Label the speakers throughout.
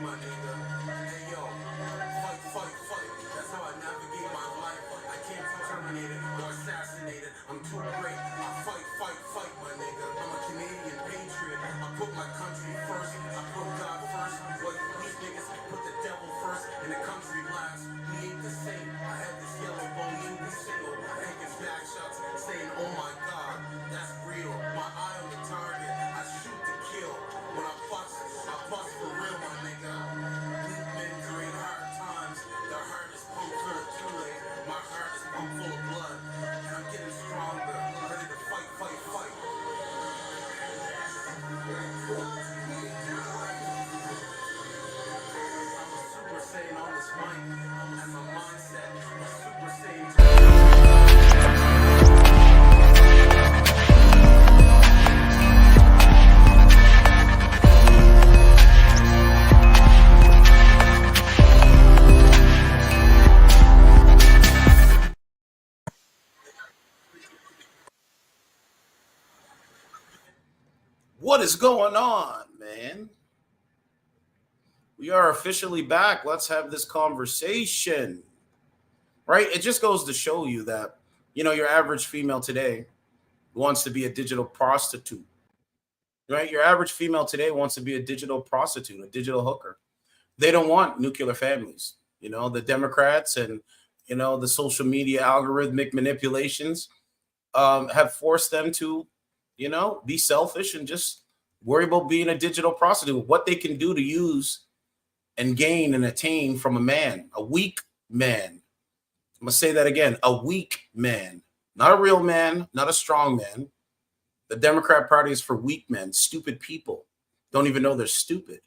Speaker 1: my nigga. Hey yo, fight, fight, fight. That's how I navigate my life. I can't be terminated or assassinated. I'm too great. I fight, fight, fight, my nigga. I'm a Canadian patriot. I put my country first. I put God first. What these niggas put the devil first and the country last. We ain't the same. I had this yellow bone in the single. I had his back shots saying, oh my God, that's real. My eye on the target. I shoot to kill. When I bust for real, my nigga. We've been during hard times. The heart is pumped full of Kool-Aid. My heart is pumped full of blood. And I'm getting stronger. Ready to fight, fight, fight. I'm a Super Saiyan on this mic. And my mindset, a Super Saiyan.
Speaker 2: What is going on, man? We are officially back. Let's have this conversation. Right? It just goes to show you that, your average female today wants to be a digital prostitute. Right? Your average female today wants to be a digital prostitute, a digital hooker. They don't want nuclear families. The Democrats and, the social media algorithmic manipulations have forced them to be selfish and just worry about being a digital prostitute, what they can do to use and gain and attain from a man, a weak man. I'm going to say that again, a weak man, not a real man, not a strong man. The Democrat Party is for weak men, stupid people, don't even know they're stupid.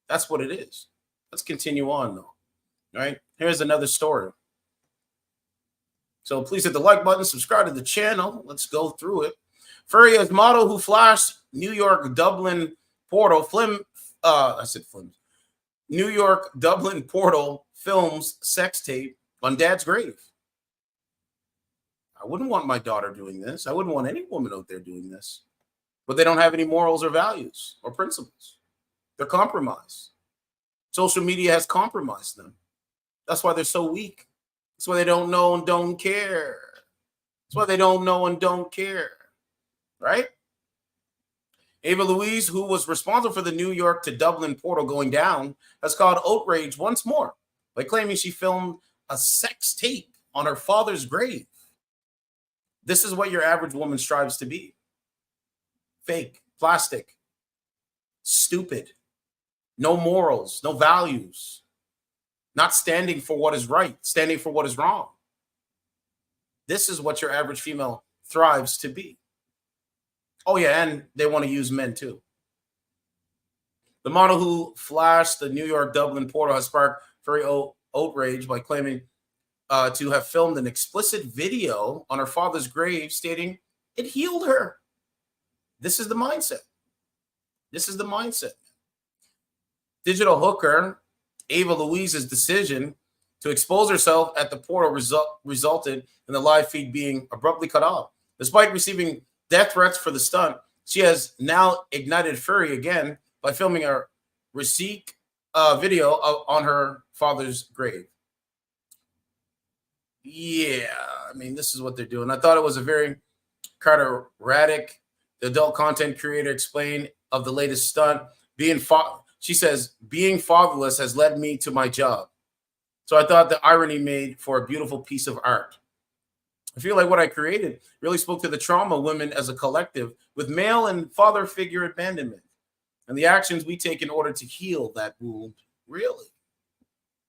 Speaker 2: That's what it is. Let's continue on, though. All right, here's another story. So please hit the like button, subscribe to the channel. Let's go through it. Furia's model who flashed New York Dublin portal New York Dublin portal films sex tape on dad's grave. I wouldn't want my daughter doing this. I wouldn't want any woman out there doing this. But they don't have any morals or values or principles. They're compromised. Social media has compromised them. That's why they're so weak. That's why they don't know and don't care. That's why they don't know and don't care. Right? Ava Louise, who was responsible for the New York to Dublin portal going down, has called outrage once more by claiming she filmed a sex tape on her father's grave. This is what your average woman strives to be. Fake, plastic, stupid, no morals, no values, not standing for what is right, standing for what is wrong. This is what your average female thrives to be. Oh, yeah, and they want to use men, too. The model who flashed the New York Dublin portal has sparked very outrage by claiming to have filmed an explicit video on her father's grave stating it healed her. This is the mindset. This is the mindset. Digital hooker Ava Louise's decision to expose herself at the portal resulted in the live feed being abruptly cut off. Despite receiving death threats for the stunt, she has now ignited fury again by filming a receipt video on her father's grave. Yeah, I mean, this is what they're doing. I thought it was a very kind of erratic. The adult content creator explained of the latest stunt. She says, being fatherless has led me to my job. So I thought the irony made for a beautiful piece of art. I feel like what I created really spoke to the trauma women as a collective with male and father figure abandonment and the actions we take in order to heal that wound. Really?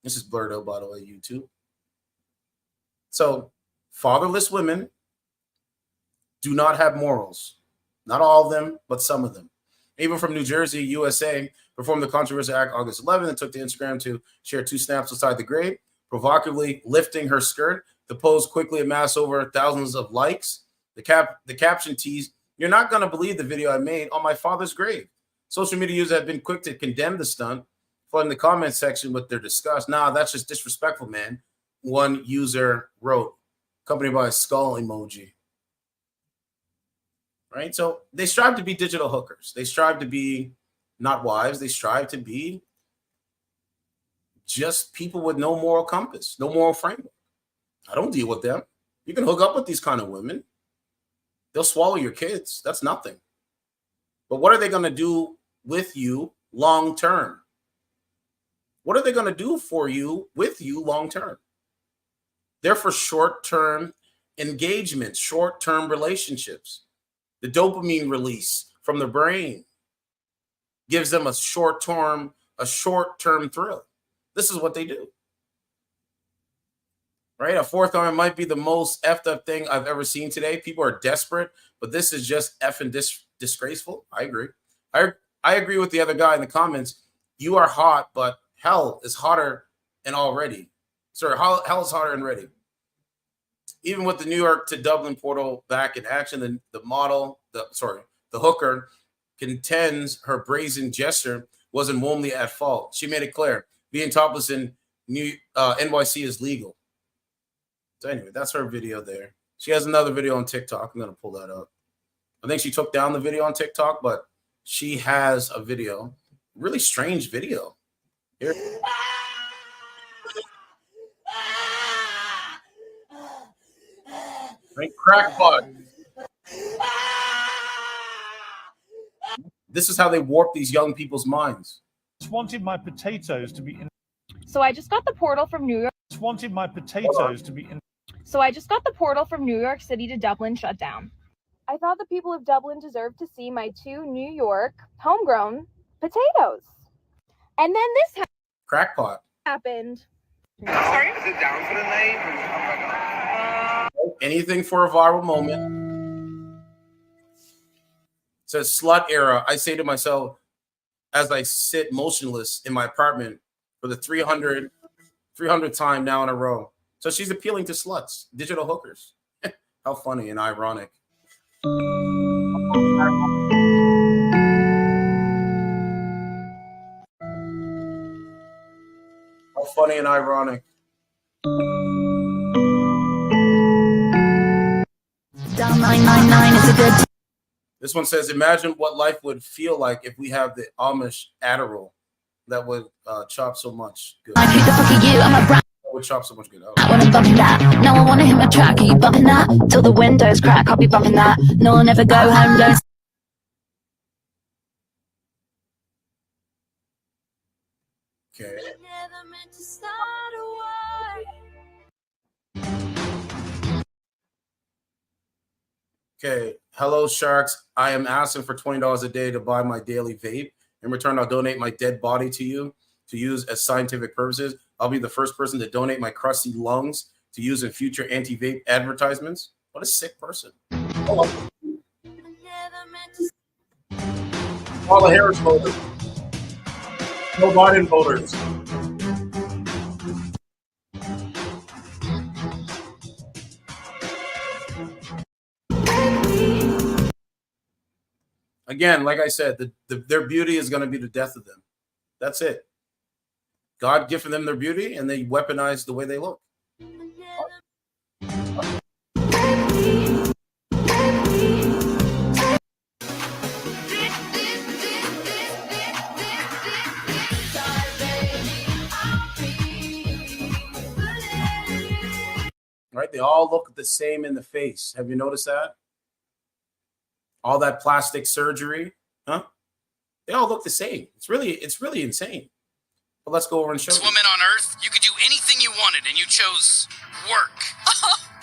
Speaker 2: This is blurred out, by the way, YouTube. So fatherless women do not have morals. Not all of them, but some of them. Ava from New Jersey, USA, performed the controversial act August 11th and took to Instagram to share 2 snaps beside the grave, provocatively lifting her skirt. The post quickly amassed over thousands of likes. The caption teased, "You're not going to believe the video I made on my father's grave." Social media users have been quick to condemn the stunt, flooding the comment section with their disgust. Nah, that's just disrespectful, man. One user wrote, accompanied by a skull emoji. Right? So they strive to be digital hookers. They strive to be not wives. They strive to be just people with no moral compass, no moral framework. I don't deal with them. You can hook up with these kind of women. They'll swallow your kids. That's nothing. But what are they going to do with you long term? What are they going to do for you with you long term? They're for short-term engagement, short-term relationships. The dopamine release from the brain gives them a short-term thrill. This is what they do. Right? A fourth arm might be the most effed up thing I've ever seen today. People are desperate, but this is just effing disgraceful. I agree. I agree with the other guy in the comments. You are hot, but hell is hotter and already. Sorry, hell is hotter and ready. Even with the New York to Dublin portal back in action, the hooker contends her brazen gesture wasn't wholly at fault. She made it clear being topless in NYC is legal. So anyway, that's her video there. She has another video on TikTok. I'm going to pull that up. I think she took down the video on TikTok, but she has a video. Really strange video. Here. Right? Crackpot. This is how they warp these young people's minds.
Speaker 3: Wanted my potatoes to be in.
Speaker 4: So I just got the portal from New York.
Speaker 3: Wanted my potatoes to be in.
Speaker 4: So I just got the portal from New York City to Dublin shut down. I thought the people of Dublin deserved to see my 2 New York homegrown potatoes. And then this
Speaker 2: Crackpot.
Speaker 4: happened.
Speaker 5: Sorry? Is it down for the night?
Speaker 2: Anything for a viral moment. It says slut era. I say to myself as I sit motionless in my apartment for the 300th time now in a row. So she's appealing to sluts, digital hookers. How funny and ironic. How funny and ironic.
Speaker 6: Down 999 is a good.
Speaker 2: This one says, imagine what life would feel like if we have the Amish Adderall that would chop so much good.
Speaker 6: Who the fuck are you? I'm a brand.
Speaker 2: That would chop so much good.
Speaker 6: I wanna bump that. No, I wanna hit my track. Are you bumping that? Till the windows crack, I'll be bumping that. No, I'll never go home. Don't.
Speaker 2: Okay. Okay. Hello, Sharks. I am asking for $20 a day to buy my daily vape. In return, I'll donate my dead body to you to use as scientific purposes. I'll be the first person to donate my crusty lungs to use in future anti-vape advertisements. What a sick person. Oh. All the Harris voters. No Biden voters. Again, like I said, their beauty is going to be the death of them. That's it. God gifted them their beauty, and they weaponize the way they look. Right? They all look the same in the face. Have you noticed that? All that plastic surgery, huh? They all look the same. It's really insane. But let's go over and show you.
Speaker 7: Woman on Earth, you could do anything you wanted, and you chose work.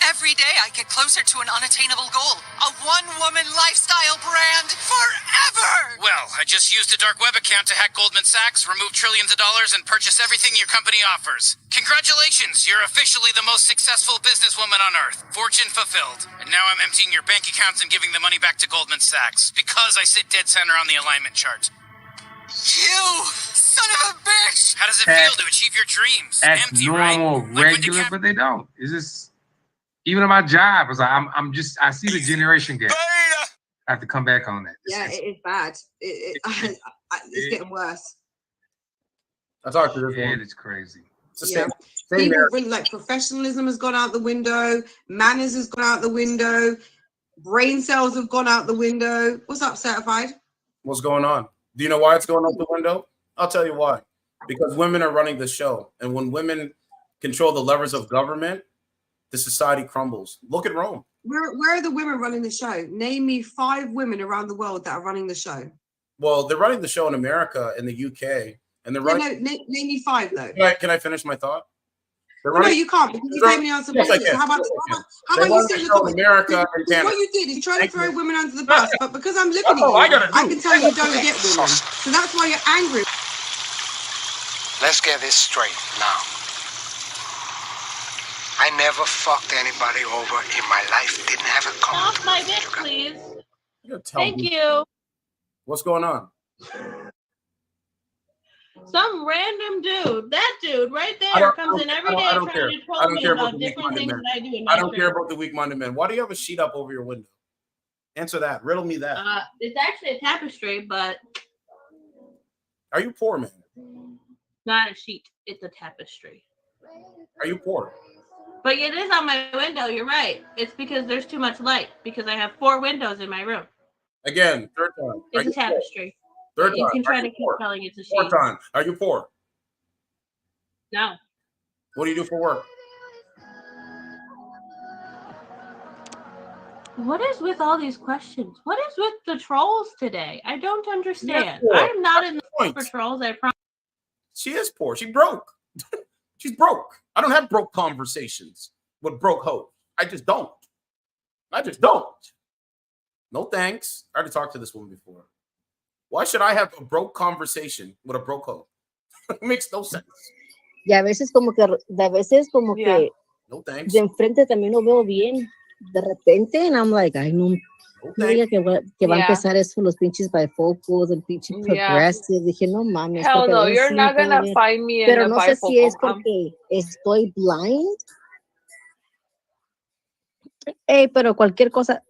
Speaker 8: Every day I get closer to an unattainable goal. A one-woman lifestyle brand forever!
Speaker 7: Well, I just used a dark web account to hack Goldman Sachs, remove trillions of dollars, and purchase everything your company offers. Congratulations, you're officially the most successful businesswoman on Earth. Fortune fulfilled. And now I'm emptying your bank accounts and giving the money back to Goldman Sachs, because I sit dead center on the alignment chart.
Speaker 8: You son of a bitch!
Speaker 7: How does it feel to achieve your dreams?
Speaker 9: Act
Speaker 7: Empty,
Speaker 9: normal,
Speaker 7: right?
Speaker 9: regular, but they don't. It's just, even in my job, it's like I see the generation gap. I have to come back on that.
Speaker 10: Yeah, it is bad. It's getting worse.
Speaker 2: I talked to this
Speaker 9: Yeah,
Speaker 2: one.
Speaker 9: it's crazy.
Speaker 2: It's the
Speaker 10: Yeah.
Speaker 2: same
Speaker 10: People
Speaker 2: there.
Speaker 10: really, like, professionalism has gone out the window, manners has gone out the window, brain cells have gone out the window. What's up, Certified?
Speaker 2: What's going on? Do you know why it's going out the window? I'll tell you why. because women are running the show. And when women control the levers of government, the society crumbles. Look at Rome.
Speaker 10: Where are the women running the show? Name me 5 women around the world that are running the show.
Speaker 2: Well, they're running the show in America, in the UK, and they're running.
Speaker 10: No, name me 5 though.
Speaker 2: Can I finish my thought?
Speaker 10: Well, no, you can't because you gave me the answer.
Speaker 2: Yes, I can.
Speaker 10: How about you sit in the comments?
Speaker 2: America and Canada.
Speaker 10: What you did is try to throw women under the bus, but because I'm looking at you, I can tell you don't get women. So that's why you're angry.
Speaker 5: Let's get this straight now. I never fucked anybody over in my life. Didn't have a comment.
Speaker 11: Off my dick, please.
Speaker 2: Thank
Speaker 11: you.
Speaker 2: What's going on?
Speaker 11: Some random dude, that dude right there, comes in every day trying to troll me about different things that I do in my
Speaker 2: I don't care about the weak-minded men. Why do you have a sheet up over your window? Answer that. Riddle me that.
Speaker 11: It's actually a tapestry, but
Speaker 2: are you poor, man?
Speaker 11: Not a sheet. It's a tapestry.
Speaker 2: Are you poor?
Speaker 11: But it is on my window. You're right. It's because there's too much light. Because I have 4 windows in my room.
Speaker 2: Again, third time.
Speaker 11: It's a tapestry.
Speaker 2: Third time.
Speaker 11: You can try to keep telling it's a sheet.
Speaker 2: Fourth time. Are you poor?
Speaker 11: No.
Speaker 2: What do you do for work?
Speaker 11: What is with all these questions? What is with the trolls today? I don't understand.
Speaker 2: Poor.
Speaker 11: I'm not in the mood for trolls. I promise.
Speaker 2: She is poor. She broke. She's broke. I don't have broke conversations with broke hoes. I just don't. No thanks. I already talked to this woman before. Why should I have a broke conversation with a broke hoe? It makes no sense.
Speaker 12: Y a veces como que, que
Speaker 2: no thanks.
Speaker 12: De enfrente también lo veo bien. De repente, and I'm like, ay, no diga que va a empezar eso, los pinches bifocals, el pinche progressive. Dije, no mames.
Speaker 13: Hell no, you're not gonna find me in
Speaker 12: Pero
Speaker 13: a
Speaker 12: no sé si
Speaker 13: bifocal.
Speaker 12: es porque estoy blind. Hey, pero cualquier cosa,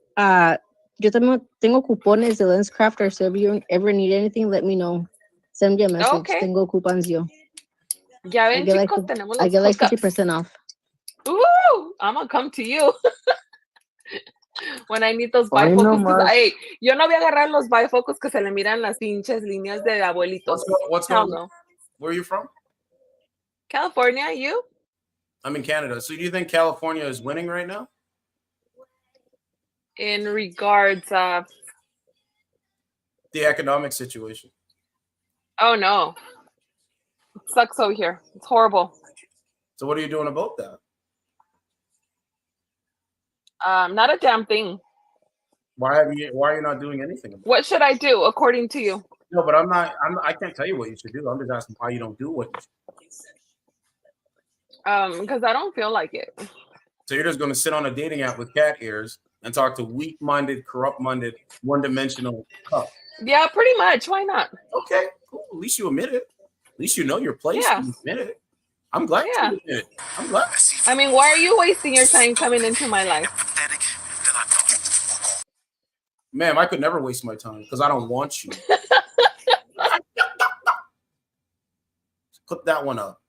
Speaker 12: yo también tengo cupones de LensCrafters, so if you ever need anything, let me know. Send me a message.
Speaker 13: Okay.
Speaker 12: Tengo cupones yo.
Speaker 13: Ya ven, chicos, tenemos los
Speaker 12: I get like
Speaker 13: hookups.
Speaker 12: 50% off.
Speaker 13: Ooh, I'm gonna come to you. When I need those
Speaker 12: Ay, no
Speaker 13: bifocals.
Speaker 12: más.
Speaker 13: Hey, yo no voy a agarrar los bifocals que se le miran las pinches líneas de abuelitos.
Speaker 2: What's
Speaker 13: Hell
Speaker 2: going on?
Speaker 13: no.
Speaker 2: Where are you from?
Speaker 13: California, you?
Speaker 2: I'm in Canada. So do you think California is winning right now?
Speaker 13: In regards of,
Speaker 2: The economic situation.
Speaker 13: oh no. It sucks over here. It's horrible.
Speaker 2: So what are you doing about that?
Speaker 13: Not a damn thing.
Speaker 2: Why are you not doing anything about it?
Speaker 13: What should I do according to you?
Speaker 2: No, but I can't tell you what you should do. I'm just asking why you don't do what you should.
Speaker 13: Because I don't feel like it.
Speaker 2: So you're just going to sit on a dating app with cat ears and talk to weak-minded, corrupt-minded, one-dimensional cup.
Speaker 13: Yeah, pretty much. Why not?
Speaker 2: Okay, cool. At least you admit it. At least you know your place.
Speaker 13: Yeah.
Speaker 2: You admit it. I'm glad you admit it. I'm glad.
Speaker 13: I mean, why are you wasting your time coming into my life?
Speaker 2: Ma'am, I could never waste my time because I don't want you. Clip that one up.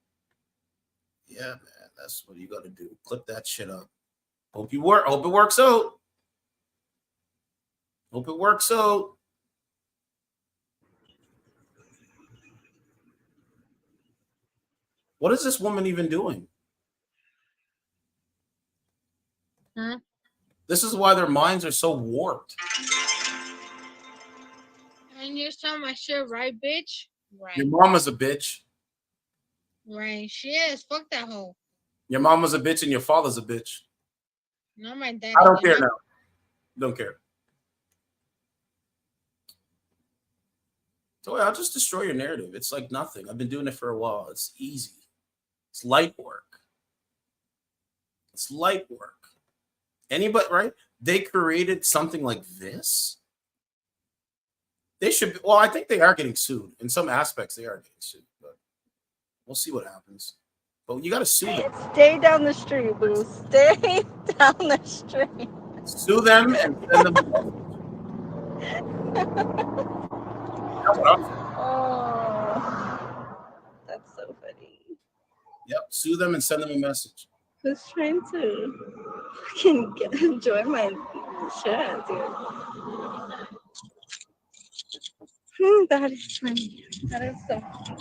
Speaker 2: Yeah, man, that's what you got to do. Clip that shit up. Hope it works out. Hope it works out. What is this woman even doing?
Speaker 11: Huh?
Speaker 2: This is why their minds are so warped.
Speaker 11: And you saw my shit, right, bitch? Right.
Speaker 2: Your mama's a bitch.
Speaker 11: Right. She is. Fuck that hoe.
Speaker 2: Your mama's a bitch and your father's a bitch.
Speaker 11: Not my daddy.
Speaker 2: I don't care now. Don't care. So I'll just destroy your narrative. It's like nothing. I've been doing it for a while. It's easy. It's light work. It's light work. Anybody, right? They created something like this. They should be, well, I think they are getting sued. In some aspects, they are getting sued, but we'll see what happens. But you got to sue them.
Speaker 12: Stay down the street, boo. Stay down the street.
Speaker 2: Sue them and send them. That's what I'm saying.
Speaker 12: Oh, that's so funny.
Speaker 2: Yep, sue them and send them a message.
Speaker 12: Who's trying to fucking enjoy my shit, dude? That is funny. That is so funny.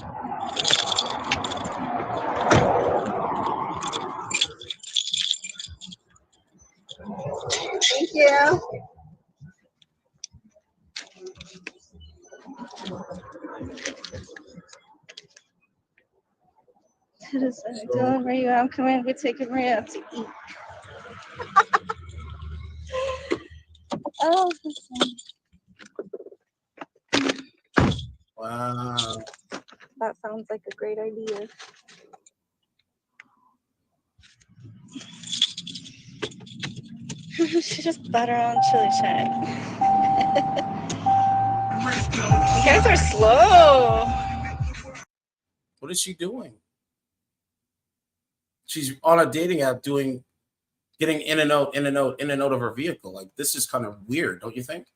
Speaker 14: Thank you. Dylan, where you at? I'm coming. We're taking Maria out to eat. Oh,
Speaker 2: Wow.
Speaker 14: that sounds like a great idea. She just butter on chili check. You guys are slow.
Speaker 2: What is she doing? She's on a dating app getting in and out of her vehicle. Like, this is kind of weird, don't you think?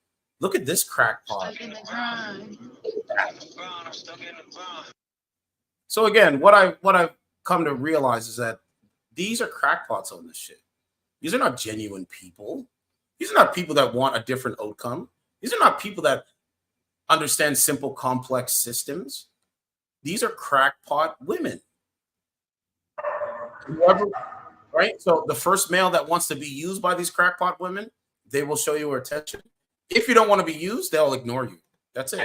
Speaker 2: Look at this crackpot. So again, what I've come to realize is that these are crackpots on this shit. These are not genuine people. These are not people that want a different outcome. These are not people that understand simple, complex systems. These are crackpot women. Whoever, right? So the first male that wants to be used by these crackpot women, they will show you attention. If you don't want to be used, they'll ignore you. That's it.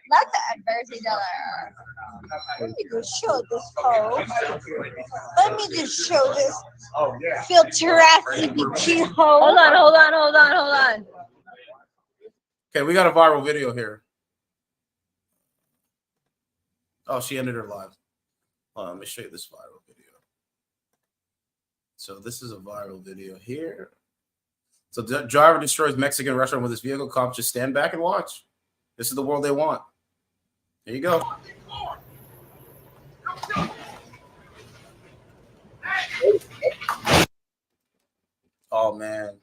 Speaker 14: Not the adversity dollar. Let me just show this hoe. Let me just show this filter-ass EBT hoe.
Speaker 13: Hold on.
Speaker 2: Okay, we got a viral video here. Oh, she ended her live. Hold on, let me show you this viral video. So this is a viral video here. So the driver destroys Mexican restaurant with his vehicle. Cops just stand back and watch. This is the world they want. Here you go. Oh, man.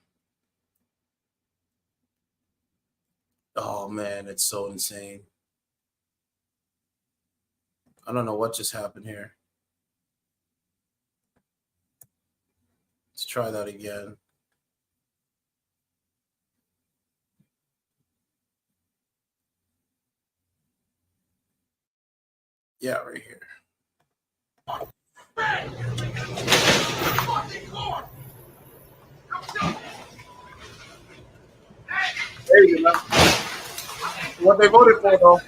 Speaker 2: Oh, man, it's so insane. I don't know what just happened here. Let's try that again. Yeah, right here. There you go. What they voted for, though.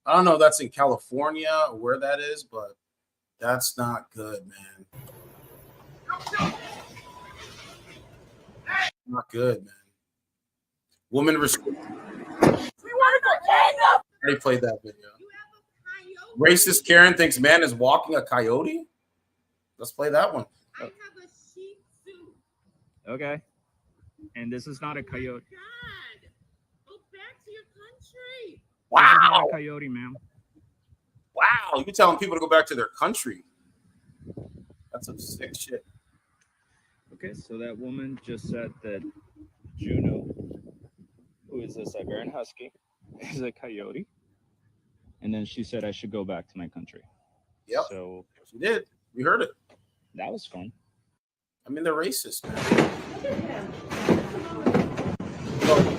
Speaker 2: I don't know if that's in California or where that is, but that's not good, man. Not good, man. Woman restrict. I already played that video. Racist Karen thinks man is walking a coyote. Let's play that one.
Speaker 15: Okay. And this is not a coyote.
Speaker 11: Go back to your country.
Speaker 2: Wow.
Speaker 15: This is not a coyote, ma'am.
Speaker 2: Wow. You're telling people to go back to their country. That's some sick shit.
Speaker 15: Okay, so that woman just said that Juno, who is a Siberian Husky, is a coyote. And then she said I should go back to my country.
Speaker 2: Yep.
Speaker 15: So
Speaker 2: she did. We heard it.
Speaker 15: That was fun.
Speaker 2: I mean, they're racist, man. So,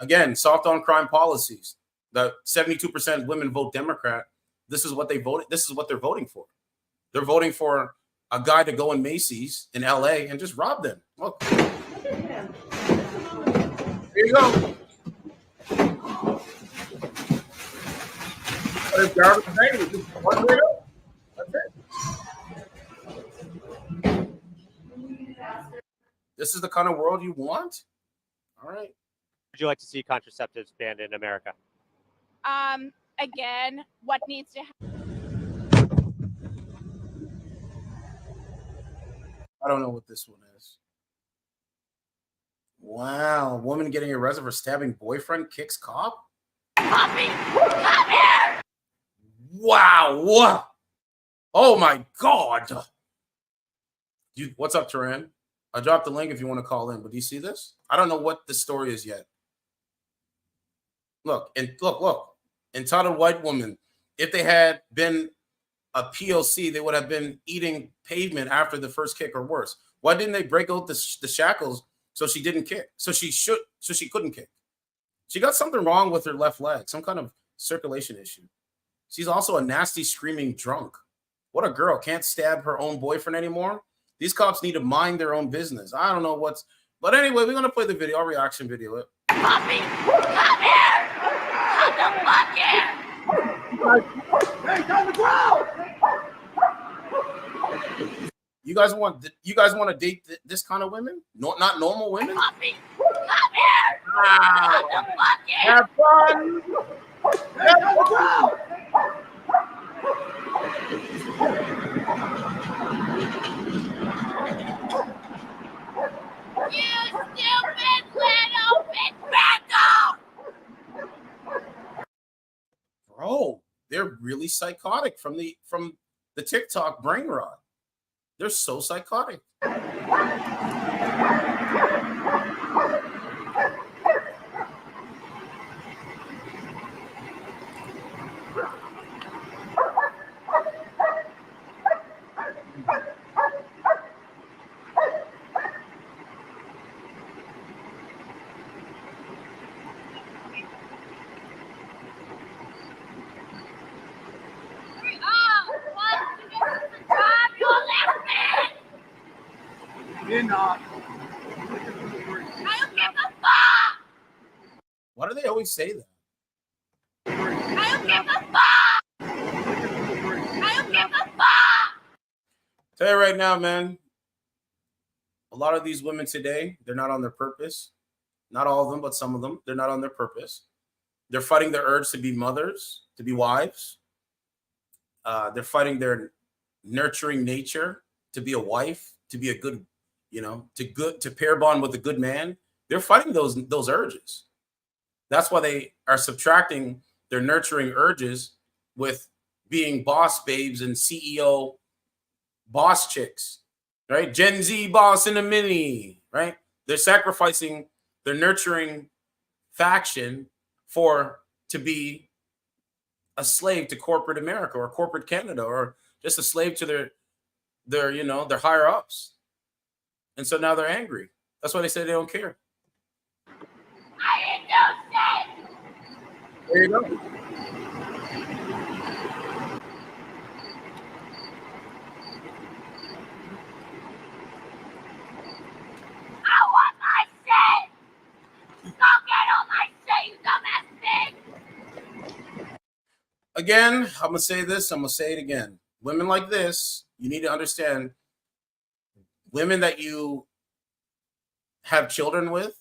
Speaker 2: again, soft on crime policies. The 72% women vote Democrat. This is what they voted. This is what they're voting for. They're voting for a guy to go in Macy's in LA and just rob them. Look. Here you go. This is the kind of world you want? All right.
Speaker 16: Would you like to see contraceptives banned in America?
Speaker 4: Again, what needs to happen?
Speaker 2: I don't know what this one is. Wow. Woman getting arrested for stabbing boyfriend, kicks cop?
Speaker 11: Puppy, come here!
Speaker 2: Wow. Oh, my God. What's up, Turan? I dropped the link if you want to call in. But do you see this? I don't know what the story is yet. Look, and look. Entitled white woman. If they had been a POC, they would have been eating pavement after the first kick or worse. Why didn't they break out the shackles so she didn't kick? So she couldn't kick. She got something wrong with her left leg, some kind of circulation issue. She's also a nasty, screaming drunk. What a girl. Can't stab her own boyfriend anymore. These cops need to mind their own business. I don't know what's... But anyway, we're going to play the video, our reaction video.
Speaker 6: Puppy, come here! Come the fuck here!
Speaker 1: Hey, on the ground!
Speaker 2: You guys want to date this kind of women? No, not normal women?
Speaker 6: Puppy, come here! Come the fuck here!
Speaker 2: Have fun!
Speaker 1: Hey, on the ground!
Speaker 6: You stupid little bitch, back off!
Speaker 2: Bro, they're really psychotic from the TikTok brain rot. They're so psychotic.
Speaker 1: You're not.
Speaker 6: I don't give a fuck!
Speaker 2: Why do they always say that?
Speaker 6: I don't give a fuck! I don't give a fuck!
Speaker 2: Tell you right now, man, a lot of these women today, they're not on their purpose. Not all of them, but some of them, they're not on their purpose. They're fighting their urge to be mothers, to be wives. They're fighting their nurturing nature to be a wife, to be a good, to pair bond with a good man. They're fighting those urges. That's why they are subtracting their nurturing urges with being boss babes and CEO boss chicks, right? Gen Z boss in a mini, right? They're sacrificing their nurturing faction to be a slave to corporate America or corporate Canada, or just a slave to their higher ups. And so now they're angry. That's why they say they don't care.
Speaker 6: I didn't do shit!
Speaker 2: There you go.
Speaker 6: I want my shit! Go get all my shit, you dumbass bitch!
Speaker 2: Again, I'm going to say this. I'm going to say it again. Women like this, you need to understand, women that you have children with,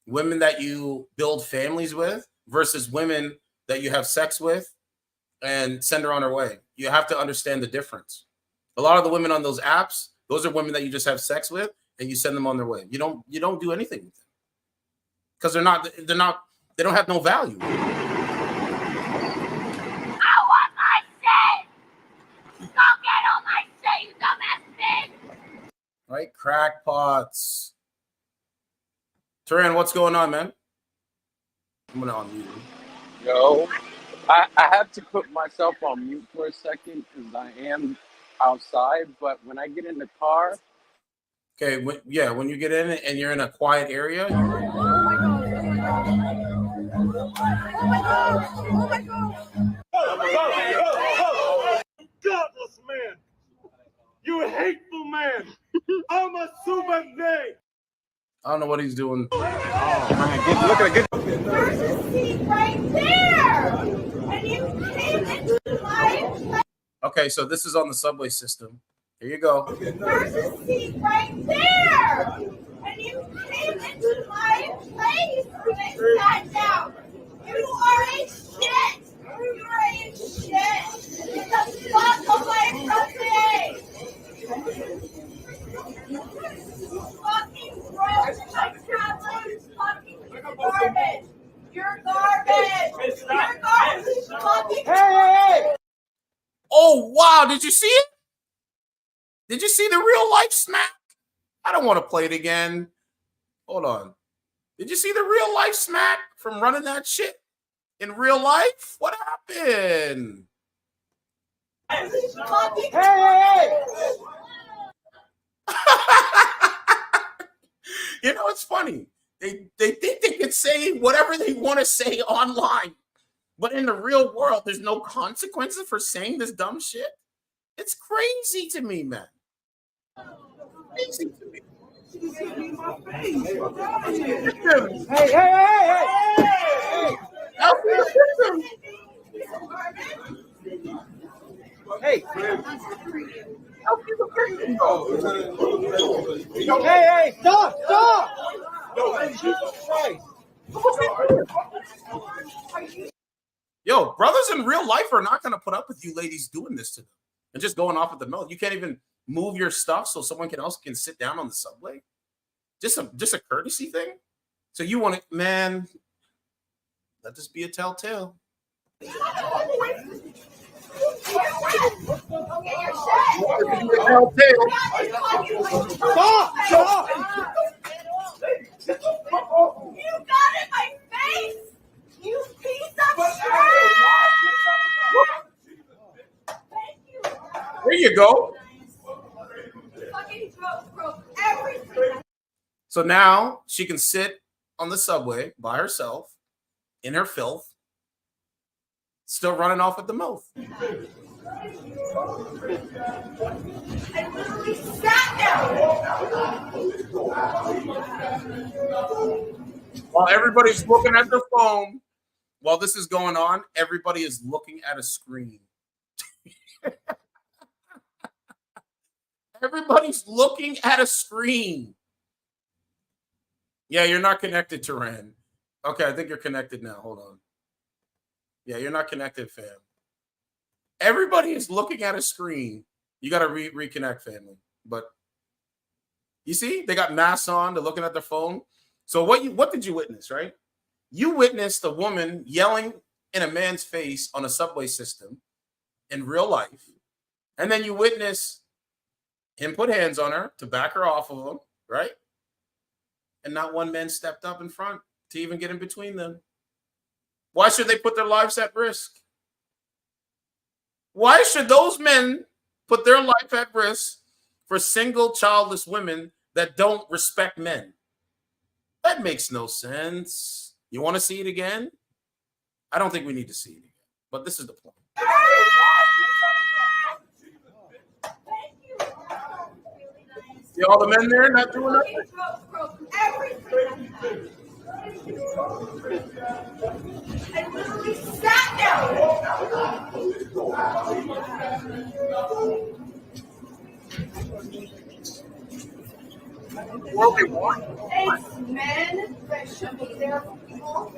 Speaker 2: women that you build families with, versus women that you have sex with and send her on her way. You have to understand the difference. A lot of the women on those apps, those are women that you just have sex with and you send them on their way. You don't do anything with them because they don't have no value.
Speaker 6: I want my shit! Go get all my shit, you dumbass bitch!
Speaker 2: Right? Crackpots. Turan, what's going on, man? I'm gonna unmute you.
Speaker 17: Yo, I have to put myself on mute for a second because I am outside. But when I get in the car,
Speaker 2: okay, when you get in and you're in a quiet area.
Speaker 1: Oh my god! Oh my god! Godless man! You hateful man! I'm a superman!
Speaker 2: I don't know what he's doing.
Speaker 1: Oh man, look at it. There's a seat right there! And you came into life.
Speaker 2: Okay, so this is on the subway system. Here you go.
Speaker 1: There's a seat right there! And you came into my place when I sat down. You are a shit! You are a shit! Get the fuck away from me! Fucking gross! My traveling is fucking garbage! You're garbage! You're garbage! Fucking
Speaker 2: Hey! Oh wow! Did you see it? Did you see the real life smack? I don't want to play it again. Hold on. Did you see the real life smack from running that shit in real life? What happened?
Speaker 1: Hey!
Speaker 2: You know, it's funny. They think they can say whatever they want to say online, but in the real world, there's no consequences for saying this dumb shit. It's crazy to me, man. Crazy to me.
Speaker 1: Hey! Hey! Hey! Stop! Stop!
Speaker 2: Yo, brothers in real life are not going to put up with you ladies doing this to them and just going off at the mouth. You can't even move your stuff so someone else can sit down on the subway. Just a courtesy thing. So you want to, man, let this be a telltale.
Speaker 1: Stop! Stop! You got in my face! You piece of shit!
Speaker 2: There you go.
Speaker 1: Fucking broke everything.
Speaker 2: So now she can sit on the subway by herself in her filth, still running off at the mouth.
Speaker 1: I literally sat down.
Speaker 2: While everybody's looking at their phone, while this is going on, everybody is looking at a screen. Everybody's looking at a screen. Yeah, you're not connected, Turan. Okay, I think you're connected now. Hold on. Yeah, you're not connected, fam. Everybody is looking at a screen. You got to reconnect, family. But you see, they got masks on. They're looking at their phone. So what did you witness, right? You witnessed a woman yelling in a man's face on a subway system in real life. And then you witness him put hands on her to back her off of him, right? And not one man stepped up in front to even get in between them. Why should they put their lives at risk? Why should those men put their life at risk for single childless women that don't respect men? That makes no sense. You want to see it again? I don't think we need to see it again, but this is the point. See all the men there not doing nothing?
Speaker 1: I literally sat down.
Speaker 2: Well, they want.
Speaker 1: It's men that should be there for people.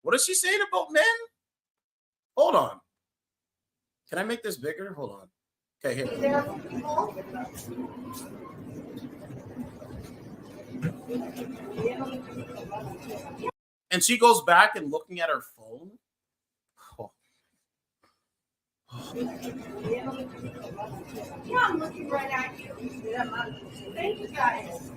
Speaker 2: What is she saying about men? Hold on. Can I make this bigger? Hold on. Okay, here.
Speaker 1: There for people.
Speaker 2: And she goes back and looking at her phone. Oh.
Speaker 1: Yeah, I'm looking right at you. Thank you guys.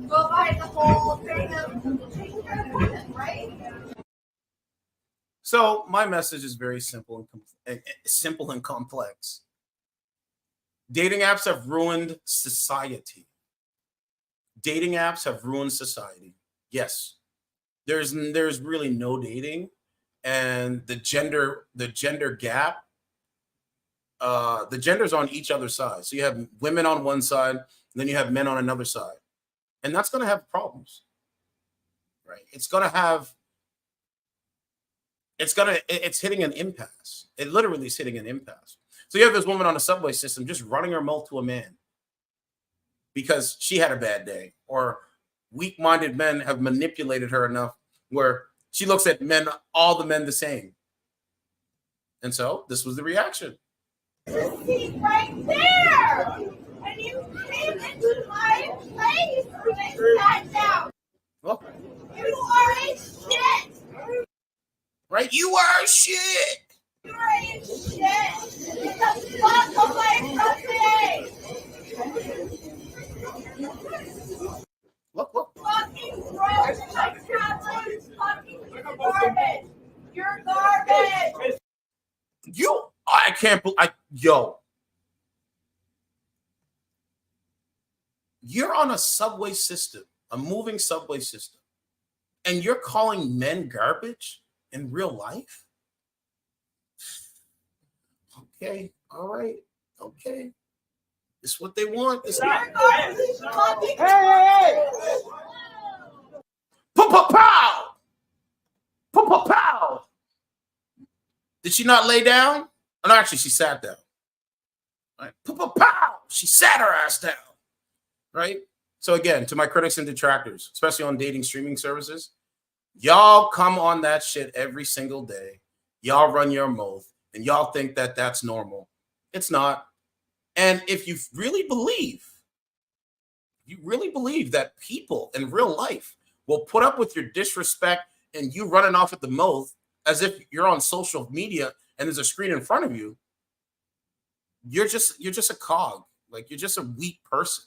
Speaker 1: Go by the whole thing of taking care of women, right?
Speaker 2: So my message is very simple and complex. Dating apps have ruined society. Dating apps have ruined society. Yes, there's really no dating, and the gender gap. The gender's on each other's side. So you have women on one side, and then you have men on another side, and that's going to have problems, right? It's hitting an impasse. It literally is hitting an impasse. So you have this woman on a subway system just running her mouth to a man because she had a bad day, or weak-minded men have manipulated her enough where she looks at men, all the men the same. And so this was the reaction.
Speaker 1: The seat right there, and you came into my place when I sat down.
Speaker 2: Well,
Speaker 1: You are a shit.
Speaker 2: right? You are a shit.
Speaker 1: You are a shit. Get the fuck away
Speaker 2: can't. Yo, you're on a subway system, a moving subway system, and you're calling men garbage in real life? Okay, all right, okay. It's what they want. It's not. Hey! Pow! Pow! Did she not lay down? Oh, no, actually, she sat down. Right? Pow! She sat her ass down. Right? So again, to my critics and detractors, especially on dating streaming services, y'all come on that shit every single day. Y'all run your mouth, and y'all think that that's normal. It's not. And if you really believe that people in real life will put up with your disrespect and you running off at the mouth as if you're on social media and there's a screen in front of you, you're just a cog. Like, you're just a weak person.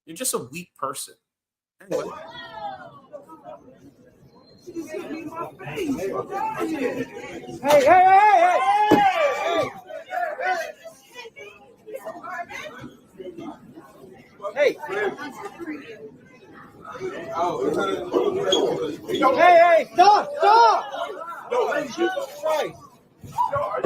Speaker 2: You're just a weak person. Anyway.
Speaker 18: Hey! Hey! Stop! No, Jesus Christ! Stop!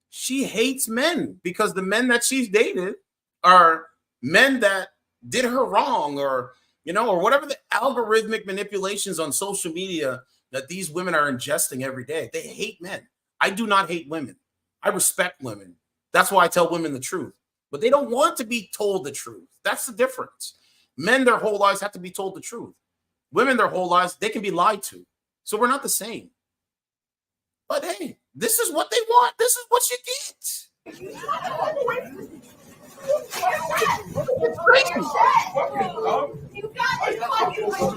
Speaker 2: She hates men because the men that she's dated are men that did her wrong, or or whatever the algorithmic manipulations on social media that these women are ingesting every day. They hate men. I do not hate women. I respect women. That's why I tell women the truth. But they don't want to be told the truth. That's the difference. Men, their whole lives, have to be told the truth. Women, their whole lives, they can be lied to. So we're not the same. But hey, this is what they want. This is what you get.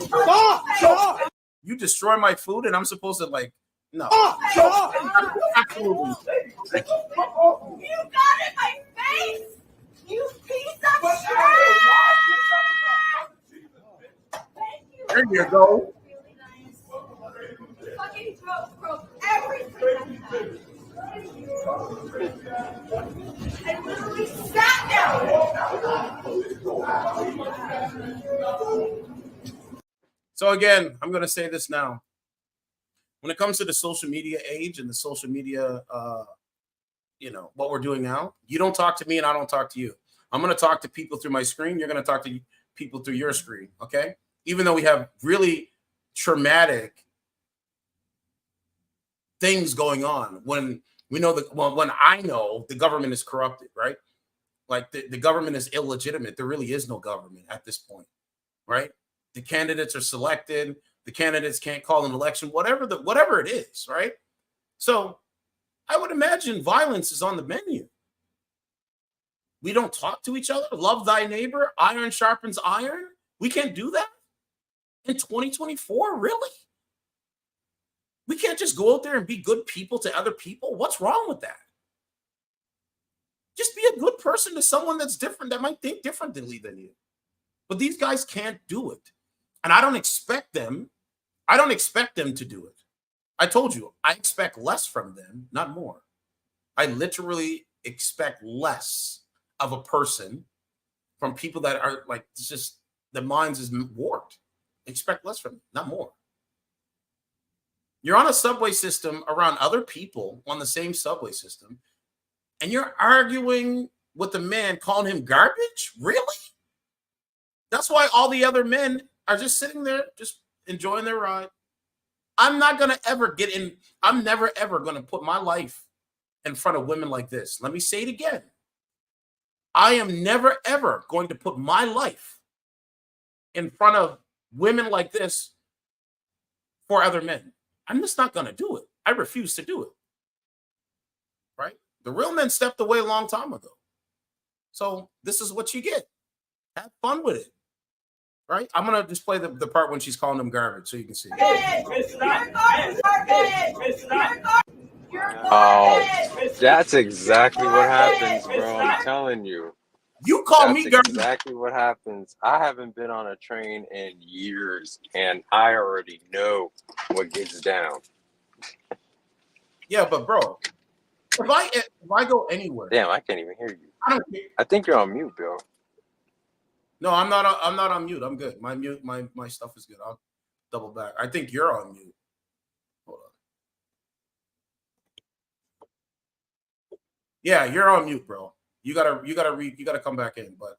Speaker 2: Stop! You destroy my food and I'm supposed to no. Absolutely.
Speaker 6: You got in my face! You piece of shit!
Speaker 2: There you go.
Speaker 6: Fucking throat broke everything. I literally sat down.
Speaker 2: So again, I'm going to say this now. When it comes to the social media age and the social media, what we're doing now, you don't talk to me and I don't talk to you. I'm going to talk to people through my screen. You're going to talk to people through your screen. Okay. Even though we have really traumatic things going on, when we know when I know the government is corrupted, right? Like the government is illegitimate. There really is no government at this point, right? The candidates are selected. The candidates can't call an election, whatever it is, right? So I would imagine violence is on the menu. We don't talk to each other. Love thy neighbor. Iron sharpens iron. We can't do that in 2024, really? We can't just go out there and be good people to other people. What's wrong with that? Just be a good person to someone that's different, that might think differently than you. But these guys can't do it. And I don't expect them to do it. I told you, I expect less from them, not more. I literally expect less of a person from people that are like, it's just, the minds is warped. Expect less from them, not more. You're on a subway system around other people on the same subway system, and you're arguing with the man, calling him garbage? Really? That's why all the other men are just sitting there, just enjoying their ride. I'm not going to ever get in. I'm never, ever going to put my life in front of women like this. Let me say it again. I am never, ever going to put my life in front of women like this for other men. I'm just not going to do it. I refuse to do it. Right? The real men stepped away a long time ago. So this is what you get. Have fun with it. Right? I'm going to just play the part when she's calling them garbage so you can see.
Speaker 17: Oh, that's exactly what happens, bro. I'm telling you.
Speaker 2: You call
Speaker 17: That's
Speaker 2: me garbage.
Speaker 17: exactly what happens. I haven't been on a train in years, and I already know what gets down.
Speaker 2: Yeah, but bro, if I go anywhere,
Speaker 17: Damn, I can't even hear you.
Speaker 2: I don't care.
Speaker 17: I think you're on mute, Bill.
Speaker 2: No, I'm not. I'm not on mute. I'm good. My stuff is good. I'll double back. I think you're on mute. Hold on. Yeah, you're on mute, bro. You gotta come back in. But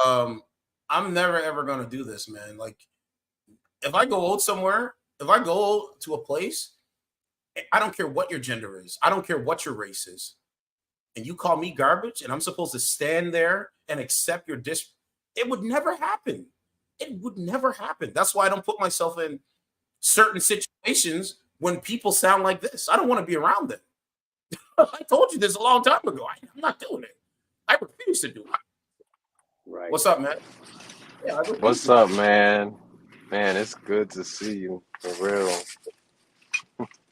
Speaker 2: I'm never ever gonna do this, man. Like, if I go out somewhere, if I go to a place, I don't care what your gender is. I don't care what your race is. And you call me garbage, and I'm supposed to stand there and accept your it would never happen. It would never happen. That's why I don't put myself in certain situations when people sound like this. I don't want to be around them. I told you this a long time ago. I'm not doing it. I refuse to do it.
Speaker 17: Right.
Speaker 2: What's up, man? Yeah,
Speaker 17: What's up, man? Man, it's good to see you, for real.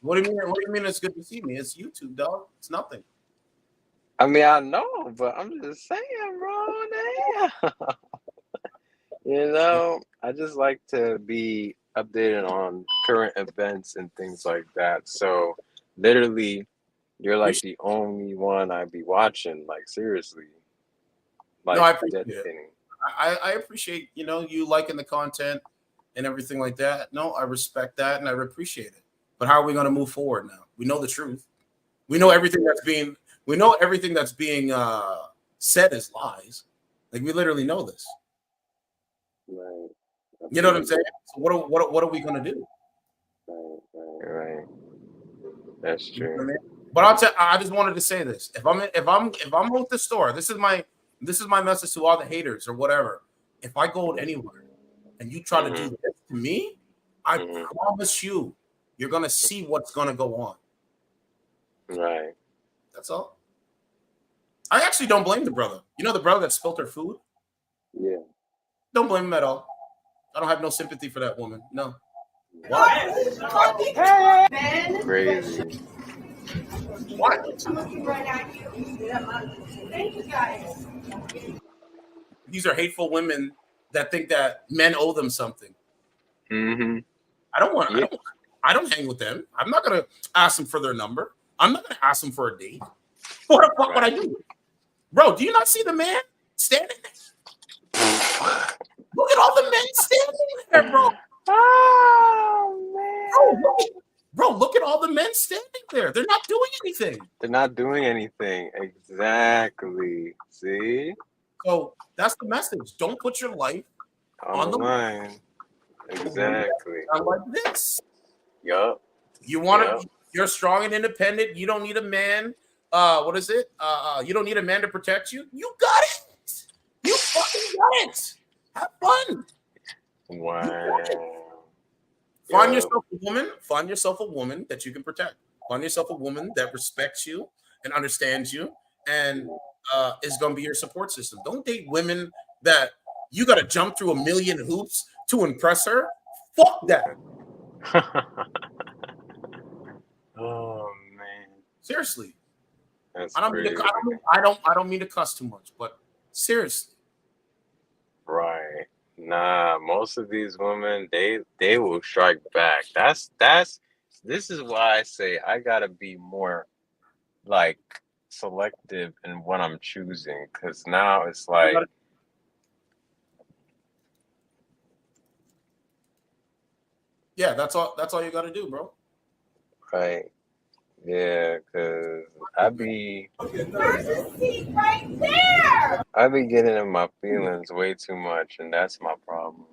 Speaker 2: What do you mean? What do you mean it's good to see me? It's YouTube, dog. It's nothing.
Speaker 17: I mean, I know, but I'm just saying, bro. Damn. You know, I just like to be updated on current events and things like that. So, literally, you're like the only one I'd be watching. Like, seriously. Like,
Speaker 2: no, I appreciate it. I appreciate, you liking the content and everything like that. No, I respect that and I appreciate it. But how are we going to move forward now? We know the truth. We know everything that's being said is lies. Like, we literally know this.
Speaker 17: Right.
Speaker 2: You know what I'm saying? So what are we going to do?
Speaker 17: Right. That's true.
Speaker 2: You know what I mean? But I just wanted to say this. If I'm at the store, this is my message to all the haters or whatever. If I go anywhere and you try to do this to me, I promise you're gonna see what's gonna go on.
Speaker 17: Right.
Speaker 2: That's all. I actually don't blame the brother. You know the brother that spilled her food?
Speaker 17: Yeah.
Speaker 2: Don't blame him at all. I don't have no sympathy for that woman. No. Why?
Speaker 17: Crazy.
Speaker 2: Why? These are hateful women that think that men owe them something.
Speaker 17: Mm-hmm.
Speaker 2: I don't hang with them. I'm not gonna ask them for their number. I'm not gonna ask them for a date. What the fuck would I do? Bro, do you not see the man standing there? Look at all the men standing there, bro.
Speaker 17: Oh, man.
Speaker 2: Bro, look at all the men standing there. They're not doing anything.
Speaker 17: They're not doing anything. Exactly. See?
Speaker 2: So that's the message. Don't put your life on the
Speaker 17: line. Exactly.
Speaker 2: Not like this.
Speaker 17: Yup.
Speaker 2: You're strong and independent. You don't need a man. What is it? You don't need a man to protect you. You got it. You fucking got it. Have fun.
Speaker 17: Wow.
Speaker 2: Find yourself a woman. Find yourself a woman that you can protect. Find yourself a woman that respects you and understands you and is going to be your support system. Don't date women that you got to jump through a million hoops to impress her. Fuck that.
Speaker 17: Oh man.
Speaker 2: Seriously.
Speaker 17: That's
Speaker 2: I don't mean to cuss too much, but seriously.
Speaker 17: Right. Nah, most of these women, they will strike back. This is why I say I gotta be more like selective in what I'm choosing, because now it's like
Speaker 2: yeah, that's all you gotta do, bro.
Speaker 17: right. Yeah, because I be
Speaker 6: right there.
Speaker 17: I be getting in my feelings way too much, and that's my problem.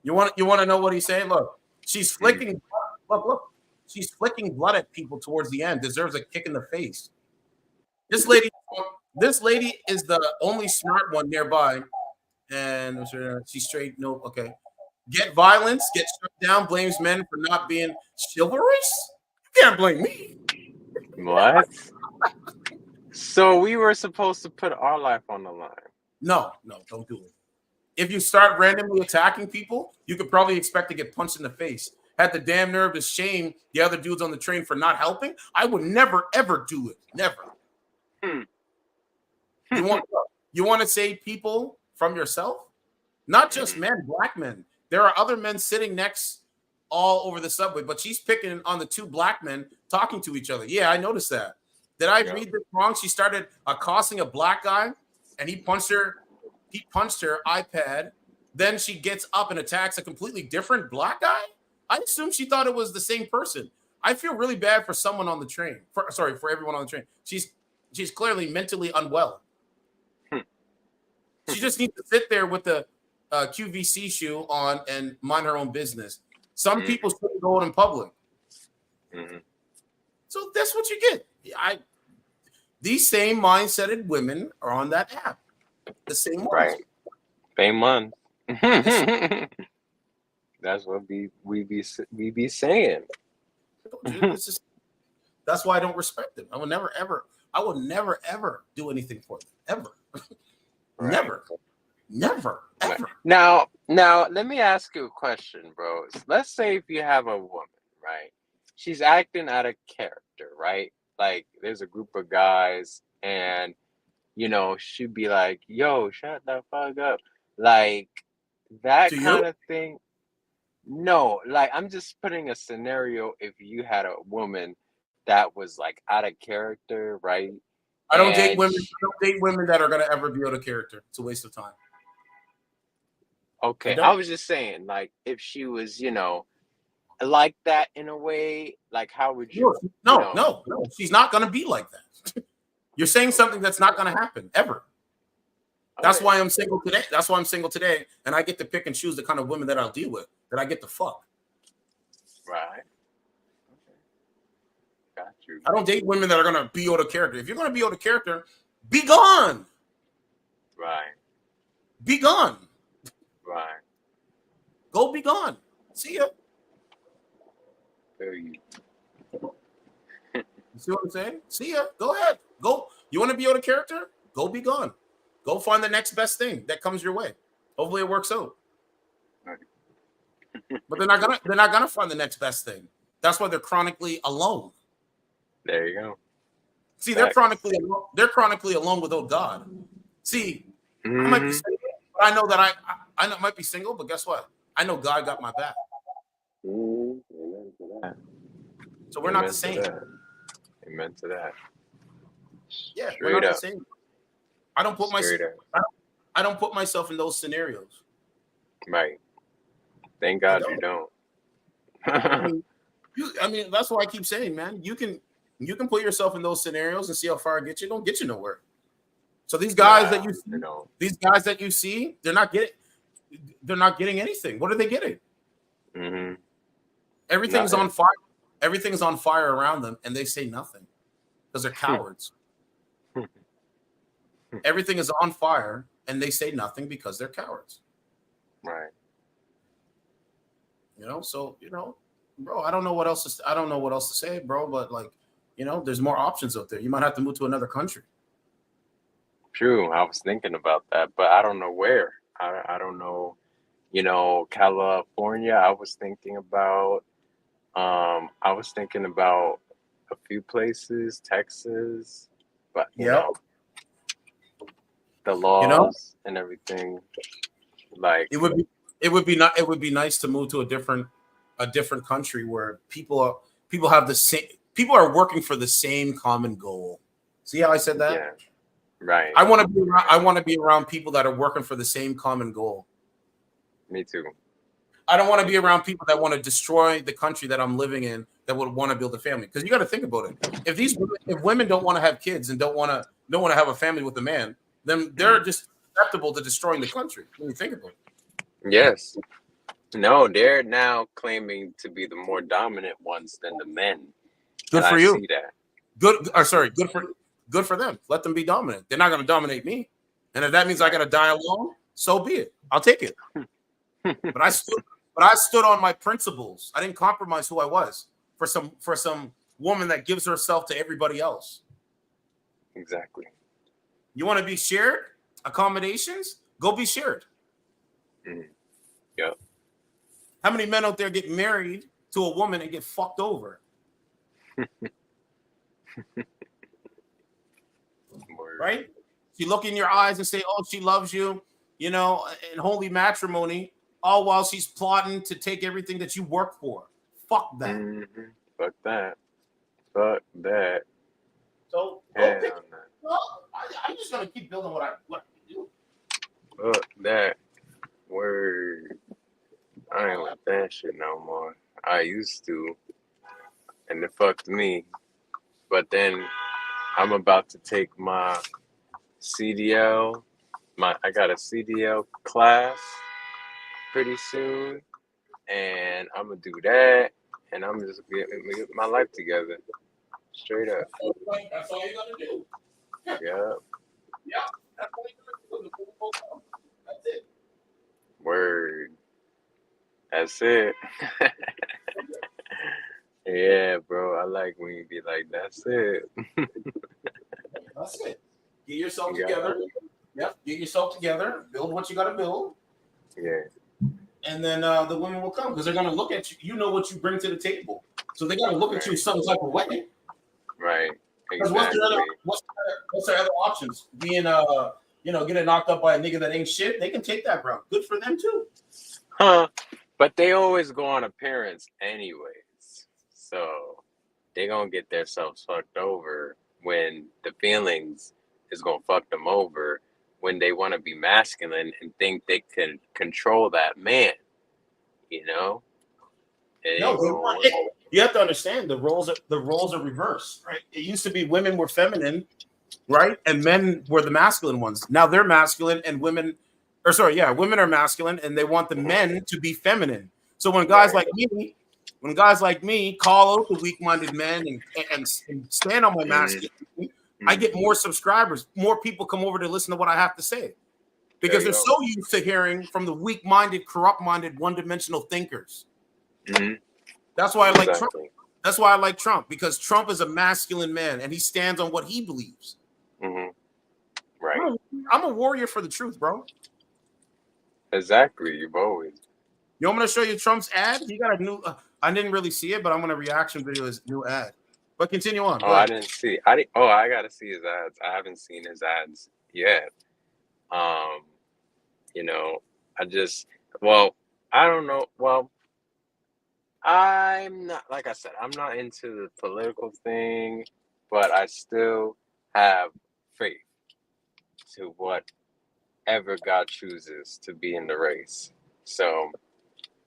Speaker 2: You want to know what he's saying? Look, she's flicking. Look, she's flicking blood at people towards the end. Deserves a kick in the face. This lady is the only smart one nearby, and she's straight. No, okay. Get violence, get shut down. Blames men for not being chivalrous. You can't blame me.
Speaker 17: What? So we were supposed to put our life on the line.
Speaker 2: No, don't do it. If you start randomly attacking people, you could probably expect to get punched in the face. Had the damn nerve to shame the other dudes on the train for not helping, I would never, ever do it. Never. You You want to save people from yourself? Not just men, black men. There are other men sitting next all over the subway, but she's picking on the two black men talking to each other. Yeah, I noticed that. Did I read this wrong? She started accosting a black guy, and he punched her iPad. Then she gets up and attacks a completely different black guy. I assume she thought it was the same person. I feel really bad for someone on the train. For everyone on the train. She's clearly mentally unwell. She just needs to sit there with the QVC shoe on and mind her own business. Some people shouldn't go out in public. So that's what you get. These same mindseted women are on that app. The same ones.
Speaker 17: Right. Same one. That's what we be saying.
Speaker 2: That's why I don't respect them. I will never ever do anything for them. Ever. Right. Never, ever.
Speaker 17: Now, let me ask you a question, bro. Let's say if you have a woman, right? She's acting out of character, right? Like, there's a group of guys, and, you know, she'd be like, yo, shut the fuck up. Like, that kind of thing. No, like, I'm just putting a scenario if you had a woman that was, like, out of character, right?
Speaker 2: I don't date women that are going to ever be out of character. It's a waste of time.
Speaker 17: Okay, I was just saying, like, if she was, you know, like that in a way, like, how would you?
Speaker 2: No. She's not going to be like that. You're saying something that's not going to happen ever. That's why I'm single today. That's why I'm single today, and I get to pick and choose the kind of women that I'll deal with, that I get to fuck.
Speaker 17: Right. Got you.
Speaker 2: I don't date women that are going to be out of character. If you're going to be out of character, be gone.
Speaker 17: Right.
Speaker 2: Be gone.
Speaker 17: Right.
Speaker 2: Go be gone. See ya.
Speaker 17: There you.
Speaker 2: You see what I'm saying? See ya. Go ahead. Go. You want to be out of character? Go be gone. Go find the next best thing that comes your way. Hopefully it works out.
Speaker 17: Right.
Speaker 2: But they're not gonna find the next best thing. That's why they're chronically alone.
Speaker 17: There you go.
Speaker 2: See, they're chronically alone without God. See, I might be single, but I know that I might be single, but guess what? I know God got my back. So we're not the same.
Speaker 17: Amen to that.
Speaker 2: Yeah, we're not the same. I don't put myself in those scenarios.
Speaker 17: Right. Thank God you don't.
Speaker 2: I mean, that's why I keep saying, man, you can put yourself in those scenarios and see how far it gets you. Don't get you nowhere. So these guys that you see, they're not getting anything. What are they getting? Everything's on fire. Everything's on fire around them, and they say nothing because they're cowards. Everything is on fire, and they say nothing because they're cowards.
Speaker 17: Right.
Speaker 2: You know, so bro, I don't know what else to say, bro. But like, there's more options out there. You might have to move to another country.
Speaker 17: True. I was thinking about that, but I don't know where. I don't know. California. I was thinking about a few places, Texas, but the laws and everything. Like
Speaker 2: it would be nice to move to a different country where people are working for the same common goal. See how I said that?
Speaker 17: Yeah. Right.
Speaker 2: I want to be around people that are working for the same common goal.
Speaker 17: Me too.
Speaker 2: I don't want to be around people that want to destroy the country that I'm living in, that would want to build a family. Because you got to think about it. If women don't want to have kids and don't want to have a family with a man, then they're just susceptible to destroying the country. When you think about it.
Speaker 17: Yes. No, they're now claiming to be the more dominant ones than the men.
Speaker 2: Good for
Speaker 17: I
Speaker 2: you.
Speaker 17: See that.
Speaker 2: Good for them. Let them be dominant. They're not going to dominate me. And if that means I got to die alone, so be it. I'll take it. But I stood on my principles. I didn't compromise who I was for some woman that gives herself to everybody else.
Speaker 17: Exactly.
Speaker 2: You want to be shared accommodations? Go be shared.
Speaker 17: Yep.
Speaker 2: How many men out there get married to a woman and get fucked over? Right? She look in your eyes and say, "Oh, she loves you," you know, in holy matrimony, all while she's plotting to take everything that you work for. Fuck that.
Speaker 17: Mm-hmm. Fuck that. Fuck that.
Speaker 2: So
Speaker 17: Hell
Speaker 2: pick,
Speaker 17: no.
Speaker 2: well, I'm just gonna keep building what I do.
Speaker 17: Fuck that. Word. I ain't with that shit no more. I used to, and it fucked me. But then I'm about to take my CDL. I got a CDL class pretty soon, and I'm gonna do that, and I'm just get my life together, straight up.
Speaker 2: That's all you gotta do.
Speaker 17: Yeah.
Speaker 2: Yeah, that's all you gotta do. That's it.
Speaker 17: Word. That's it. Yeah, bro. I like when you be like, that's it.
Speaker 2: That's it. Get yourself
Speaker 17: Yeah.
Speaker 2: together. Yep. Get yourself together. Build what you got to build.
Speaker 17: Yeah.
Speaker 2: And then the women will come because they're going to look at you. You know what you bring to the table. So they got to look at you some type of way.
Speaker 17: Right.
Speaker 2: Because
Speaker 17: Exactly.
Speaker 2: what's their other options? Being, getting knocked up by a nigga that ain't shit. They can take that route. Good for them too.
Speaker 17: Huh. But they always go on appearance anyways. So they going to get themselves fucked over when the feelings is going to fuck them over when they want to be masculine and think they can control that man, you know?
Speaker 2: You have to understand the roles are reversed, right? It used to be women were feminine, right? And men were the masculine ones. Now they're masculine and women are masculine and they want the men to be feminine. So when guys like me call out the weak-minded men and stand on my masculinity, I get more subscribers. More people come over to listen to what I have to say because they're so used to hearing from the weak-minded, corrupt-minded, one-dimensional thinkers.
Speaker 17: Mm-hmm.
Speaker 2: That's why I like Trump. That's why I like Trump, because Trump is a masculine man and he stands on what he believes.
Speaker 17: Mm-hmm. Right.
Speaker 2: I'm a warrior for the truth, bro.
Speaker 17: Exactly. You've always.
Speaker 2: You want me to show you Trump's ad? He got a new. I didn't really see it, but I'm gonna reaction video his new ad. But continue on.
Speaker 17: Oh, I didn't see. I gotta see his ads. I haven't seen his ads yet. I don't know. Well, I'm not, like I said, I'm not into the political thing, but I still have faith to whatever God chooses to be in the race. So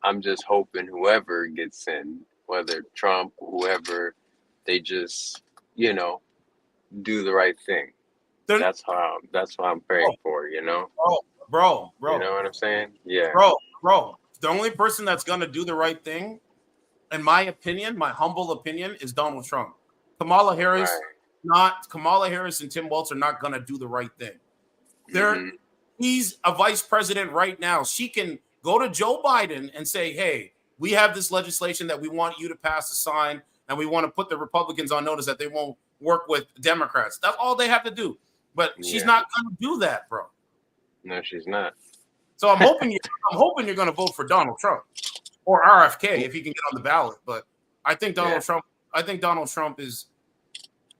Speaker 17: I'm just hoping whoever gets in, whether Trump, whoever, they just, do the right thing. That's what I'm praying for,
Speaker 2: Bro.
Speaker 17: You know what I'm saying? Yeah.
Speaker 2: Bro. The only person that's gonna do the right thing, in my opinion, my humble opinion, is Donald Trump. Kamala Harris and Tim Walz are not gonna do the right thing. He's a vice president right now. She can go to Joe Biden and say, hey, we have this legislation that we want you to pass a sign, and we want to put the Republicans on notice that they won't work with Democrats. That's all they have to do. But she's not going to do that, bro.
Speaker 17: No, she's not.
Speaker 2: So I'm hoping you're going to vote for Donald Trump or RFK if he can get on the ballot. But I think Donald Trump is.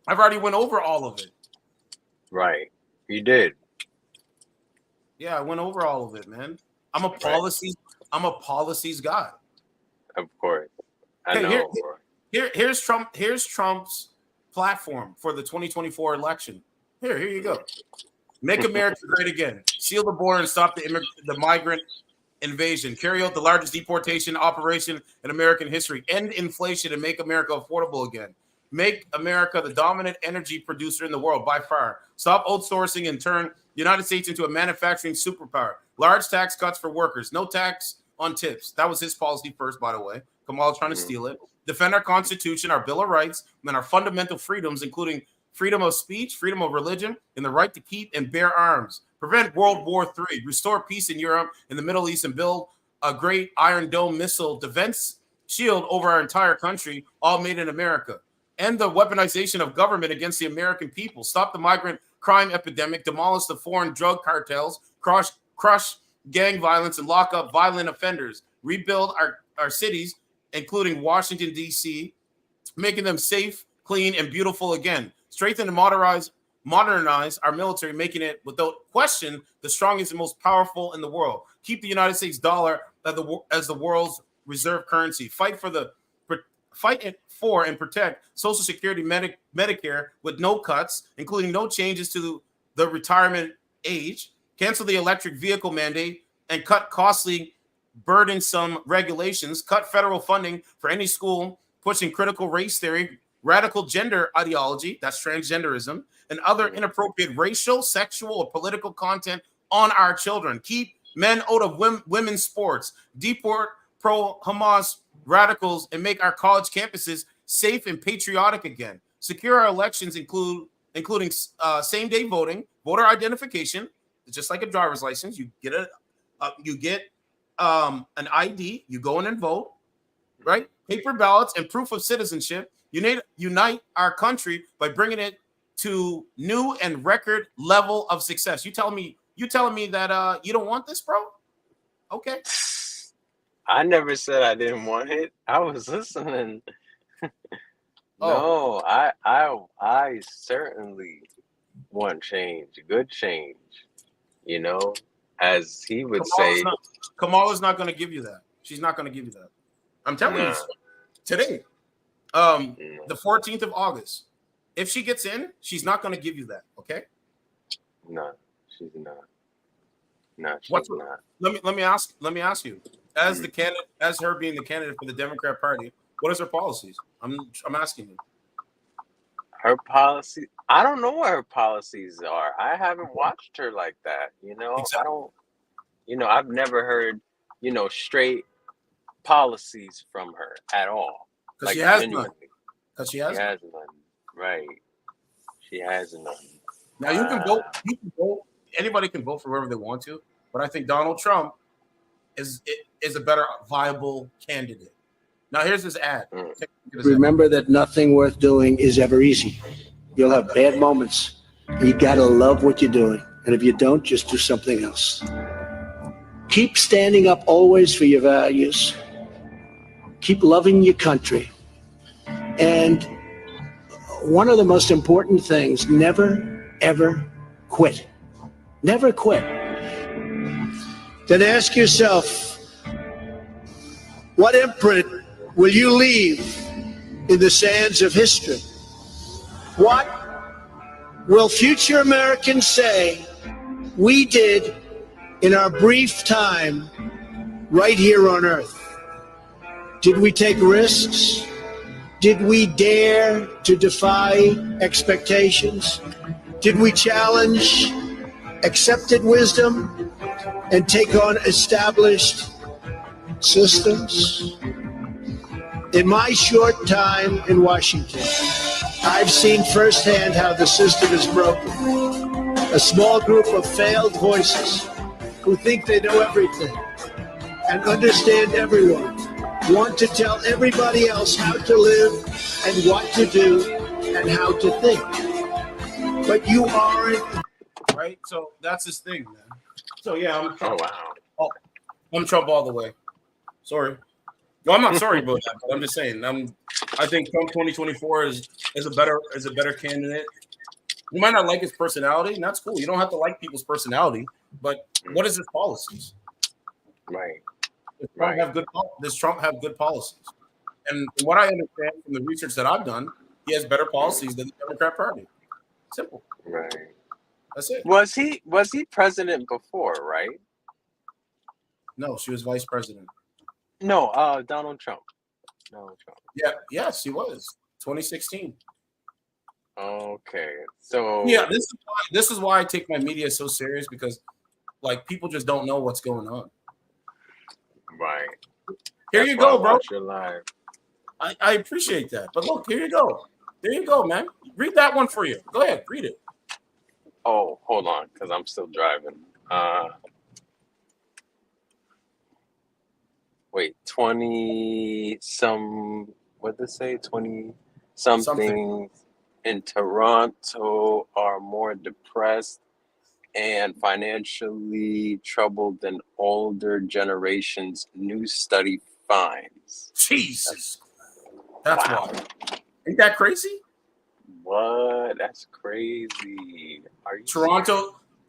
Speaker 2: I've already went over all of it.
Speaker 17: Right, you did.
Speaker 2: Yeah, I went over all of it, man. I'm a policies guy.
Speaker 17: Of course, I know.
Speaker 2: Here's Trump's platform for the 2024 election. Here you go. Make America great again. Seal the border and stop the migrant invasion. Carry out the largest deportation operation in American history. End inflation and make America affordable again. Make America the dominant energy producer in the world by far. Stop outsourcing and turn the United States into a manufacturing superpower. Large tax cuts for workers. No tax on tips. That was his policy first, by the way. Kamal trying to steal it. Defend our Constitution, our Bill of Rights, and our fundamental freedoms, including freedom of speech, freedom of religion, and the right to keep and bear arms. Prevent World War III. Restore peace in Europe and the Middle East and build a great Iron Dome missile defense shield over our entire country, all made in America. End the weaponization of government against the American people. Stop the migrant crime epidemic. Demolish the foreign drug cartels. Crush gang violence and lock up violent offenders. Rebuild our cities, including Washington, D.C., making them safe, clean, and beautiful again. Strengthen and modernize modernize our military, making it without question the strongest and most powerful in the world. Keep the United States dollar as the world's reserve currency. Fight for and protect Social Security, Medicare with no cuts, including no changes to the retirement age. Cancel the electric vehicle mandate and cut costly, burdensome regulations. Cut federal funding for any school pushing critical race theory, radical gender ideology, that's transgenderism, and other inappropriate racial, sexual, or political content on our children. Keep men out of women's sports. Deport pro-Hamas radicals and make our college campuses safe and patriotic again. Secure our elections, including same-day voting, voter identification, just like a driver's license. You get an ID. You go in and vote, right? Paper ballots and proof of citizenship. Unite our country by bringing it to new and record level of success. You telling me that you don't want this, bro? Okay.
Speaker 17: I never said I didn't want it. I was listening. No, I certainly want change, good change. You know, as he would say.
Speaker 2: Kamala's not going to give you that. She's not going to give you that. I'm telling you today. The 14th of August. If she gets in, she's not going to give you that. Okay?
Speaker 17: No, she's not. No, she's not.
Speaker 2: Let me ask you, as the candidate, as her being the candidate for the Democrat Party, what is her policies? I'm asking you.
Speaker 17: Her policy. I don't know what her policies are. I haven't watched her like that. You know, exactly. I don't. You know, I've never heard, straight policies from her at all.
Speaker 2: Because she has none.
Speaker 17: She has none. Right. She has none.
Speaker 2: Now you can vote. Anybody can vote for whoever they want to, but I think Donald Trump is a better viable candidate. Now here's his ad.
Speaker 18: Remember that nothing worth doing is ever easy. You'll have bad moments. You gotta love what you're doing, and if you don't, just do something else. Keep standing up always for your values. Keep loving your country. And one of the most important things, never, ever quit. Never quit. Then ask yourself, what imprint will you leave in the sands of history? What will future Americans say we did in our brief time right here on Earth? Did we take risks? Did we dare to defy expectations? Did we challenge accepted wisdom and take on established systems? In my short time in Washington, I've seen firsthand how the system is broken. A small group of failed voices who think they know everything and understand everyone want to tell everybody else how to live and what to do and how to think. But you aren't.
Speaker 2: Right? So that's his thing, man. So yeah, I'm
Speaker 17: Trump. Oh, wow.
Speaker 2: I'm Trump all the way. Sorry. No, I'm not sorry about that, but I'm just saying. I think Trump 2024 is a better candidate. You might not like his personality, and that's cool. You don't have to like people's personality, but what is his policies?
Speaker 17: Right.
Speaker 2: Does Trump have good policies? And from what I understand from the research that I've done, he has better policies than the Democrat Party. Simple.
Speaker 17: Right.
Speaker 2: That's it.
Speaker 17: Was he president before, right?
Speaker 2: No, she was vice president.
Speaker 17: No, Donald Trump. Donald Trump.
Speaker 2: Yeah, yes, he was. 2016.
Speaker 17: Okay. So
Speaker 2: yeah, this is why I take my media so serious, because like people just don't know what's going on.
Speaker 17: Right.
Speaker 2: Here you go, bro.
Speaker 17: Your live.
Speaker 2: I appreciate that. But look, here you go. There you go, man. Read that one for you. Go ahead, read it.
Speaker 17: Oh, hold on, because I'm still driving. Wait, 20 some, what did it say? 20 something in Toronto are more depressed and financially troubled than older generations, new study finds.
Speaker 2: Jesus. That's why. Ain't that crazy?
Speaker 17: What? That's crazy. Are you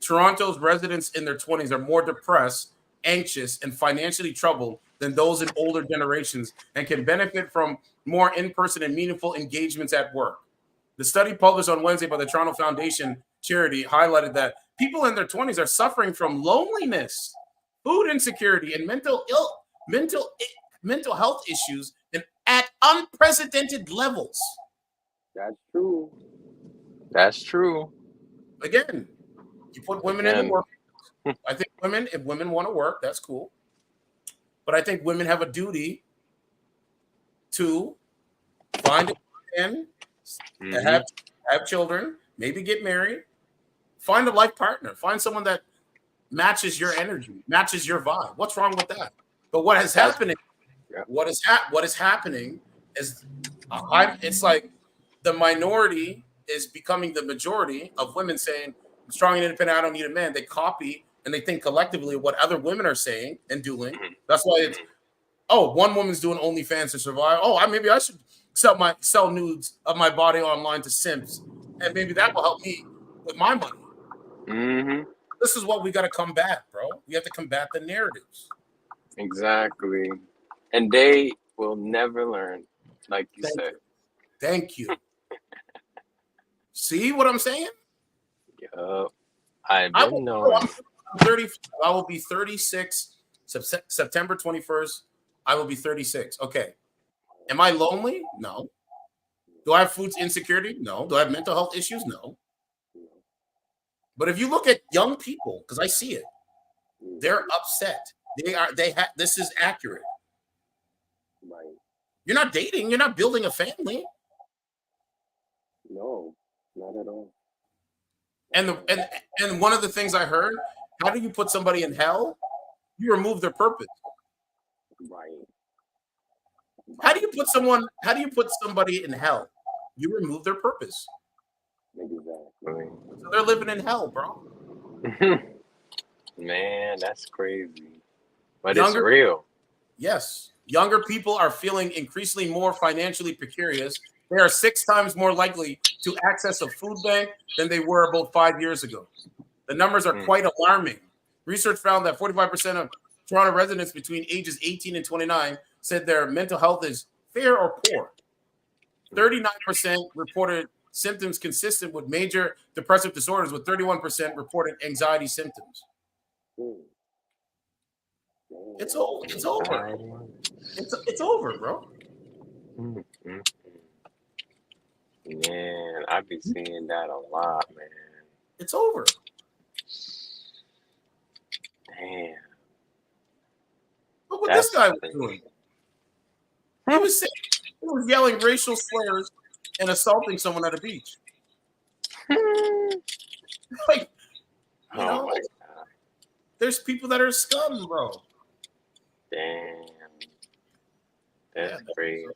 Speaker 2: Toronto's residents in their 20s are more depressed, anxious, and financially troubled than those in older generations and can benefit from more in-person and meaningful engagements at work. The study published on Wednesday by the Toronto Foundation charity highlighted that people in their 20s are suffering from loneliness, food insecurity, and mental health issues at unprecedented levels.
Speaker 17: That's true. That's true.
Speaker 2: Again, you put women in the work. I think if women want to work, that's cool. But I think women have a duty to find a man, have children, maybe get married, find a life partner, find someone that matches your energy, matches your vibe. What's wrong with that? But what is happening? What is happening is it's like the minority is becoming the majority of women saying, I'm strong and independent, I don't need a man. They copy and they think collectively what other women are saying and doing. That's why it's, one woman's doing OnlyFans to survive. Maybe I should sell nudes of my body online to simps, and maybe that will help me with my money.
Speaker 17: Mm-hmm.
Speaker 2: This is what we got to combat, bro. We have to combat the narratives.
Speaker 17: Exactly. And they will never learn, like you said.
Speaker 2: Thank you. See what I'm saying?
Speaker 17: Yup. I've been knowing.
Speaker 2: I will be 36 September 21st. I will be 36. Okay. Am I lonely? No. Do I have food insecurity? No. Do I have mental health issues? No. But if you look at young people, because I see it, they're upset. This is accurate.
Speaker 17: Right.
Speaker 2: You're not dating. You're not building a family.
Speaker 17: No, not at all.
Speaker 2: And one of the things I heard, how do you put somebody in hell? You remove their purpose.
Speaker 17: Right.
Speaker 2: How do you put somebody in hell? You remove their purpose.
Speaker 17: Exactly.
Speaker 2: So they're living in hell, bro.
Speaker 17: Man, that's crazy. But it's real.
Speaker 2: Yes. Younger people are feeling increasingly more financially precarious. They are 6 times more likely to access a food bank than they were about 5 years ago. The numbers are quite alarming. Research found that 45% of Toronto residents between ages 18 and 29 said their mental health is fair or poor. 39% reported symptoms consistent with major depressive disorders, with 31% reported anxiety symptoms. It's over. It's over. It's over, bro.
Speaker 17: Man, I be seeing that a lot, man.
Speaker 2: It's over.
Speaker 17: Damn.
Speaker 2: Look what this guy was doing. He was yelling racial slurs and assaulting someone at a beach. Like, you know, there's people that are scum, bro.
Speaker 17: Damn. That's crazy.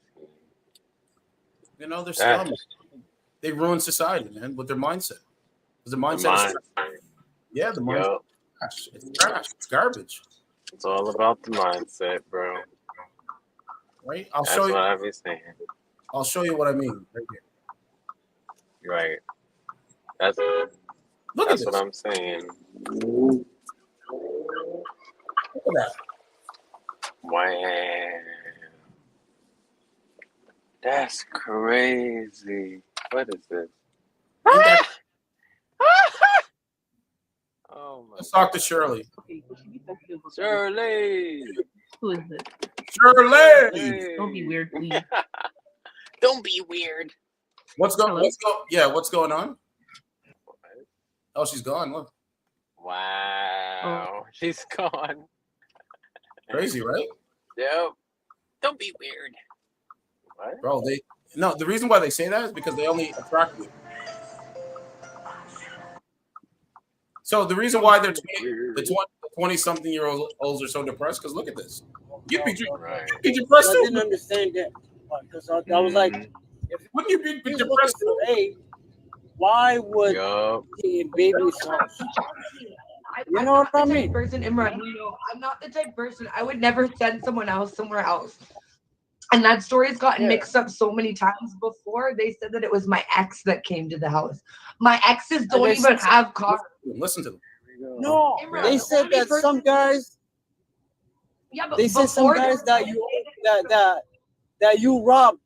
Speaker 2: You know, they're scum. They ruin society, man, with their mindset. Because the mindset is trash. Yeah, the mindset is trash. It's trash. It's garbage.
Speaker 17: It's all about the mindset, bro.
Speaker 2: Right?
Speaker 17: That's what I be saying.
Speaker 2: I'll show you what I mean right here.
Speaker 17: Right. That's what I'm saying.
Speaker 2: Look at that.
Speaker 17: Wow. That's crazy. What is this? Oh my.
Speaker 2: Let's talk to Shirley.
Speaker 17: Shirley.
Speaker 11: Who is it?
Speaker 2: Shirley.
Speaker 11: Don't be weird, please.
Speaker 17: Don't be weird.
Speaker 2: What's going on? Oh, she's gone. Look.
Speaker 17: Wow. She's gone.
Speaker 2: Crazy, right?
Speaker 17: Yep. Don't be weird. What?
Speaker 2: Bro, the reason why they say that is because they only attract you. So the reason why the 20-something-year-olds are so depressed, because look at this. You'd be depressed too.
Speaker 19: I didn't understand that because I was like,
Speaker 2: wouldn't you be depressed too?
Speaker 19: Hey, why would the baby songs? You know what I mean?
Speaker 4: Person, Imran, I'm not the type of person. I would never send someone else somewhere else.
Speaker 10: And that story has gotten mixed up so many times before. They said that it was my ex that came to the house. My exes don't even have cars.
Speaker 2: Listen to them.
Speaker 19: No, they said that some guys.
Speaker 10: Yeah, but
Speaker 19: they said some guys that you robbed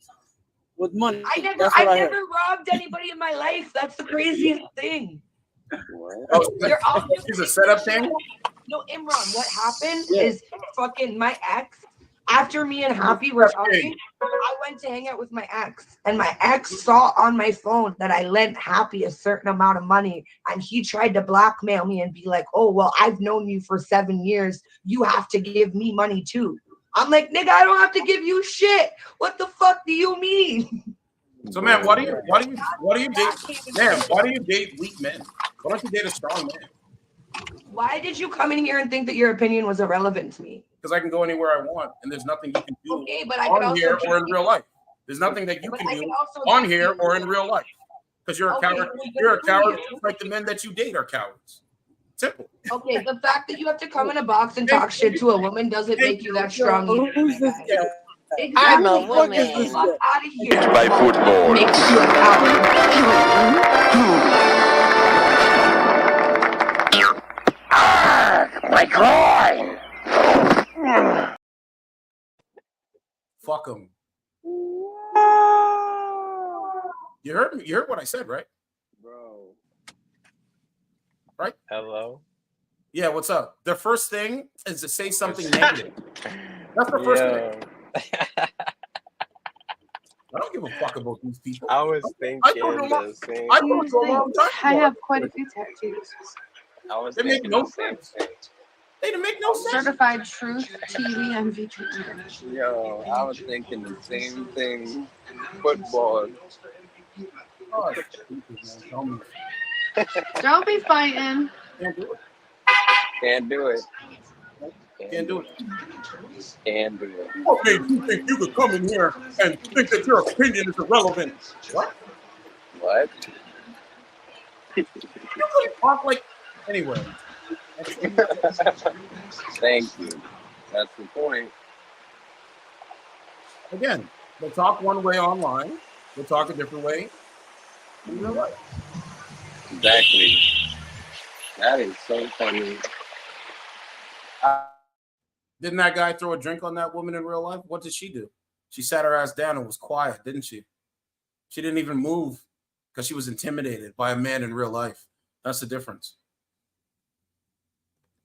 Speaker 19: with money.
Speaker 10: I never robbed anybody in my life. That's the craziest thing. They're all
Speaker 2: It's a setup thing.
Speaker 10: No, Imran, what happened is fucking my ex, after me and Happy were talking, I went to hang out with my ex, and my ex saw on my phone that I lent Happy a certain amount of money, and he tried to blackmail me and be like, oh, well, I've known you for 7 years. You have to give me money too. I'm like, nigga, I don't have to give you shit. What the fuck do you mean?
Speaker 2: So, man, why do you date, man? Why do you date weak men? Why don't you date a strong man?
Speaker 10: Why did you come in here and think that your opinion was irrelevant to me?
Speaker 2: Because I can go anywhere I want, and there's nothing you can do
Speaker 10: on
Speaker 2: here or in real life. There's nothing that you can do on here or in real life. Because you're a coward. You're a coward, just like the men that you date are cowards. Simple.
Speaker 10: Okay, the fact that you have to come in a box and talk shit to a woman doesn't make you that strong either.
Speaker 19: Who's this guy?
Speaker 10: Exactly.
Speaker 6: I'm a
Speaker 10: What
Speaker 6: woman.
Speaker 10: the fuck out of here.
Speaker 6: By football.
Speaker 10: Makes you a coward.
Speaker 6: My groin.
Speaker 2: Fuck them. You heard me. You heard what I said, right?
Speaker 17: Bro.
Speaker 2: Right?
Speaker 17: Hello.
Speaker 2: Yeah. What's up? The first thing is to say something negative. That's the first thing. I don't give a fuck about these people.
Speaker 17: I was thinking the same.
Speaker 2: I told you a long time
Speaker 13: I
Speaker 2: ago.
Speaker 13: have quite a few tattoos.
Speaker 17: I was
Speaker 2: They make
Speaker 17: thinking
Speaker 2: no
Speaker 17: the same
Speaker 2: sense.
Speaker 17: thing.
Speaker 2: They didn't make no sense.
Speaker 13: Certified Truth TV MVP.
Speaker 17: Yo, I was thinking the same thing. Football.
Speaker 2: Oh, Jesus, man.
Speaker 13: Don't be fighting.
Speaker 2: Can't do it.
Speaker 17: Can't do it.
Speaker 2: Can't do it.
Speaker 17: Can't do it.
Speaker 2: What made you think you could come in here and think that your opinion is irrelevant? What?
Speaker 17: What?
Speaker 2: You couldn't talk like anyway.
Speaker 17: Thank you. That's the point.
Speaker 2: Again, they talk one way online. They talk a different way in real life.
Speaker 17: Exactly. That is so funny.
Speaker 2: Didn't that guy throw a drink on that woman in real life? What did she do? She sat her ass down and was quiet, didn't she? She didn't even move because she was intimidated by a man in real life. That's the difference.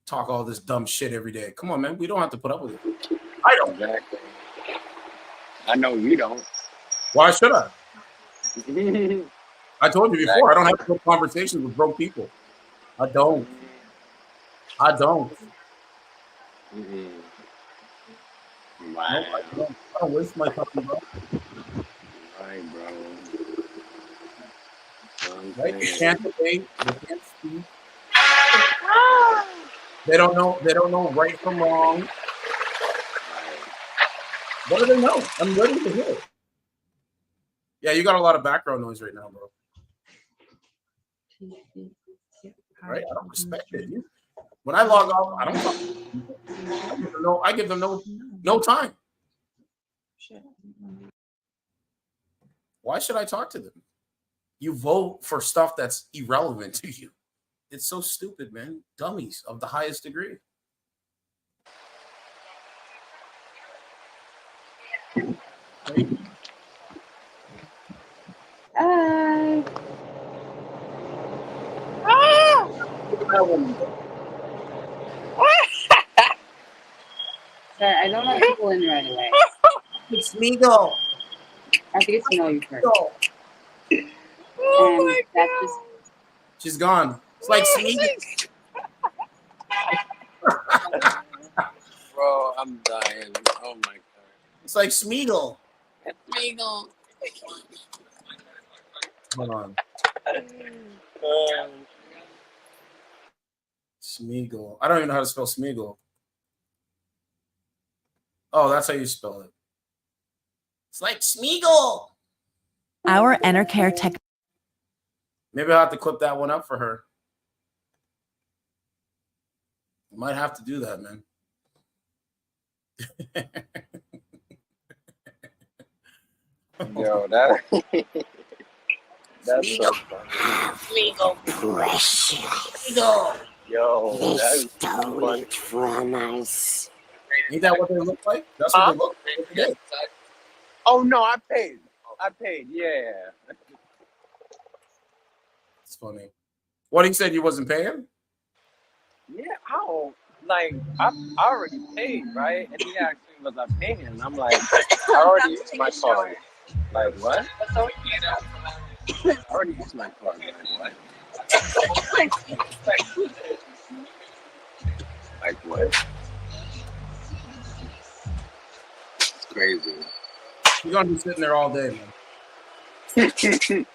Speaker 2: Talk all this dumb shit every day. Come on, man. We don't have to put up with it. I don't.
Speaker 17: Exactly. I know you don't.
Speaker 2: Why should I? I told you before, I don't have to have conversations with broke people. I don't.
Speaker 17: Mm-hmm.
Speaker 2: Wow. No, I don't waste my time, bro.
Speaker 17: Right, bro.
Speaker 2: Right? They can't debate. They can't speak. They don't know right from wrong. What do they know? I'm ready to hear it. Yeah, you got a lot of background noise right now, bro. Right? I don't respect it. When I log off, I don't talk to people. I give them no time. Why should I talk to them? You vote for stuff that's irrelevant to you. It's so stupid, man. Dummies of the highest degree. Okay.
Speaker 20: Sir, I don't let people in right away.
Speaker 2: It's legal.
Speaker 20: I have to get to know you first.
Speaker 2: Oh
Speaker 20: my God.
Speaker 2: She's gone. It's like Smeagol.
Speaker 17: Bro, I'm dying. Oh my God.
Speaker 2: It's like Smeagol.
Speaker 6: Smeagol.
Speaker 2: Hold on. Smeagol. I don't even know how to spell Smeagol. Oh, that's how you spell it. It's like Smeagol.
Speaker 21: Our Enercare tech.
Speaker 2: Maybe I'll have to clip that one up for her. Might have to do that, man.
Speaker 17: Yo, that's so funny.
Speaker 14: Legal pressure. Legal.
Speaker 17: Yo, that is
Speaker 14: stolen from us.
Speaker 2: Ain't that what they look like? That's what they look like.
Speaker 17: Oh no, I paid. Yeah.
Speaker 2: It's funny. What, he said you wasn't paying?
Speaker 17: Yeah, I don't like. I already paid, right? And he asked me, "Was I paying?" And I'm like, "I already used my card." Like what? I already used my card. Like what? Like what? It's crazy.
Speaker 2: You're gonna be sitting there all day, man.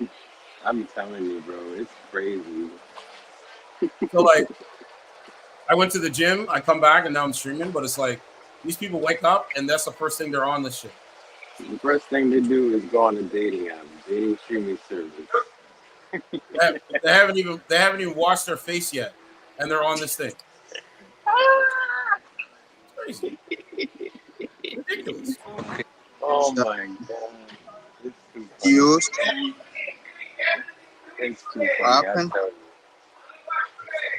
Speaker 17: I'm telling you, bro, it's crazy.
Speaker 2: So like, I went to the gym, I come back, and now I'm streaming. But it's like these people wake up, and that's the first thing they're on this shit.
Speaker 17: The first thing they do is go on a dating app, dating streaming service.
Speaker 2: They haven't even washed their face yet, and they're on this thing. It's crazy. Ridiculous.
Speaker 17: Oh my god. It's too funny. It's too funny. I tell you.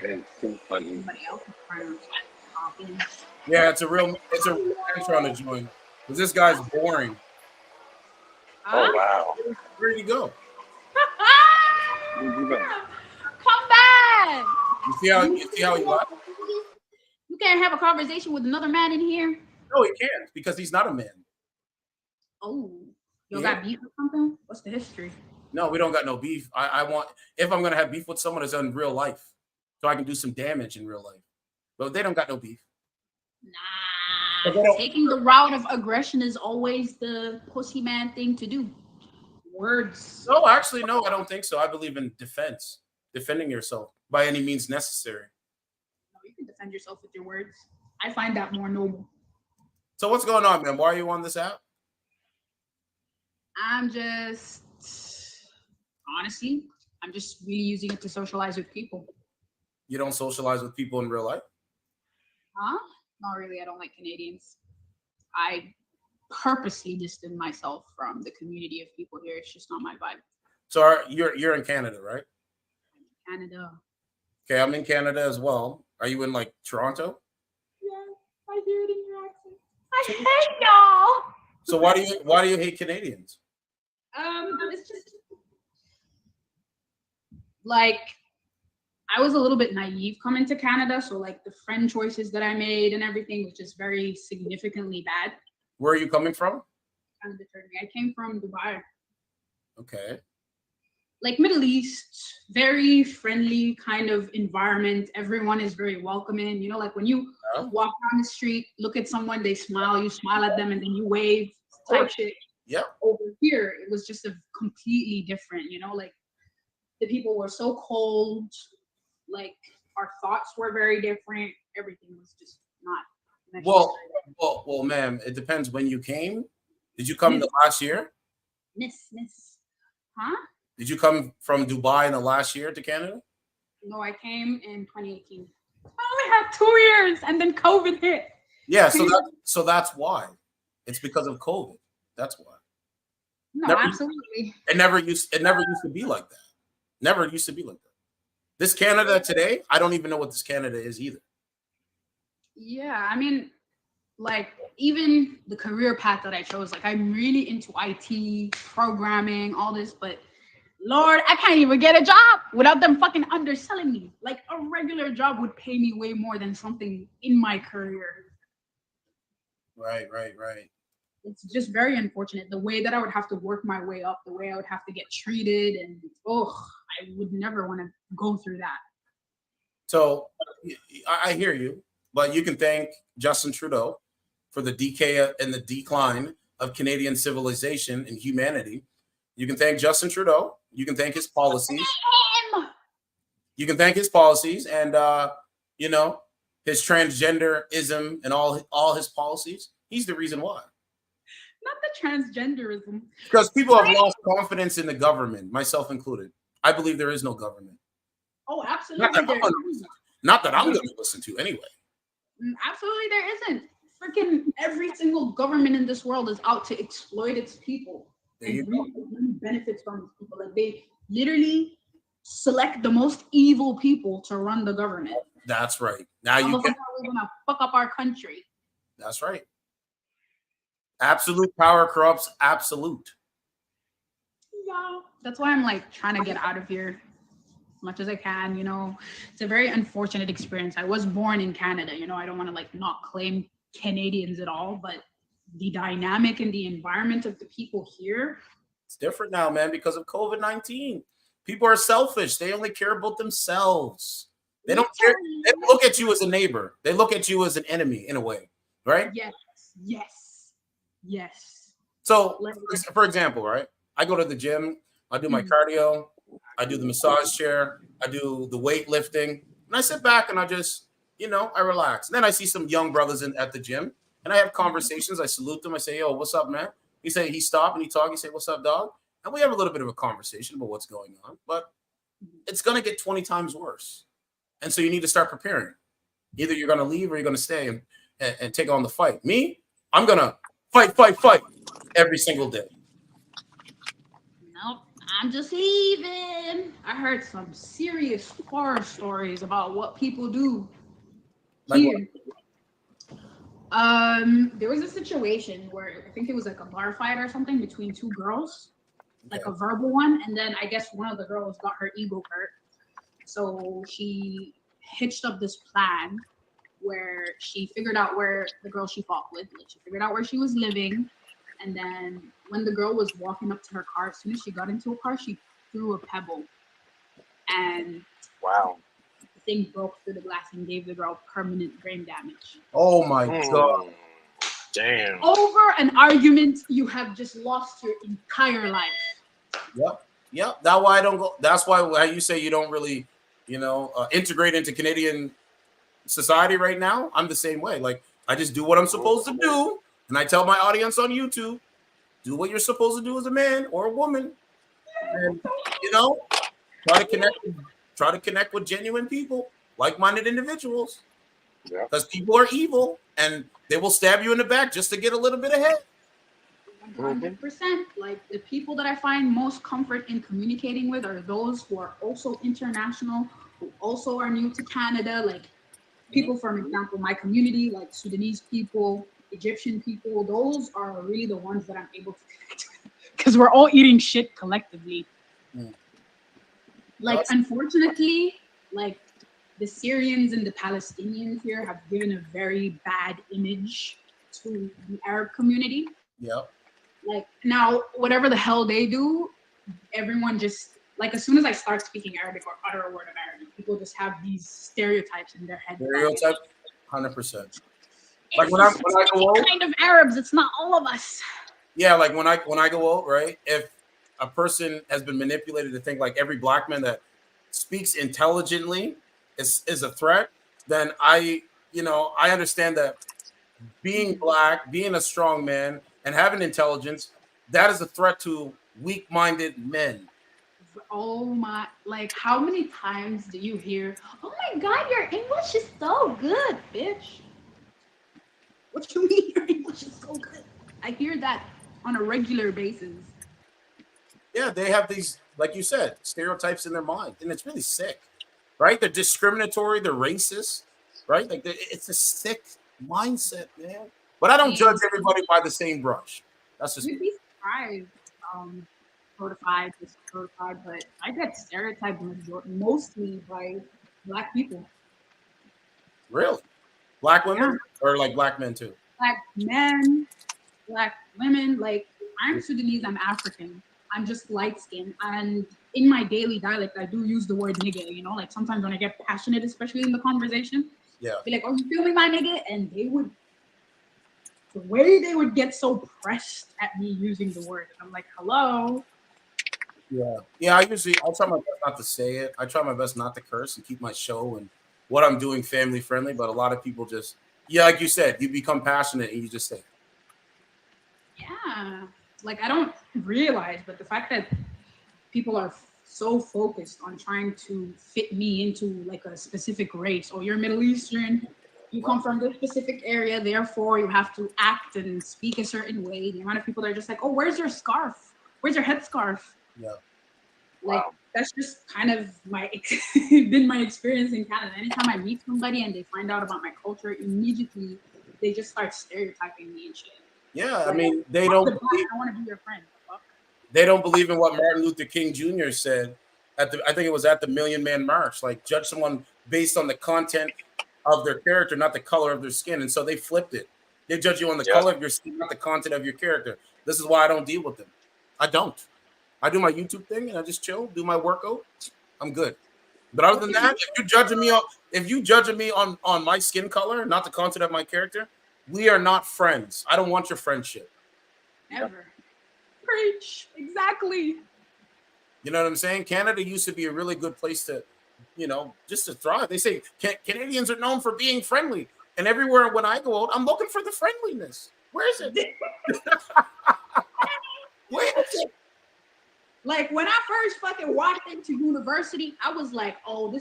Speaker 17: It's too funny.
Speaker 2: Yeah, it's a real answer on the joint. Because this guy's boring.
Speaker 17: Oh wow.
Speaker 2: Where did he go?
Speaker 11: Come back.
Speaker 2: You see how he left?
Speaker 11: You can't have a conversation with another man in here.
Speaker 2: No, he can't, because he's not a man.
Speaker 11: Oh, you got beef or something? What's the history?
Speaker 2: No, we don't got no beef. I want, if I'm gonna have beef with someone, it's in real life, so I can do some damage in real life. But they don't got no beef.
Speaker 11: Nah, taking the route of aggression is always the pussy man thing to do. Words.
Speaker 2: No, actually, no, I don't think so. I believe in defense, defending yourself by any means necessary.
Speaker 11: No, you can defend yourself with your words. I find that more noble.
Speaker 2: So what's going on, man? Why are you on this app?
Speaker 11: I'm just really using it to socialize with people.
Speaker 2: You don't socialize with people in real life?
Speaker 11: Huh? Not really. I don't like Canadians. I purposely distance myself from the community of people here. It's just not my vibe.
Speaker 2: So you're in Canada, right?
Speaker 11: Canada.
Speaker 2: Okay, I'm in Canada as well. Are you in like Toronto?
Speaker 11: Yeah, I hear it in your accent. I hate y'all.
Speaker 2: So why do you hate Canadians?
Speaker 11: It's just like I was a little bit naive coming to Canada, so like the friend choices that I made and everything was just very significantly bad.
Speaker 2: Where are you coming from?
Speaker 11: Kind of deterred me. I came from Dubai.
Speaker 2: Okay.
Speaker 11: Like Middle East, very friendly kind of environment. Everyone is very welcoming. You know, like when you walk down the street, look at someone, they smile, you smile at them, and then you wave type shit.
Speaker 2: Yeah.
Speaker 11: Over here, it was just a completely different, you know, like the people were so cold, like our thoughts were very different. Everything was just not.
Speaker 2: Well, ma'am, it depends when you came. Did you come in the last year?
Speaker 11: Miss. Huh?
Speaker 2: Did you come from Dubai in the last year to Canada?
Speaker 11: No, I came in 2018. I only had 2 years, and then COVID hit.
Speaker 2: Yeah, so that's why. It's because of COVID. That's why.
Speaker 11: No, absolutely.
Speaker 2: It never used to be like that. Never used to be like that. This Canada today, I don't even know what this Canada is either.
Speaker 11: Yeah, I mean, like even the career path that I chose, like I'm really into IT, programming, all this, but Lord, I can't even get a job without them fucking underselling me. Like a regular job would pay me way more than something in my career.
Speaker 2: Right.
Speaker 11: It's just very unfortunate the way that I would have to work my way up, the way I would have to get treated, and I would never want to go through that.
Speaker 2: So I hear you, but you can thank Justin Trudeau for the decay and the decline of Canadian civilization and humanity. You can thank Justin Trudeau. You can thank his policies. You can thank his policies and his transgenderism and all his policies. He's the reason why.
Speaker 11: Not the transgenderism.
Speaker 2: Because people have lost confidence in the government, myself included. I believe there is no government.
Speaker 11: Oh, absolutely.
Speaker 2: Not that I'm going to listen to anyway.
Speaker 11: Absolutely, there isn't. Freaking every single government in this world is out to exploit its people. and reap as many benefits from these people. Like they literally select the most evil people to run the government.
Speaker 2: That's right. Now you
Speaker 11: we're gonna fuck up our country.
Speaker 2: That's right. Absolute power corrupts absolute.
Speaker 11: Yeah. That's why I'm like trying to get out of here as much as I can. You know, it's a very unfortunate experience. I was born in Canada. You know, I don't want to like not claim Canadians at all, but the dynamic and the environment of the people here.
Speaker 2: It's different now, man, because of COVID-19. People are selfish. They only care about themselves. They don't care. They don't look at you as a neighbor. They look at you as an enemy in a way, right?
Speaker 11: Yes, yes, yes.
Speaker 2: So, for example, right? I go to the gym. I do my cardio. I do the massage chair. I do the weightlifting. And I sit back and I just, you know, I relax. And then I see some young brothers at the gym. And I have conversations. I salute them. I say, yo, what's up, man? He stop and he talk. He say, what's up, dog? And we have a little bit of a conversation about what's going on. But it's going to get 20 times worse. And so you need to start preparing. Either you're going to leave or you're going to stay and take on the fight. Me, I'm going to fight every single day.
Speaker 11: Nope, I'm just leaving. I heard some serious horror stories about what people do here. There was a situation where I think it was like a bar fight or something between two girls, like a verbal one, and then I guess one of the girls got her ego hurt. So she hitched up this plan where she figured out where the girl she fought with, like she figured out where she was living, and then when the girl was walking up to her car, as soon as she got into a car, she threw a pebble, and
Speaker 17: wow,
Speaker 11: the thing broke through the glass and gave the girl permanent brain damage.
Speaker 2: Oh my God.
Speaker 17: Damn.
Speaker 11: Over an argument, you have just lost your entire life.
Speaker 2: Yep. That's why I don't go. That's why you say you don't really, integrate into Canadian society right now. I'm the same way. Like I just do what I'm supposed to do, and I tell my audience on YouTube, do what you're supposed to do as a man or a woman, and try to connect with genuine people, like-minded individuals. Because people are evil and they will stab you in the back just to get a little bit ahead.
Speaker 11: 100%. Like the people that I find most comfort in communicating with are those who are also international, who also are new to Canada. Like people, for example, my community, like Sudanese people, Egyptian people, those are really the ones that I'm able to connect with because we're all eating shit collectively. Like, unfortunately, like the Syrians and the Palestinians here have given a very bad image to the Arab community.
Speaker 2: Yep.
Speaker 11: Like now, whatever the hell they do, everyone just like as soon as I start speaking Arabic or utter a word of Arabic, people just have these stereotypes in their head.
Speaker 2: Stereotypes, 100%.
Speaker 11: Like when I go out, kind of Arabs, it's not all of us.
Speaker 2: Yeah, like when I go out, right? If a person has been manipulated to think like every black man that speaks intelligently is a threat, then I understand that being black, being a strong man, and having intelligence, that is a threat to weak-minded men.
Speaker 11: Oh my, like how many times do you hear, oh my God, your English is so good, bitch. What you mean your English is so good? I hear that on a regular basis.
Speaker 2: Yeah, they have these, like you said, stereotypes in their mind, and it's really sick, right? They're discriminatory, they're racist, right? Like it's a sick mindset, man. But I don't judge everybody by the same brush. That's just.
Speaker 11: You'd be surprised, codified, but I get stereotyped mostly by black people.
Speaker 2: Really? Black women or like black men too?
Speaker 11: Black men, black women. Like I'm Sudanese, I'm African. I'm just light skinned, and in my daily dialect, I do use the word nigga. Like sometimes when I get passionate, especially in the conversation, be like, "Oh, you feel me, my nigga?" And the way they would get so pressed at me using the word, I'm like, "Hello."
Speaker 2: Yeah. I try my best not to say it. I try my best not to curse and keep my show and what I'm doing family friendly. But a lot of people just, like you said, you become passionate and you just say it.
Speaker 11: Yeah. Like I don't realize, but the fact that people are so focused on trying to fit me into like a specific race, or you're Middle Eastern, you come from this specific area, therefore you have to act and speak a certain way. The amount of people that are just like, oh, where's your scarf? Where's your headscarf?
Speaker 2: Yeah.
Speaker 11: Like that's just kind of been my experience in Canada. Anytime I meet somebody and they find out about my culture, immediately they just start stereotyping me and shit.
Speaker 2: Yeah,
Speaker 11: Like,
Speaker 2: I mean, they don't believe,
Speaker 11: I want to be your friend.
Speaker 2: they don't believe in what Martin Luther King Jr. said at the, I think it was at the Million Man March. Like, judge someone based on the content of their character, not the color of their skin. And so they flipped it. They judge you on the color of your skin, not the content of your character. This is why I don't deal with them. I don't. I do my YouTube thing and I just chill, do my workout. I'm good. But other than that, if you're judging me on my skin color, not the content of my character, we are not friends. I don't want your friendship.
Speaker 11: Never. Preach. Exactly.
Speaker 2: You know what I'm saying? Canada used to be a really good place to, you know, just to thrive. They say Canadians are known for being friendly. And everywhere when I go out, I'm looking for the friendliness. Where is it? Where is it?
Speaker 11: Like when I first fucking walked into university, I was like, oh,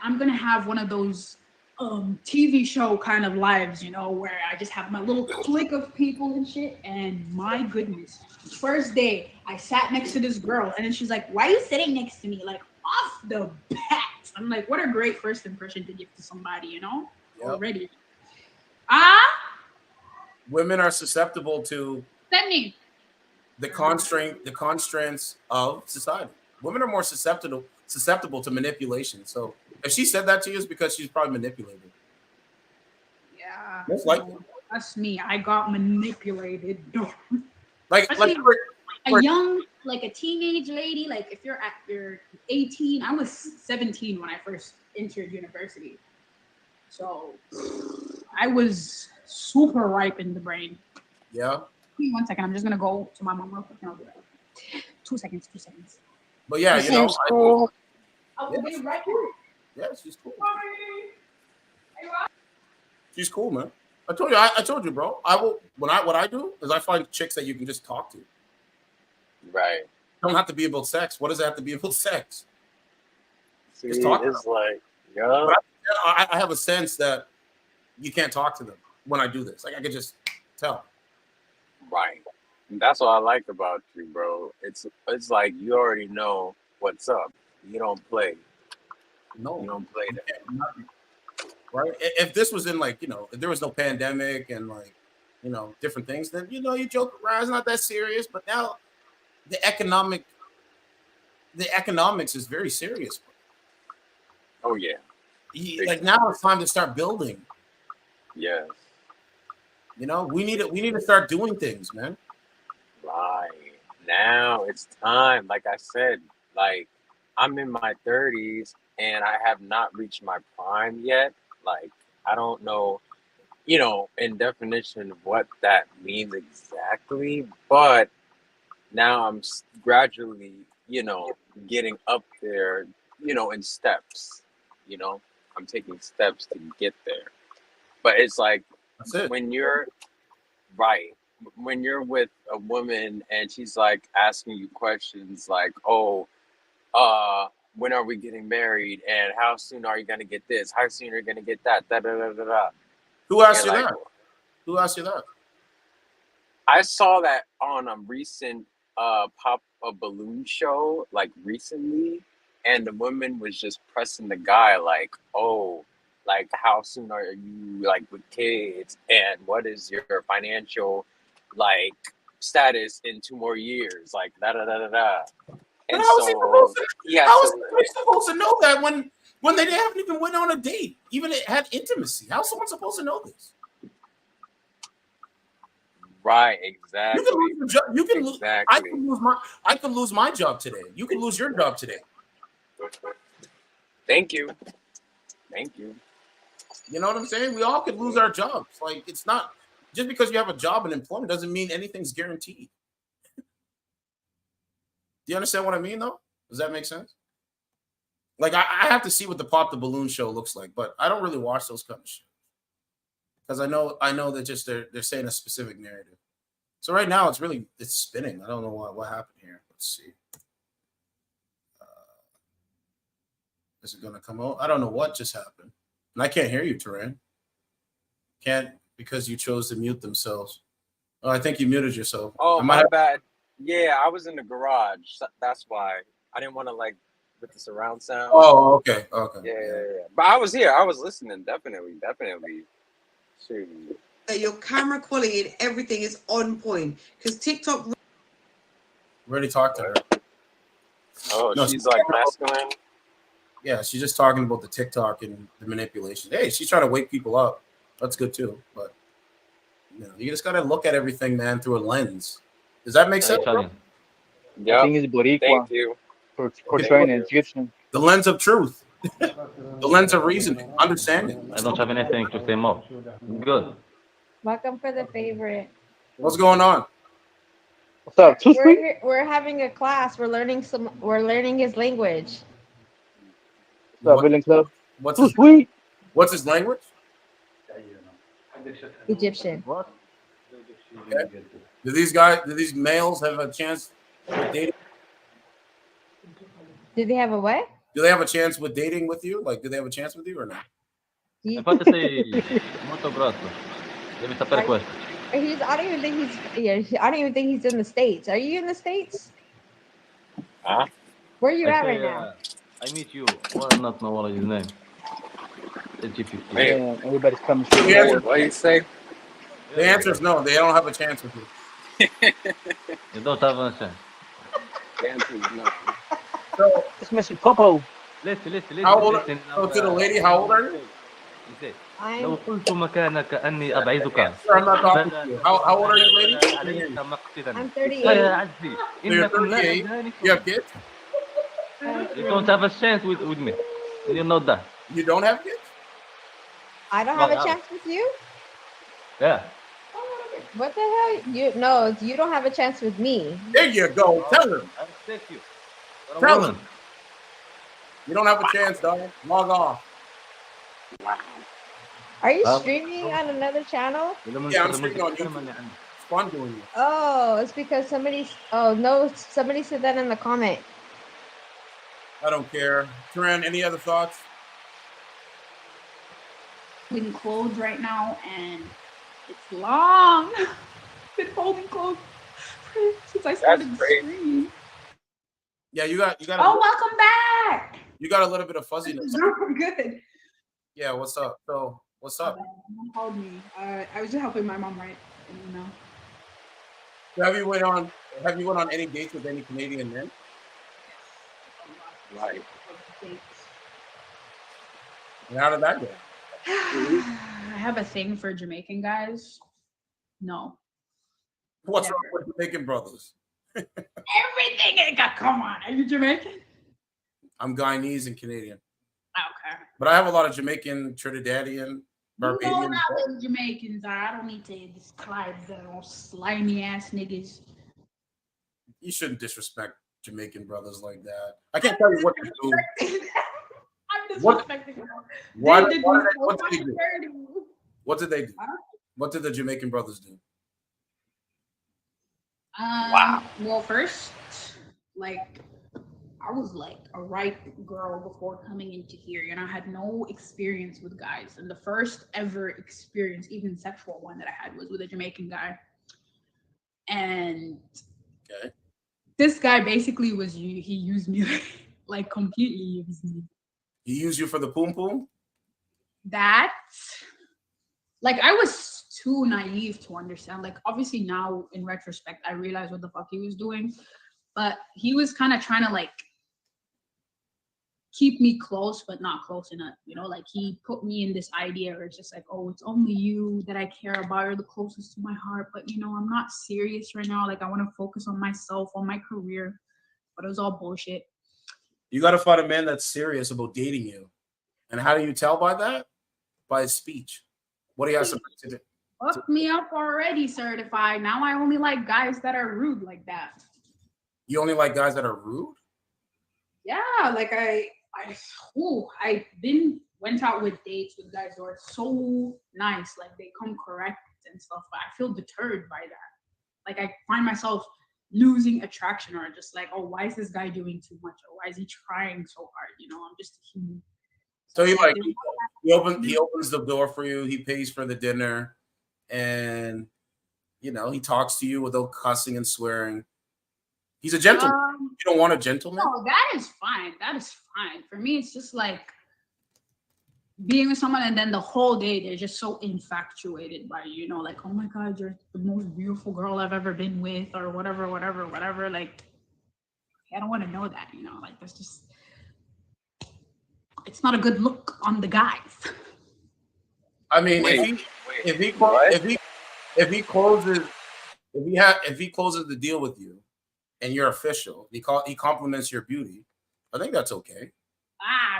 Speaker 11: I'm gonna have one of those TV show kind of lives, you know, where I just have my little clique of people and shit. And my goodness, first day I sat next to this girl and then she's like, why are you sitting next to me? Like off the bat. I'm like, what a great first impression to give to somebody, you know? Yep. Already.
Speaker 2: Women are susceptible to the constraints of society. Women are more susceptible to manipulation. So if she said that to you, it's because she's probably manipulated.
Speaker 11: Yeah.
Speaker 2: Most likely.
Speaker 11: That's me. I got manipulated.
Speaker 2: like
Speaker 11: a young, like a teenage lady, like if you're 18, I was 17 when I first entered university. So I was super ripe in the brain.
Speaker 2: Yeah.
Speaker 11: Give me 1 second. I'm just gonna go to my mom real quick and I'll be right back. 2 seconds.
Speaker 2: But yeah, you know,
Speaker 11: I will be right here.
Speaker 2: Yeah, she's cool. She's cool, man. I told you, bro. What I do is I find chicks that you can just talk to.
Speaker 17: Right.
Speaker 2: Don't have to be about sex. What does it have to be about sex?
Speaker 17: See,
Speaker 2: just talk.
Speaker 17: It's like, yeah.
Speaker 2: I have a sense that you can't talk to them when I do this. Like I could just tell.
Speaker 17: Right. That's what I like about you, bro. It's like you already know what's up. You don't play.
Speaker 2: No,
Speaker 17: you don't play that.
Speaker 2: Right. If this was in like, you know, if there was no pandemic and like, you know, different things, then you know you joke around, it's not that serious. But now the economics is very serious.
Speaker 17: Oh yeah.
Speaker 2: Like now it's time to start building.
Speaker 17: Yes.
Speaker 2: You know, we need to start doing things, man.
Speaker 17: Right. Now it's time. Like I said, like I'm in my 30s and I have not reached my prime yet. Like I don't know, you know, in definition what that means exactly, but now I'm gradually, you know, getting up there, you know, in steps, you know, I'm taking steps to get there. But it's like when you're when you're with a woman and she's like asking you questions like, oh, when are we getting married and how soon are you gonna get this? How soon are you gonna get that? Da da da da da.
Speaker 2: Who asked you that? Who asked you that?
Speaker 17: I saw that on a recent pop a balloon show like recently, and the woman was just pressing the guy like, oh, like how soon are you like with kids and what is your financial like status in 2 more years, like da da da da da. And
Speaker 2: how is he supposed to know that when they haven't even went on a date, even had intimacy? How's someone supposed to know this?
Speaker 17: Right, exactly.
Speaker 2: You can lose. I can lose my job today. You can lose your job today.
Speaker 17: Thank you.
Speaker 2: You know what I'm saying? We all could lose our jobs. Like it's not just because you have a job and employment doesn't mean anything's guaranteed. Do you understand what I mean, though? Does that make sense? Like I have to see what the Pop the Balloon show looks like, but I don't really watch those kind of shows because I know that just they're saying a specific narrative. So right now it's spinning. I don't know what happened here. Let's see. Is it going to come out? I don't know what just happened, and I can't hear you, Turan. Can't because you chose to mute themselves. Oh, I think you muted yourself.
Speaker 17: Oh, my bad. Yeah, I was in the garage. That's why I didn't want to like with the surround sound.
Speaker 2: Oh, okay, okay.
Speaker 17: Yeah. But I was here. I was listening. Definitely. Shoot.
Speaker 10: Your camera quality and everything is on point because TikTok.
Speaker 2: We already talked to her.
Speaker 17: Oh, no, she's like masculine.
Speaker 2: Yeah, she's just talking about the TikTok and the manipulation. Hey, she's trying to wake people up. That's good too. But you just gotta look at everything, man, through a lens. Does that make sense?
Speaker 17: Yeah.
Speaker 3: I think it's Boricua.
Speaker 17: Thank you.
Speaker 3: Portraying an Egyptian.
Speaker 2: The lens of truth. The lens of reasoning, understanding.
Speaker 22: I don't have anything to say more. Good.
Speaker 4: Welcome for the favorite.
Speaker 2: What's going on?
Speaker 3: What's up?
Speaker 4: We're having a class. We're learning his language.
Speaker 3: What's up, Villain Club?
Speaker 2: What's his language?
Speaker 4: Egyptian.
Speaker 2: What? Okay. Do these males have a chance with dating?
Speaker 4: Do they have a what?
Speaker 2: Do they have a chance with dating with you? Like, do they have a chance with you or not?
Speaker 22: Infatti sei molto grosso. Devi sapere questo.
Speaker 4: I don't even think he's in the States. Are you in the States?
Speaker 17: Huh?
Speaker 4: Where are you at right now?
Speaker 22: I meet you. Well, not know what is his name.
Speaker 3: Yeah, everybody's coming.
Speaker 17: What do you say?
Speaker 2: The answer is no. They don't have a chance with you.
Speaker 22: You don't have a chance.
Speaker 17: The answer is no.
Speaker 2: So,
Speaker 3: it's Mr. Popo.
Speaker 22: Listen.
Speaker 2: How old? So to the lady, how old are you?
Speaker 22: لو قلت مكانك أني أبعدك.
Speaker 2: I'm not talking to you. How old are you, lady?
Speaker 4: I'm 38.
Speaker 22: يا عزي
Speaker 2: So you're
Speaker 22: إنكم لا
Speaker 2: 38.
Speaker 22: تدانكم.
Speaker 2: You have kids?
Speaker 22: You don't have a chance with me. You know that.
Speaker 2: You don't have kids?
Speaker 4: I don't have a chance with you?
Speaker 22: Yeah.
Speaker 4: What the hell? You don't have a chance with me.
Speaker 2: There you go. Tell him.
Speaker 22: I respect you.
Speaker 2: Tell him. You don't have a chance, dog. Log off.
Speaker 4: Are you streaming on another channel?
Speaker 2: Yeah, I'm streaming on YouTube. It's fun doing it.
Speaker 4: Oh, it's because somebody said that in the comment.
Speaker 2: I don't care. Turan, any other thoughts?
Speaker 11: Holding clothes right now, and it's long. Been holding clothes since I started the stream.
Speaker 2: Yeah, you got.
Speaker 11: Oh, welcome back.
Speaker 2: You got a little bit of fuzziness.
Speaker 11: Super good.
Speaker 2: Yeah, what's up? So, what's up?
Speaker 11: My mom called me. I was just helping my mom write,
Speaker 2: So have you went on any dates with any Canadian men?
Speaker 17: Right.
Speaker 2: And how did that go?
Speaker 11: I have a thing for Jamaican guys. No.
Speaker 2: What's
Speaker 11: Never.
Speaker 2: wrong with Jamaican brothers?
Speaker 11: Everything. Come on. Are you Jamaican?
Speaker 2: I'm Guyanese and Canadian.
Speaker 11: Okay.
Speaker 2: But I have a lot of Jamaican, Trinidadian, Barbadian.
Speaker 11: You know how the Jamaicans are. I don't need to describe them all slimy ass niggas.
Speaker 2: You shouldn't disrespect Jamaican brothers like that. I can't tell you what to do.
Speaker 11: I'm disrespecting them.
Speaker 2: What did they do? What did they do?
Speaker 11: Huh?
Speaker 2: What did the Jamaican brothers do?
Speaker 11: Wow. Well, first, I was like a ripe girl before coming into here, and I had no experience with guys. And the first ever experience, even sexual one that I had, was with a Jamaican guy. And this guy basically he used me, like completely used me.
Speaker 2: He used you for the poom poom?
Speaker 11: That, I was too naive to understand. Obviously now in retrospect, I realized what the fuck he was doing, but he was kind of trying to keep me close, but not close enough. He put me in this idea where it's just oh, it's only you that I care about. You're the closest to my heart, but I'm not serious right now. I want to focus on myself, on my career, but it was all bullshit.
Speaker 2: You got to find a man that's serious about dating you. And how do you tell by that? By his speech. What do you have to do?
Speaker 11: Fuck me up already, certified. Now I only like guys that are rude like that.
Speaker 2: You only like guys that are rude?
Speaker 11: Yeah, I went out with dates with guys who are so nice, they come correct and stuff, but I feel deterred by that. I find myself losing attraction, or just oh, why is this guy doing too much, or why is he trying so hard? I'm just a human.
Speaker 2: So he opens the door for you, he pays for the dinner, and he talks to you without cussing and swearing. He's a gentleman. You don't want a gentleman?
Speaker 11: No, that is fine. That is fine. For me, it's just like being with someone and then the whole day they're just so infatuated by you, like, oh my God, you're the most beautiful girl I've ever been with, or whatever. Like, I don't want to know that, like that's just, it's not a good look on the guys.
Speaker 2: I mean, if he closes the deal with you and you're official, he compliments your beauty, I think that's okay.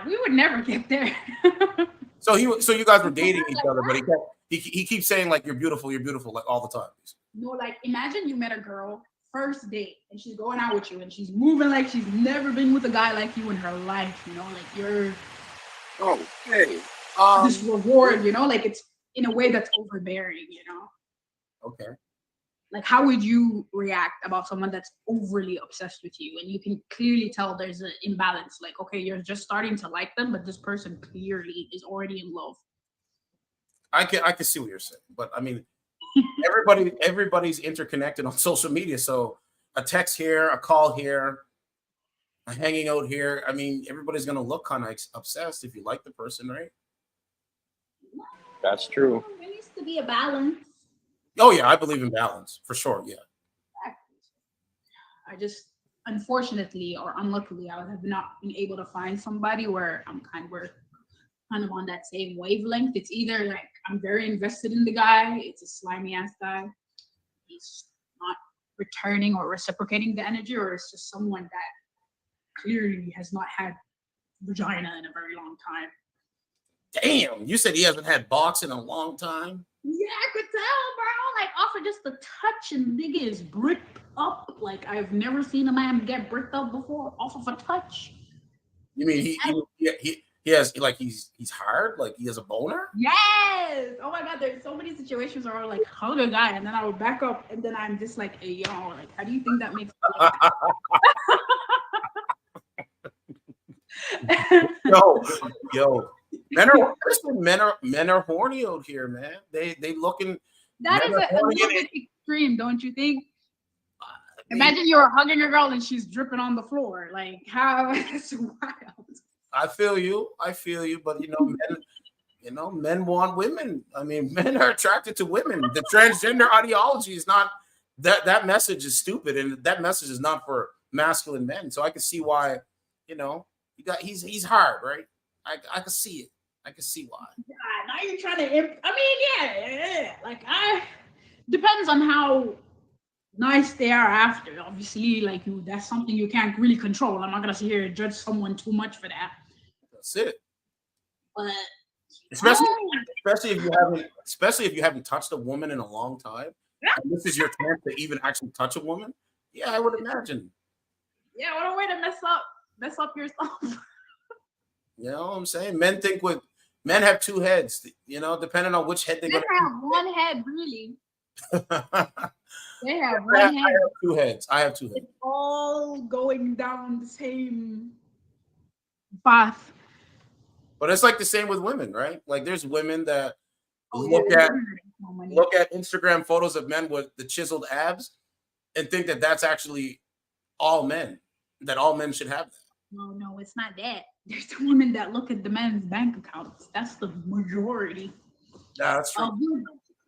Speaker 11: We would never get there.
Speaker 2: So you guys were dating each other, but he keeps saying like you're beautiful, like all the time.
Speaker 11: No, like imagine you met a girl first date and she's going out with you and she's moving like she's never been with a guy like you in her life, like you're this reward, like it's in a way that's overbearing,
Speaker 2: Okay.
Speaker 11: Like, how would you react about someone that's overly obsessed with you? And you can clearly tell there's an imbalance. Like, okay, you're just starting to like them, but this person clearly is already in love.
Speaker 2: I can see what you're saying, but I mean, everybody's interconnected on social media. So a text here, a call here, a hanging out here. I mean, everybody's gonna look kind of obsessed if you like the person, right?
Speaker 17: That's true.
Speaker 11: There needs to be a balance.
Speaker 2: Oh yeah, I believe in balance for sure. Yeah.
Speaker 11: I just, unfortunately or unluckily, I have not been able to find somebody where we're kind of on that same wavelength. It's either like I'm very invested in the guy, it's a slimy ass guy, he's not returning or reciprocating the energy, or it's just someone that clearly has not had vagina in a very long time.
Speaker 2: Damn, you said he hasn't had box in a long time.
Speaker 11: Yeah, I could tell, bro. Like, off of just the touch, and nigga is bricked up. Like, I've never seen a man get bricked up before off of a touch.
Speaker 2: You mean he has, like, he's hard, like he has a boner?
Speaker 11: Yes. Oh my God, there's so many situations where I would like hug a guy, and then I would back up, and then I'm just like, hey, yo, like, how do you think that makes
Speaker 2: Yo. Men are horny out here, man. They looking.
Speaker 11: That is a little bit extreme, don't you think? Imagine you're hugging a girl and she's dripping on the floor. Like, how? It's wild.
Speaker 2: I feel you, but men want women. I mean, men are attracted to women. The transgender ideology is not that message is stupid, and that message is not for masculine men. So I can see why, he's hard, right? I can see it. I can see why.
Speaker 11: Yeah, now you're trying to. Yeah. Like, depends on how nice they are after. Obviously, like that's something you can't really control. I'm not gonna sit here and judge someone too much for that.
Speaker 2: That's it.
Speaker 11: But
Speaker 2: especially if you haven't touched a woman in a long time, and this is your chance to even actually touch a woman. Yeah, I would imagine.
Speaker 11: Yeah, what a way to mess up yourself.
Speaker 2: You know what I'm saying? Men have two heads, depending on which head they're going
Speaker 11: to have one head, really. They have one head.
Speaker 2: I have two heads.
Speaker 11: It's all going down the same path.
Speaker 2: But it's like the same with women, right? Like there's women that look at Instagram photos of men with the chiseled abs and think that that's actually all men, that all men should have that.
Speaker 11: No, it's not that. There's the women that look at the men's bank accounts. That's the majority.
Speaker 2: Yeah, that's true.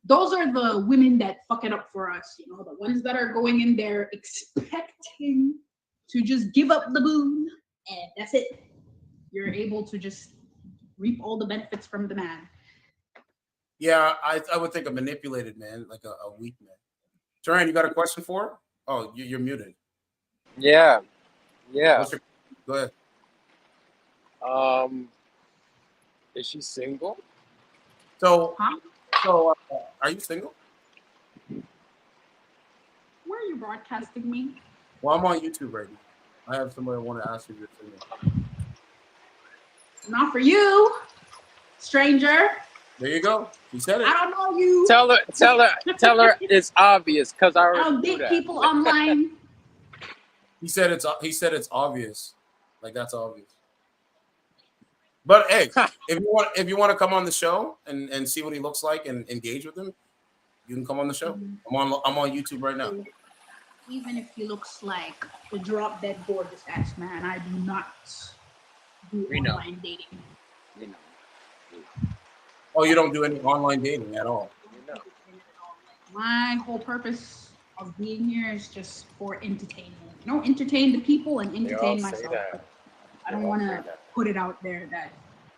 Speaker 11: Those are the women that fuck it up for us. The ones that are going in there expecting to just give up the boon, and that's it. You're able to just reap all the benefits from the man.
Speaker 2: Yeah, I would think a manipulated man, like a weak man. Duran, you got a question for her? Oh, you're muted.
Speaker 17: Yeah.
Speaker 2: Go ahead.
Speaker 17: Is she single?
Speaker 2: So are you single?
Speaker 11: Where are you broadcasting me?
Speaker 2: Well, I'm on YouTube right now. I have somebody I want to ask if you're single.
Speaker 11: Not for you, stranger.
Speaker 2: There you go. You said it.
Speaker 11: I don't know you.
Speaker 17: Tell her it's obvious because I
Speaker 11: don't date people online.
Speaker 2: He said it's obvious. Like that's obvious. But hey, if you want to come on the show and see what he looks like and engage with him, you can come on the show. I'm on YouTube right now.
Speaker 11: even if he looks like a drop dead gorgeous ass man, I do not do online dating.
Speaker 2: Oh, you don't do any online dating at all?
Speaker 11: My whole purpose of being here is just for entertainment. You know, entertain the people and entertain myself. But I don't want to put it out there that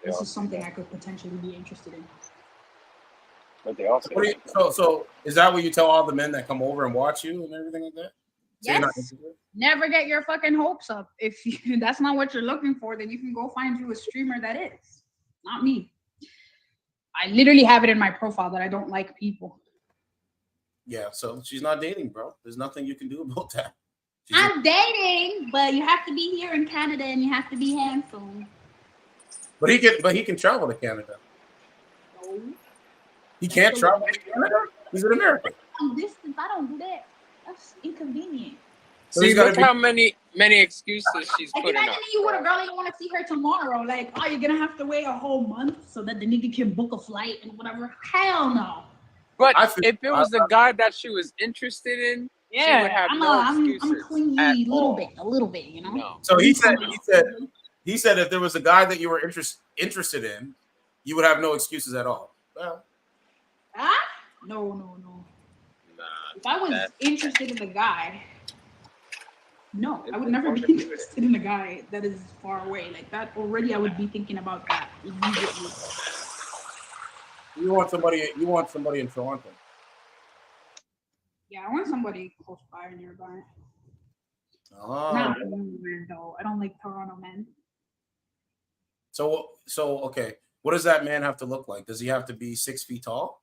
Speaker 11: this is something I could potentially be interested in.
Speaker 17: But they also
Speaker 2: So is that what you tell all the men that come over and watch you and everything like that? So you're not
Speaker 11: Yes.
Speaker 2: interested?
Speaker 11: Never get your fucking hopes up. If that's not what you're looking for, then you can go find you a streamer that is. Not me. I literally have it in my profile that I don't like people.
Speaker 2: Yeah, so she's not dating, bro. There's nothing you can do about that.
Speaker 11: I'm dating, but you have to be here in Canada and you have to be handsome.
Speaker 2: But he can travel to Canada.
Speaker 11: No.
Speaker 2: He can't travel to Canada? He's in America.
Speaker 11: Long distance, I don't do that. That's inconvenient.
Speaker 2: So he's
Speaker 17: See,
Speaker 2: gotta
Speaker 17: look
Speaker 2: be-
Speaker 17: how many excuses she's
Speaker 11: Like
Speaker 17: putting
Speaker 11: imagine
Speaker 17: up.
Speaker 11: you with a girl and you want to see her tomorrow. Like, oh, you're gonna have to wait a whole month so that the nigga can book a flight and whatever. Hell no.
Speaker 17: But if it was the guy that she was interested in, she would have
Speaker 11: I'm
Speaker 17: excuses.
Speaker 11: clingy
Speaker 17: at
Speaker 11: a
Speaker 17: all.
Speaker 11: little bit, you know.
Speaker 17: No.
Speaker 2: So he said if there was a guy that you were interested in, you would have no excuses at all. Well,
Speaker 11: No. If I was interested in the guy, no, I would never be interested in a guy that is far away. Like that already, I would be thinking about that immediately.
Speaker 2: you want somebody in Toronto.
Speaker 11: Yeah, I want somebody close by or nearby.
Speaker 2: Oh.
Speaker 11: Not man, though. I don't like Toronto men.
Speaker 2: So okay. What does that man have to look like? Does he have to be 6 feet tall?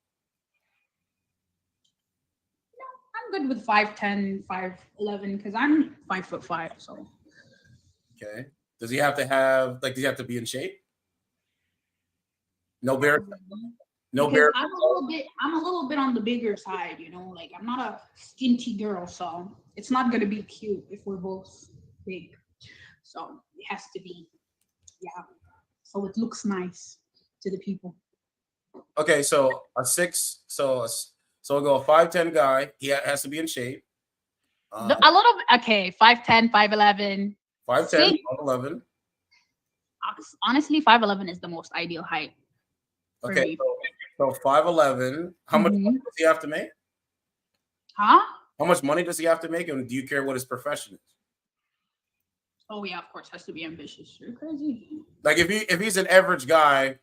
Speaker 11: I'm good with 5'10", 5'11", because I'm 5'5", so.
Speaker 2: Okay. Does he have to be in shape? No bear. No
Speaker 11: Because
Speaker 2: bear.
Speaker 11: I'm a little bit on the bigger side, you know. Like I'm not a skinty girl, so it's not gonna be cute if we're both big. So it has to be, yeah. So it looks nice to the people.
Speaker 2: Okay, so a 6. So we'll go a 5'10" guy. He has to be in shape.
Speaker 11: A little bit. Okay, 5'10", 5'11".
Speaker 2: 5'10", 5'11".
Speaker 11: Honestly, 5'11" is the most ideal height. For
Speaker 2: Okay,
Speaker 11: me.
Speaker 2: so 5'11". How much money does he have to make?
Speaker 11: Huh?
Speaker 2: How much money does he have to make, and do you care what his profession is?
Speaker 11: Oh yeah, of course, has to be ambitious. You're crazy.
Speaker 2: Like if he's an average guy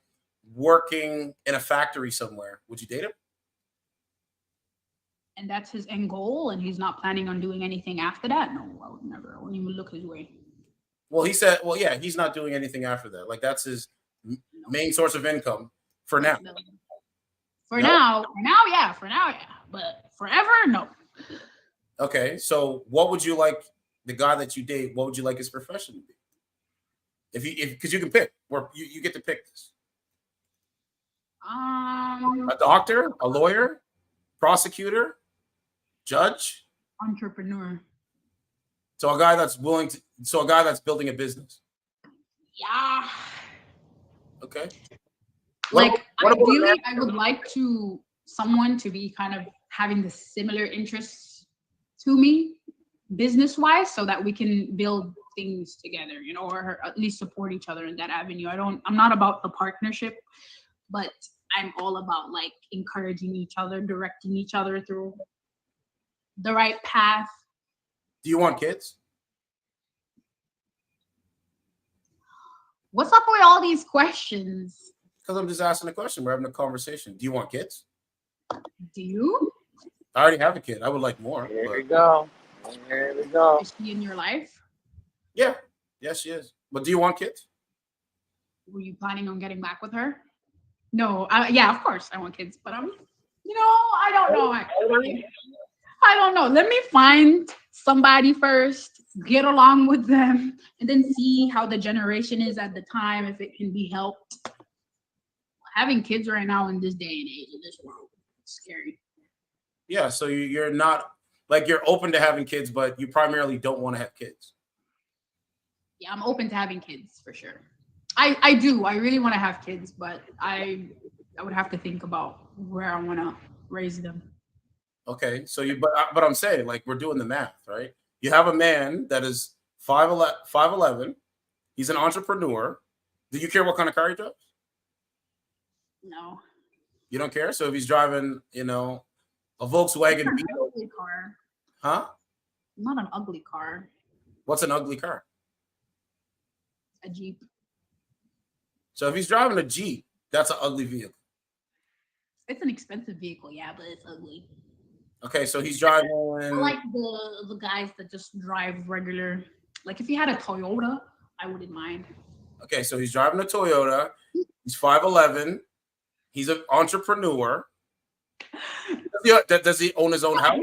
Speaker 2: working in a factory somewhere, would you date him?
Speaker 11: And that's his end goal, and he's not planning on doing anything after that? No, I would never. I wouldn't even look his way.
Speaker 2: Well, he said, well, yeah, he's not doing anything after that. Like that's his main source of income for now.
Speaker 11: For now, yeah. But forever, no.
Speaker 2: Okay, so what would you like the guy that you date? What would you like his profession to be? Because you can pick, or you get to pick this. A doctor, a lawyer, prosecutor, judge,
Speaker 11: entrepreneur.
Speaker 2: So a guy that's building a business.
Speaker 11: Yeah.
Speaker 2: Okay.
Speaker 11: Like ideally, I would like someone to be kind of having the similar interests to me, business-wise, so that we can build things together, you know, or at least support each other in that avenue. I'm not about the partnership, but I'm all about like encouraging each other, directing each other through the right path.
Speaker 2: Do you want kids?
Speaker 11: What's up with all these questions?
Speaker 2: Because I'm just asking a question. We're having a conversation. Do you want kids?
Speaker 11: Do you?
Speaker 2: I already have a kid. I would like more.
Speaker 17: Here we go. Here we go.
Speaker 11: Is she in your life?
Speaker 2: Yeah. Yes, she is. But do you want kids?
Speaker 11: Were you planning on getting back with her? No. Yeah, of course I want kids, but I don't know. Actually. I don't know. Let me find somebody first, get along with them, and then see how the generation is at the time, if it can be helped. Having kids right now in this day and age in this world, it's scary.
Speaker 2: Yeah, so you're not like you're open to having kids, but you primarily don't want to have kids.
Speaker 11: Yeah, I'm open to having kids for sure. I do. I really want to have kids, but I would have to think about where I want to raise them.
Speaker 2: Okay, so but I'm saying, like, we're doing the math, right? You have a man that is 5'11". He's an entrepreneur. Do you care what kind of car he drives?
Speaker 11: No.
Speaker 2: You don't care? So if he's driving, you know, a Volkswagen
Speaker 11: Not an
Speaker 2: Beetle,
Speaker 11: ugly car.
Speaker 2: huh?
Speaker 11: Not an ugly car.
Speaker 2: What's an ugly car?
Speaker 11: A Jeep.
Speaker 2: So if he's driving a Jeep, that's an ugly vehicle.
Speaker 11: It's an expensive vehicle, yeah, but it's ugly.
Speaker 2: Okay, so he's driving.
Speaker 11: I like the guys that just drive regular. Like if he had a Toyota, I wouldn't mind.
Speaker 2: Okay, so he's driving a Toyota. He's 5'11". He's an entrepreneur. Does he own his own house?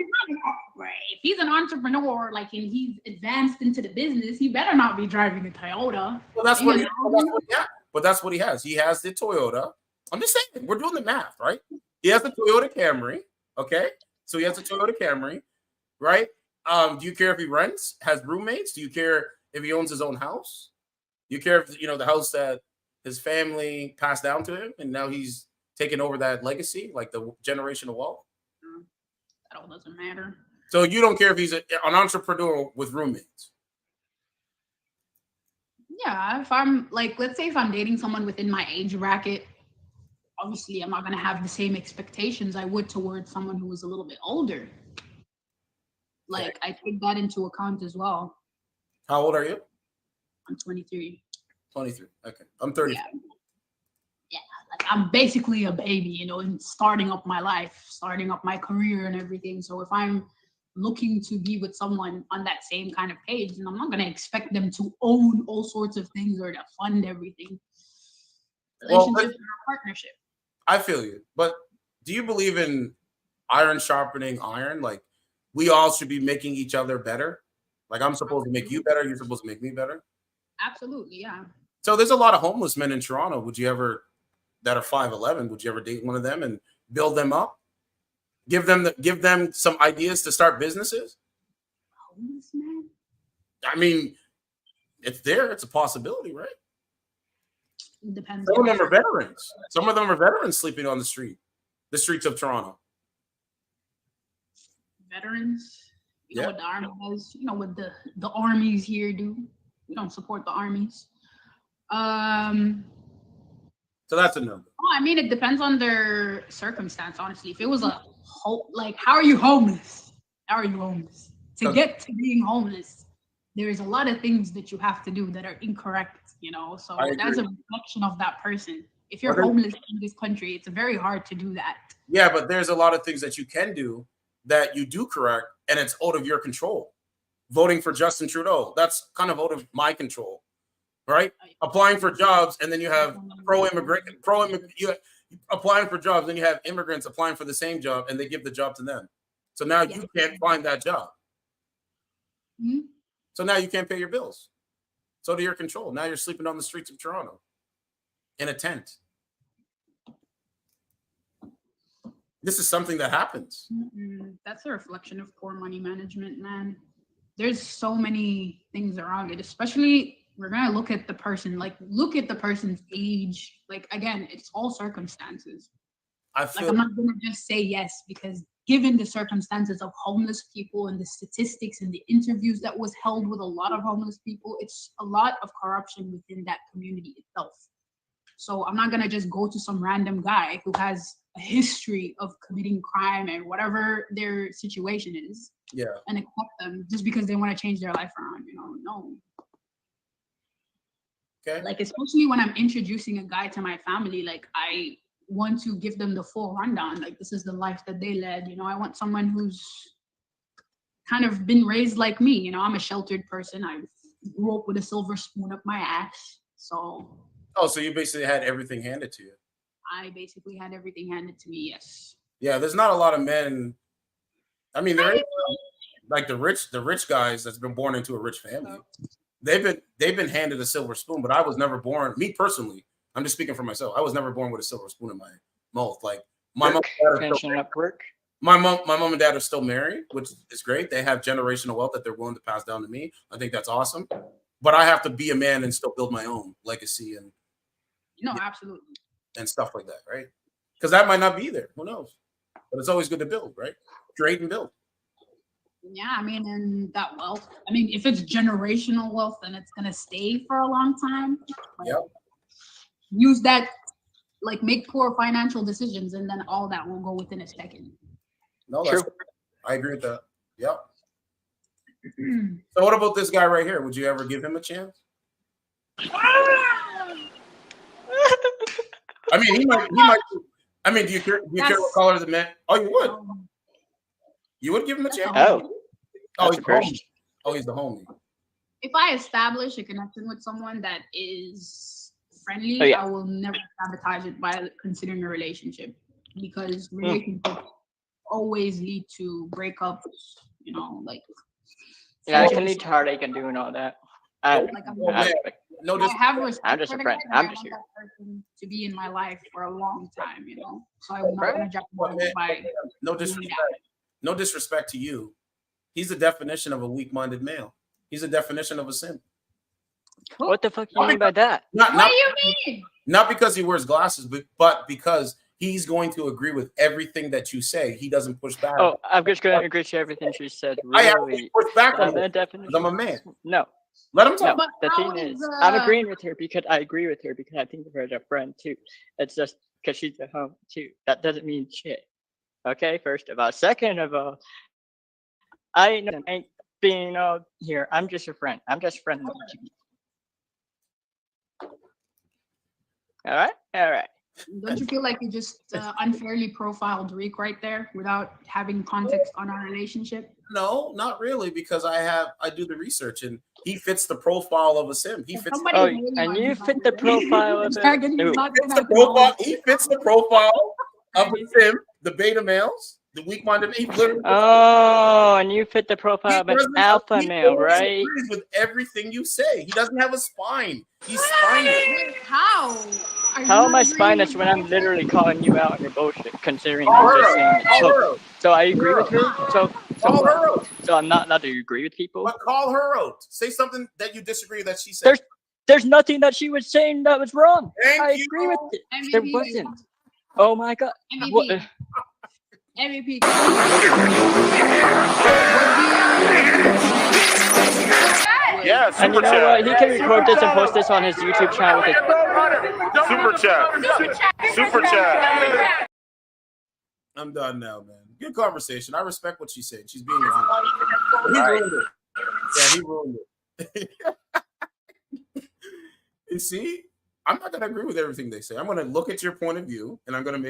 Speaker 11: Right. If he's an entrepreneur, like, and he's advanced into the business, he better not be driving a Toyota.
Speaker 2: Well, that's what he has. But that's what he has. He has the Toyota. I'm just saying, we're doing the math, right? He has the Toyota Camry. Okay, so he has a Toyota Camry, right? Do you care if he rents, has roommates? Do you care if he owns his own house? Do you care if, you know, the house that his family passed down to him, and now he's taking over that legacy, like the generational wealth?
Speaker 11: That all doesn't matter.
Speaker 2: So you don't care if he's an entrepreneur with roommates?
Speaker 11: Yeah, if I'm like, let's say if I'm dating someone within my age bracket, obviously I'm not going to have the same expectations I would towards someone who was a little bit older. Like, I take that into account as well.
Speaker 2: How old are you?
Speaker 11: I'm 23.
Speaker 2: 23. Okay. I'm 30.
Speaker 11: Yeah, like I'm basically a baby, you know, and starting up my life, starting up my career and everything. So if I'm looking to be with someone on that same kind of page, and I'm not going to expect them to own all sorts of things or to fund everything. Relationship or partnership.
Speaker 2: I feel you. But do you believe in iron sharpening iron? Like, we all should be making each other better? Like, I'm supposed to make you better. You're supposed to make me better?
Speaker 11: Absolutely, yeah.
Speaker 2: So there's a lot of homeless men in Toronto. Would you ever, that are 5'11", would you ever date one of them and build them up? Give them some ideas to start businesses?
Speaker 11: Homeless man?
Speaker 2: I mean, it's there. It's a possibility, right?
Speaker 11: Depends.
Speaker 2: Some of them are veterans. Some of them are veterans sleeping on the streets of Toronto.
Speaker 11: Veterans, you know what the army does, you know what the armies here do. We don't support the armies.
Speaker 2: So that's a number.
Speaker 11: Oh, I mean, it depends on their circumstance, honestly. If it was a like, how are you homeless? How are you homeless? To get to being homeless, there's a lot of things that you have to do that are incorrect, you know. So that's a reflection of that person. If you're homeless in this country, it's very hard to do that.
Speaker 2: Yeah, but there's a lot of things that you can do that you do correct, and it's out of your control. Voting for Justin Trudeau, that's kind of out of my control, right? Applying for jobs, and then you have applying for jobs, then you have immigrants applying for the same job, and they give the job to them. So now you can't find that job.
Speaker 11: Mm-hmm.
Speaker 2: So now you can't pay your bills. It's out of your control. Now you're sleeping on the streets of Toronto in a tent. This is something that happens.
Speaker 11: That's a reflection of poor money management, man. There's so many things around it, especially we're going to look at the person, like look at the person's age. Like, again, it's all circumstances. I'm not going to just say yes, because given the circumstances of homeless people and the statistics and the interviews that was held with a lot of homeless people, it's a lot of corruption within that community itself. So I'm not going to just go to some random guy who has a history of committing crime and whatever their situation is, and accept them just because they want to change their life around, you know. No.
Speaker 2: Okay.
Speaker 11: Like, especially when I'm introducing a guy to my family, like, I want to give them the full rundown. Like, this is the life that they led, you know. I want someone who's kind of been raised like me, you know. I'm a sheltered person. I grew up with a silver spoon up my ass. So
Speaker 2: so you basically had everything handed to you.
Speaker 11: I basically had everything handed to me, yes.
Speaker 2: Yeah, there's not a lot of men. I mean, there is, like the rich guys that's been born into a rich family. They've been handed a silver spoon, but I was never born. Me personally, I'm just speaking for myself. I was never born with a silver spoon in my mouth. Like my mom and dad are still married, which is great. They have generational wealth that they're willing to pass down to me. I think that's awesome. But I have to be a man and still build my own legacy and
Speaker 11: absolutely,
Speaker 2: and stuff like that, right? Because that might not be there. Who knows? But it's always good to build, right? straight and built.
Speaker 11: Yeah, I mean, and that wealth. I mean, if it's generational wealth, then it's gonna stay for a long time.
Speaker 2: Yep.
Speaker 11: Use that, like make poor financial decisions, and then all that will go within a second.
Speaker 2: No, that's I agree with that. Yep. So what about this guy right here? Would you ever give him a chance? I mean, he might. I mean, do you care what color the man? Oh, you would. You would give him a chance? He's the homie. Oh, he's the homie.
Speaker 11: If I establish a connection with someone that is friendly,
Speaker 7: Oh, yeah.
Speaker 11: I will never sabotage it by considering a relationship, because relationships always lead to breakups. You know, like
Speaker 7: Yeah, it can lead to heartache and doing all that. I respect.
Speaker 11: I have respect.
Speaker 7: I'm just a
Speaker 11: for the
Speaker 7: friend.
Speaker 11: guy,
Speaker 7: I'm
Speaker 11: and I
Speaker 7: just
Speaker 11: want
Speaker 7: here.
Speaker 11: that person to be in my life for a long time. You know, so I'm not gonna jeopardize it by
Speaker 2: No disrespect. No disrespect to you. He's the definition of a weak-minded male. He's the definition of a simp.
Speaker 7: What the fuck do you mean by that?
Speaker 11: What do you mean?
Speaker 2: Not because he wears glasses, but because he's going to agree with everything that you say. He doesn't push back.
Speaker 7: Oh, I'm just going to agree to everything she said.
Speaker 2: I have
Speaker 7: Really.
Speaker 2: to push back on
Speaker 7: The
Speaker 2: it.
Speaker 7: definition.
Speaker 2: I'm a man.
Speaker 7: No.
Speaker 2: Let him talk.
Speaker 7: No, the thing is, I'm agreeing with her because I agree with her because I think of her as a friend too. It's just because she's at home too. That doesn't mean shit. Okay, first of all. Second of all, I ain't being here. I'm just a friend. I'm just friendly with you. All right? All right.
Speaker 11: Don't you feel like you just unfairly profiled Reek right there without having context on our relationship?
Speaker 2: No, not really, because I do the research and he fits the profile of a simp. He fits.
Speaker 7: Oh, and you fit the profile of
Speaker 2: He fits the profile of a simp, the beta males, the weak-minded.
Speaker 7: Oh, and you fit the profile of an alpha male, right?
Speaker 2: He agrees with everything you say. He doesn't have a spine. He's spineless.
Speaker 11: How?
Speaker 7: How am I spineless when I'm literally calling you out on your bullshit, considering I'm just saying it? So I agree with her. So I'm not allowed to agree with people.
Speaker 2: But call her out. Say something that you disagree that she said.
Speaker 7: There's nothing that she was saying that was wrong. I
Speaker 2: you.
Speaker 7: agree with it.
Speaker 11: MVP.
Speaker 7: There wasn't. Oh my god.
Speaker 11: MVP. MVP.
Speaker 8: Yeah,
Speaker 7: And you know what? He can record this and post this on his YouTube channel. With his
Speaker 8: Super chat. Super chat.
Speaker 2: I'm done now, man. Good conversation. I respect what she said. She's being honest. He ruined it. Yeah, he ruined it. You see, I'm not gonna agree with everything they say. I'm gonna look at your point of view and I'm gonna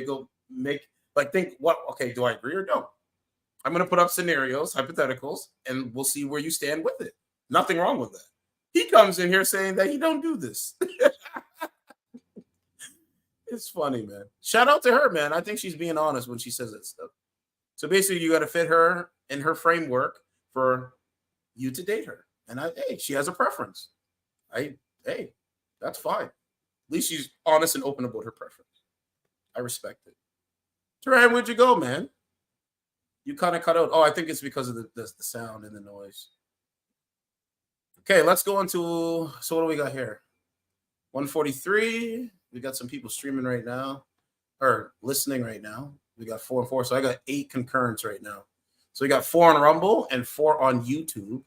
Speaker 2: think what, okay, do I agree or don't? I'm gonna put up scenarios, hypotheticals, and we'll see where you stand with it. Nothing wrong with that. He comes in here saying that he don't do this. It's funny, man. Shout out to her, man. I think she's being honest when she says that stuff. So basically, you got to fit her in her framework for you to date her. And hey, she has a preference. Hey, that's fine. At least she's honest and open about her preference. I respect it. Turan, where'd you go, man? You kind of cut out. Oh, I think it's because of the sound and the noise. Okay, let's go into, so what do we got here? 143. We got some people streaming right now, or listening right now. We got 4 and 4, so I got 8 concurrents right now. So we got 4 on Rumble and 4 on YouTube.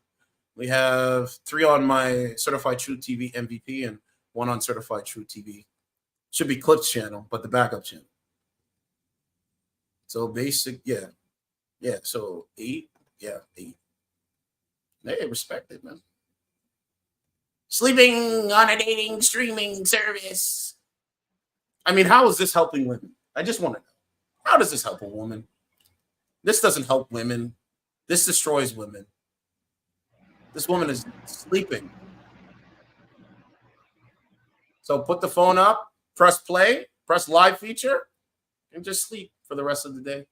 Speaker 2: We have 3 on my Certified True TV MVP and 1 on Certified True TV. Should be Clip's channel, but the backup channel. So basic, yeah. So 8, 8. Hey, respect it, man. Sleeping on a dating streaming service. I mean, how is this helping women? I just want to know. How does this help a woman? This doesn't help women. This destroys women. This woman is sleeping. So put the phone up, press play, press live feature, and just sleep for the rest of the day.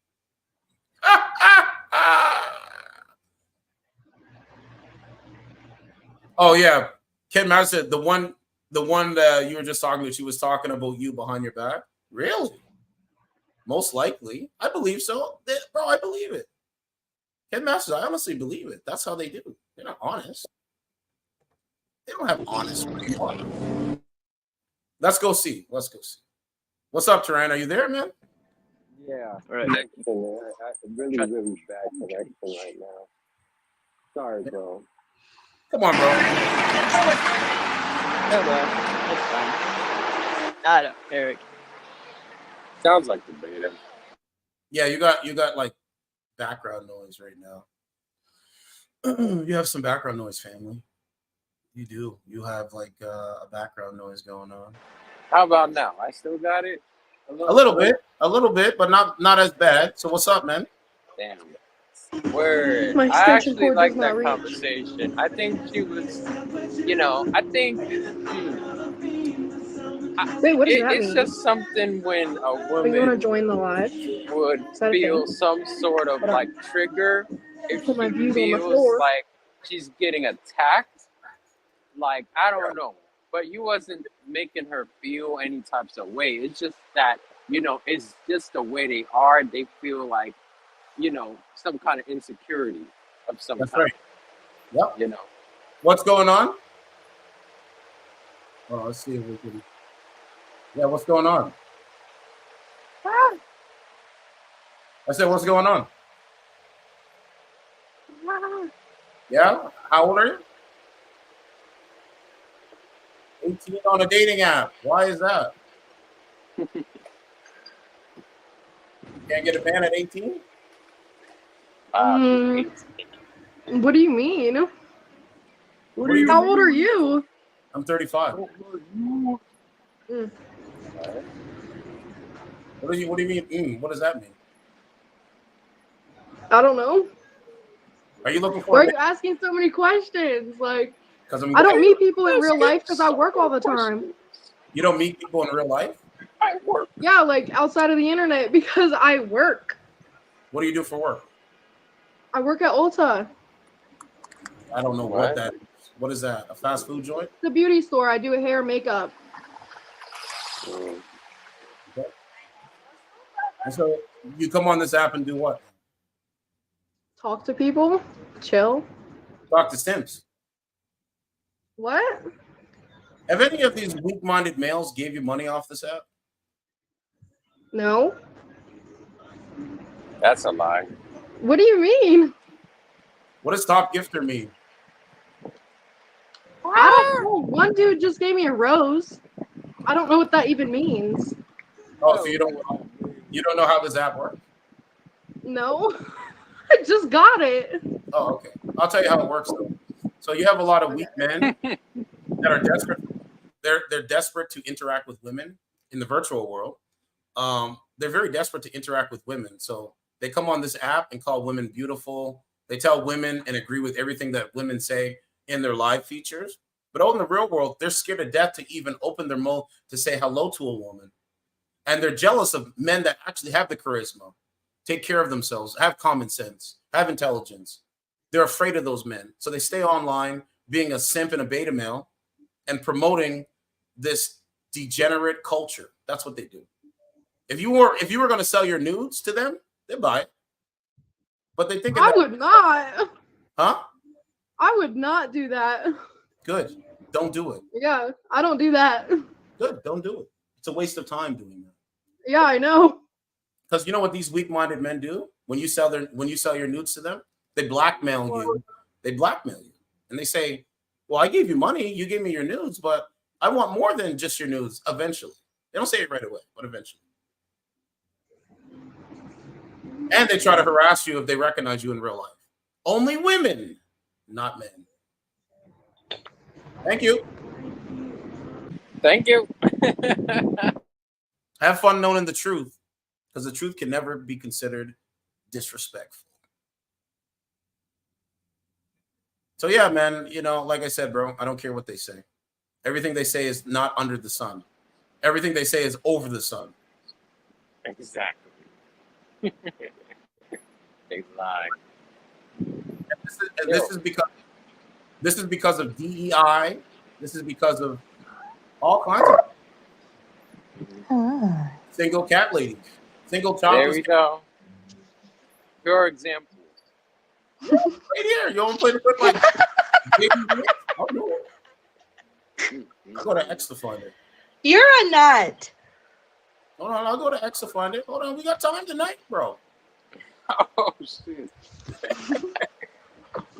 Speaker 2: Oh, yeah. Ken Matt said the one that you were just talking to, she was talking about you behind your back. Really? Most likely. I believe so. Bro, I believe it. Ken Masters, I honestly believe it. That's how they do. They're not honest. They don't have honest people. Let's go see. What's up, Turan? Are you there, man?
Speaker 5: Yeah.
Speaker 7: Right.
Speaker 5: Really bad connection right now. Sorry, bro.
Speaker 2: Come on, bro.
Speaker 7: No, bro. It's fine. I don't, Eric.
Speaker 5: Sounds like the beta.
Speaker 2: Yeah, you got like background noise right now. You have some background noise, family. You do. You have like a background noise going on.
Speaker 5: How about now? I still got it.
Speaker 2: A little bit, but not as bad. So what's up, man?
Speaker 5: Damn. Word.
Speaker 9: My
Speaker 5: I
Speaker 9: extension
Speaker 5: actually
Speaker 9: cord
Speaker 5: like
Speaker 9: does
Speaker 5: that
Speaker 9: not reach.
Speaker 5: conversation. I think she was, I think
Speaker 9: Wait, what does that
Speaker 5: it's
Speaker 9: mean?
Speaker 5: just something when a
Speaker 9: Are you want to
Speaker 5: woman
Speaker 9: join the live?
Speaker 5: would
Speaker 9: Is that a
Speaker 5: feel
Speaker 9: thing?
Speaker 5: some sort of
Speaker 9: Hold on.
Speaker 5: like trigger if
Speaker 9: Put my
Speaker 5: she
Speaker 9: views on the
Speaker 5: feels
Speaker 9: floor.
Speaker 5: like she's getting attacked. Like, I don't know, but you wasn't making her feel any types of way. It's just that, it's just the way they are. They feel like, some kind of insecurity of some
Speaker 2: That's
Speaker 5: kind.
Speaker 2: right. Yep. What's going on? Oh, let's see if we can. Yeah, what's going on? I said, what's going on? Yeah? How old are you? 18 on a dating app. Why is that? Can't get a man at 18?
Speaker 9: What do you mean? How old are you?
Speaker 2: I'm 35.
Speaker 9: Mm.
Speaker 2: What do you mean? What does that mean?
Speaker 9: I don't know.
Speaker 2: Are you looking for
Speaker 9: Why
Speaker 2: a
Speaker 9: are you asking so many questions? Like,
Speaker 2: 'Cause
Speaker 9: I don't meet people in real life because I work all the time.
Speaker 2: You don't meet people in real life?
Speaker 5: I work.
Speaker 9: Yeah, like outside of the internet because I work.
Speaker 2: What do you do for work?
Speaker 9: I work at Ulta.
Speaker 2: I don't know what that is. What is that? A fast food joint?
Speaker 9: It's a beauty store. I do hair and makeup.
Speaker 2: Okay. And so you come on this app and do what?
Speaker 9: Talk to people. Chill.
Speaker 2: Talk to Sims.
Speaker 9: What?
Speaker 2: Have any of these weak-minded males gave you money off this app?
Speaker 9: No.
Speaker 5: That's a lie.
Speaker 9: What do you mean?
Speaker 2: What does top gifter mean?
Speaker 9: I don't know. One dude just gave me a rose. I don't know what that even means.
Speaker 2: Oh, so you don't know how this app works?
Speaker 9: No. I just got it.
Speaker 2: Oh, okay. I'll tell you how it works though. So you have a lot of weak men that are desperate. They're desperate to interact with women in the virtual world. They're very desperate to interact with women. So they come on this app and call women beautiful. They tell women and agree with everything that women say in their live features. But out in the real world, they're scared to death to even open their mouth to say hello to a woman. And they're jealous of men that actually have the charisma, take care of themselves, have common sense, have intelligence. They're afraid of those men. So they stay online being a simp and a beta male and promoting this degenerate culture. That's what they do. If you were going to sell your nudes to them, they'd buy it. But they think
Speaker 9: I would not.
Speaker 2: Huh?
Speaker 9: I would not do that.
Speaker 2: Good. Don't do it.
Speaker 9: Yeah, I don't do that.
Speaker 2: Good. Don't do it. It's a waste of time doing that.
Speaker 9: Yeah, I know.
Speaker 2: Because you know what these weak-minded men do? When you sell your nudes to them, they blackmail you. They blackmail you. And they say, well, I gave you money, you gave me your nudes, but I want more than just your nudes eventually. They don't say it right away, but eventually. And they try to harass you if they recognize you in real life. Only women, not men. Thank you.
Speaker 5: Thank you.
Speaker 2: Have fun knowing the truth, because the truth can never be considered disrespectful. So yeah, man, like I said, bro, I don't care what they say. Everything they say is not under the sun. Everything they say is over the sun.
Speaker 5: Exactly. They lie.
Speaker 2: This is because of DEI. This is because of all kinds of single cat ladies, single child.
Speaker 5: There we go. Your example.
Speaker 2: Right here. You want to play the good like baby? I'll do it. I go to X to find it.
Speaker 10: You're a nut.
Speaker 2: Hold on, I'll go to X to find it. Hold on, we got time tonight, bro.
Speaker 5: Oh shit.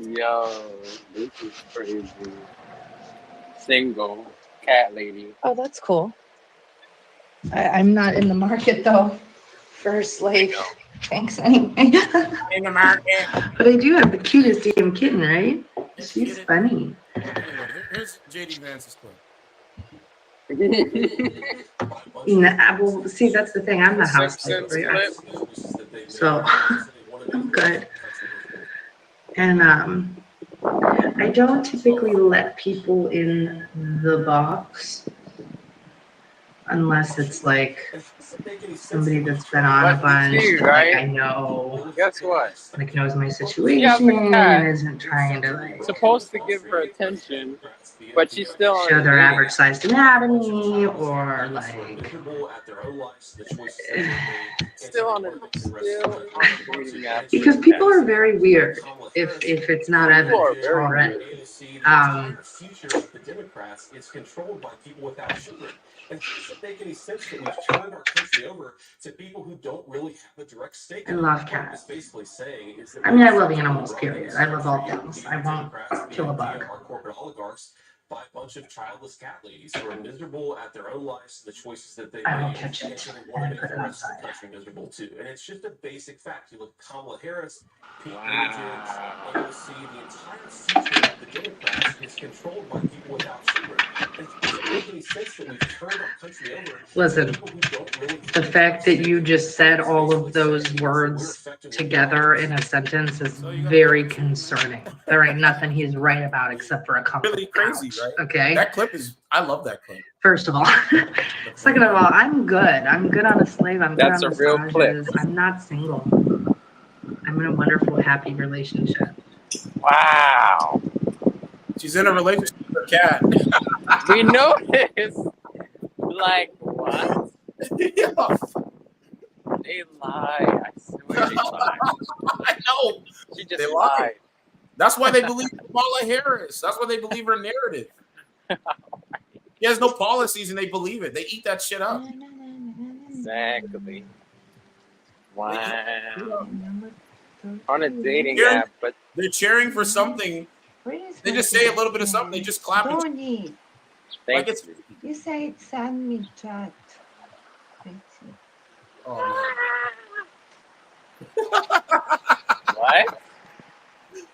Speaker 5: Yo, this is crazy. Single cat lady.
Speaker 10: Oh, that's cool. I'm not in the market though for a slave. Thanks anyway.
Speaker 2: In the market.
Speaker 10: But I do have the cutest damn kitten, right? She's funny.
Speaker 2: Anyway, here's JD Vance's clip.
Speaker 10: Well, see, that's the thing. I'm the house type, right? So I'm good. And I don't typically let people in the box unless it's like somebody that's been on a bunch
Speaker 5: you,
Speaker 10: that
Speaker 5: right?
Speaker 10: like I know,
Speaker 5: Guess what?
Speaker 10: like knows my
Speaker 5: She has
Speaker 10: situation
Speaker 5: a cat.
Speaker 10: and isn't trying to like
Speaker 5: Supposed to give her attention, but she's still on
Speaker 10: show
Speaker 5: a
Speaker 10: their
Speaker 5: dating
Speaker 10: average sized anatomy or like
Speaker 5: still on a dating app.
Speaker 10: because people are very weird if it's not
Speaker 5: People are
Speaker 10: evident
Speaker 5: very
Speaker 10: already.
Speaker 1: Future of the Democrats is controlled by people without children. And does it make any sense that we've turned our country over to people who don't really have a direct stake?
Speaker 10: I love cats.
Speaker 1: Basically saying is that
Speaker 10: I mean, I love animals, period. I love all things. I won't kill a bug.
Speaker 1: our corporate oligarchs by a bunch of childless cat ladies who are miserable at their own lives and the choices that they
Speaker 10: I will
Speaker 1: make.
Speaker 10: catch it
Speaker 1: And they want
Speaker 10: and
Speaker 1: to make
Speaker 10: put
Speaker 1: the
Speaker 10: it
Speaker 1: rest of
Speaker 10: outside.
Speaker 1: the country miserable too. And it's just a basic fact. You look at Kamala Harris, Pete
Speaker 5: Wow.
Speaker 1: Buttigieg, AOC, the entire future of the Democrats is controlled by people without children. And does it make any sense that we've turned our country over
Speaker 10: Listen,
Speaker 1: to people who don't really
Speaker 10: the fact that you just said all of those words together in a sentence is very concerning. There ain't nothing he's right about except for a comfort
Speaker 2: Really crazy,
Speaker 10: couch,
Speaker 2: right?
Speaker 10: okay?
Speaker 2: That clip is. I love that clip.
Speaker 10: First of all. Second of all, I'm good. I'm good on a slave. I'm good
Speaker 5: That's
Speaker 10: on
Speaker 5: a real clip.
Speaker 10: massages. I'm not single. I'm in a wonderful, happy relationship.
Speaker 5: Wow.
Speaker 2: She's in a relationship with a cat.
Speaker 5: We know this. Like, what? They lie. I swear they lie.
Speaker 2: I know.
Speaker 5: She just
Speaker 2: They lie.
Speaker 5: lied.
Speaker 2: That's why they believe Kamala Harris. That's why they believe her narrative. She has no policies and they believe it. They eat that shit up.
Speaker 5: Exactly. Wow. On a dating
Speaker 2: Cheering-
Speaker 5: app, but
Speaker 2: They're cheering for something. They just say a little bit of something. They just clap. And
Speaker 12: Tony,
Speaker 5: thank
Speaker 2: it's,
Speaker 5: you.
Speaker 12: you say send me chat.
Speaker 2: oh,
Speaker 5: What?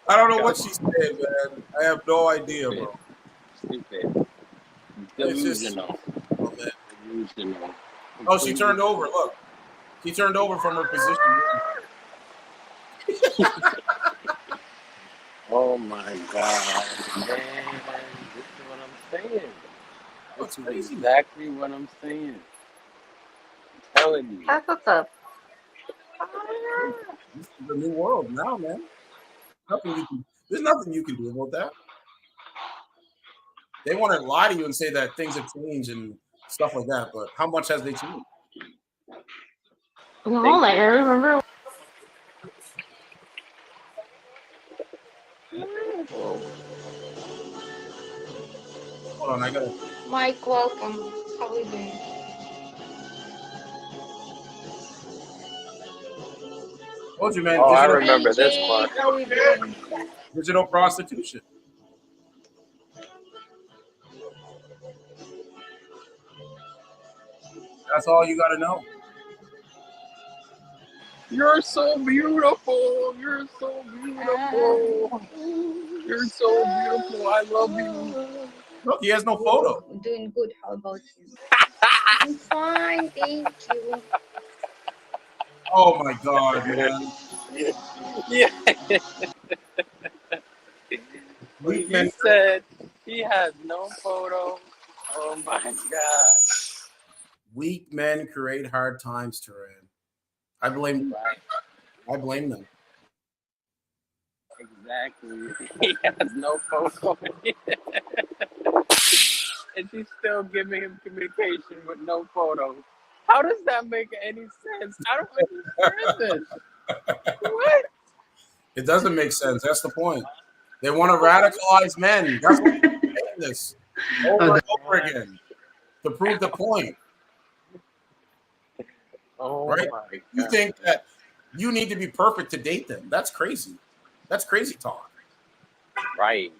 Speaker 2: I don't know what she said, man. I have no idea, bro.
Speaker 5: Stupid.
Speaker 2: It's just-
Speaker 5: Delusional.
Speaker 2: Oh, man.
Speaker 5: Delusional.
Speaker 2: Oh, she turned over. Look. She turned over from her position.
Speaker 5: Oh my god, man. This is what I'm saying.
Speaker 2: What's
Speaker 5: That's
Speaker 2: crazy?
Speaker 5: exactly what I'm saying. I'm telling you.
Speaker 12: What's up?
Speaker 2: This is the new world now, man. There's nothing you can do about that. They want to lie to you and say that things have changed and stuff like that, but how much has they changed?
Speaker 12: No, like I remember.
Speaker 2: Hold on, I gotta.
Speaker 12: Mike, welcome. How are you doing?
Speaker 2: Told you, man.
Speaker 5: Oh, I
Speaker 2: digital,
Speaker 5: remember this
Speaker 12: AJ,
Speaker 5: part.
Speaker 12: how are you doing?
Speaker 2: digital prostitution. That's all you gotta know.
Speaker 5: You're so beautiful. You're so beautiful. You're so beautiful. I love you.
Speaker 2: Look, he has no photo.
Speaker 12: I'm doing good. How about you? I'm fine, thank you.
Speaker 2: Oh my god, man.
Speaker 5: Yeah. When
Speaker 2: Weak men,
Speaker 5: you said he has no photo, oh my god.
Speaker 2: weak men create hard times, Turan. I blame them.
Speaker 5: Exactly. He has no photo. And she's still giving him communication with no photo. How does that make any sense? I don't understand this. What?
Speaker 2: It doesn't make sense. That's the point. They want to radicalize men. That's why they're saying this over and over again to prove the point.
Speaker 5: Oh
Speaker 2: right?
Speaker 5: my
Speaker 2: You
Speaker 5: god.
Speaker 2: think that you need to be perfect to date them. That's crazy. That's crazy talk.
Speaker 5: Right.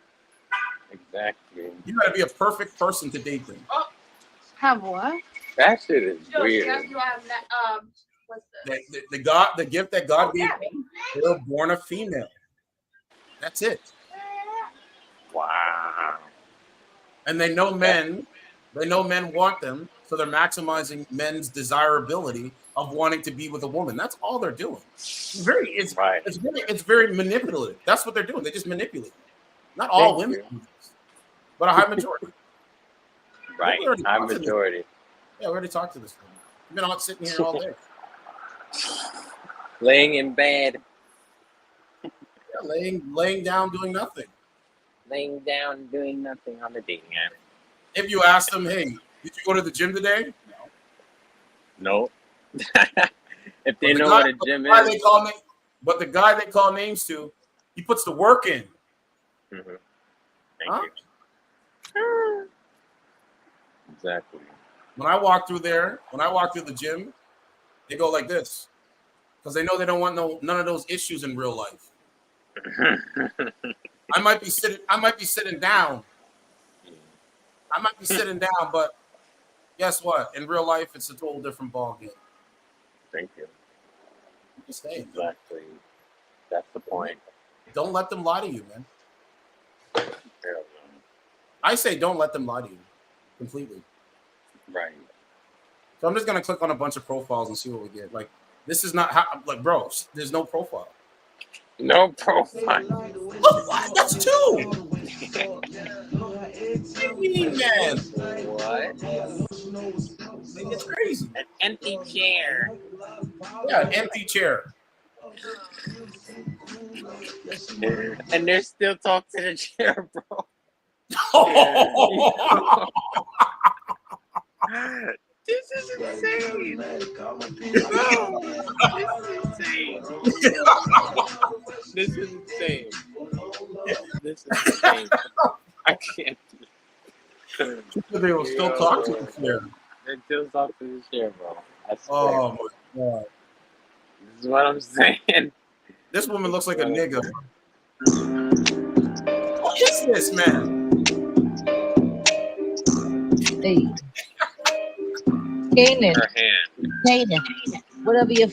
Speaker 5: Exactly.
Speaker 2: You got to be a perfect person to date them.
Speaker 9: Have what?
Speaker 5: That shit is
Speaker 9: Joe,
Speaker 5: weird.
Speaker 9: you have that, what's
Speaker 2: The gift that God gave them, they were born a female. That's it.
Speaker 5: Wow.
Speaker 2: And they know men want them, so they're maximizing men's desirability of wanting to be with a woman. That's all they're doing. It's very manipulative. That's what they're doing. They just manipulate. Not all women do this, but a high majority.
Speaker 5: Right. High majority.
Speaker 2: Yeah, we already talked to this woman. We've been out sitting here all day.
Speaker 5: Laying in bed.
Speaker 2: Yeah, laying down doing nothing.
Speaker 5: Laying down doing nothing on the dating app.
Speaker 2: If you ask them, hey, did you go to the gym today?
Speaker 5: No. If they know what a gym is.
Speaker 2: But the guy they call names to, he puts the work in.
Speaker 5: Mm-hmm. Thank you. Exactly.
Speaker 2: When I walk through the gym, they go like this. Because they know they don't want none of those issues in real life. I might be sitting down. But guess what? In real life, it's a total different ballgame.
Speaker 5: Thank you.
Speaker 2: I'm just saying.
Speaker 5: Exactly. That's the point.
Speaker 2: Don't let them lie to you, man. I say don't let them lie to you completely.
Speaker 5: Right.
Speaker 2: So I'm just gonna click on a bunch of profiles and see what we get. Like, this is not how, like, bro, there's no profile.
Speaker 5: No profile.
Speaker 2: What? That's two. Man.
Speaker 5: What?
Speaker 2: It's crazy.
Speaker 5: An empty chair.
Speaker 2: Yeah, an empty chair.
Speaker 5: And they're still talking to the chair, bro. This is insane. Bro, this is insane. This is insane. I can't.
Speaker 2: They will still talk to the chair.
Speaker 5: They still talk to the chair, bro. I swear.
Speaker 2: Oh my god.
Speaker 5: This is what I'm saying.
Speaker 2: This woman looks like a nigga. What is this, man?
Speaker 10: Hey. Kanan.
Speaker 5: Her hand.
Speaker 10: Kanan. Whatever you.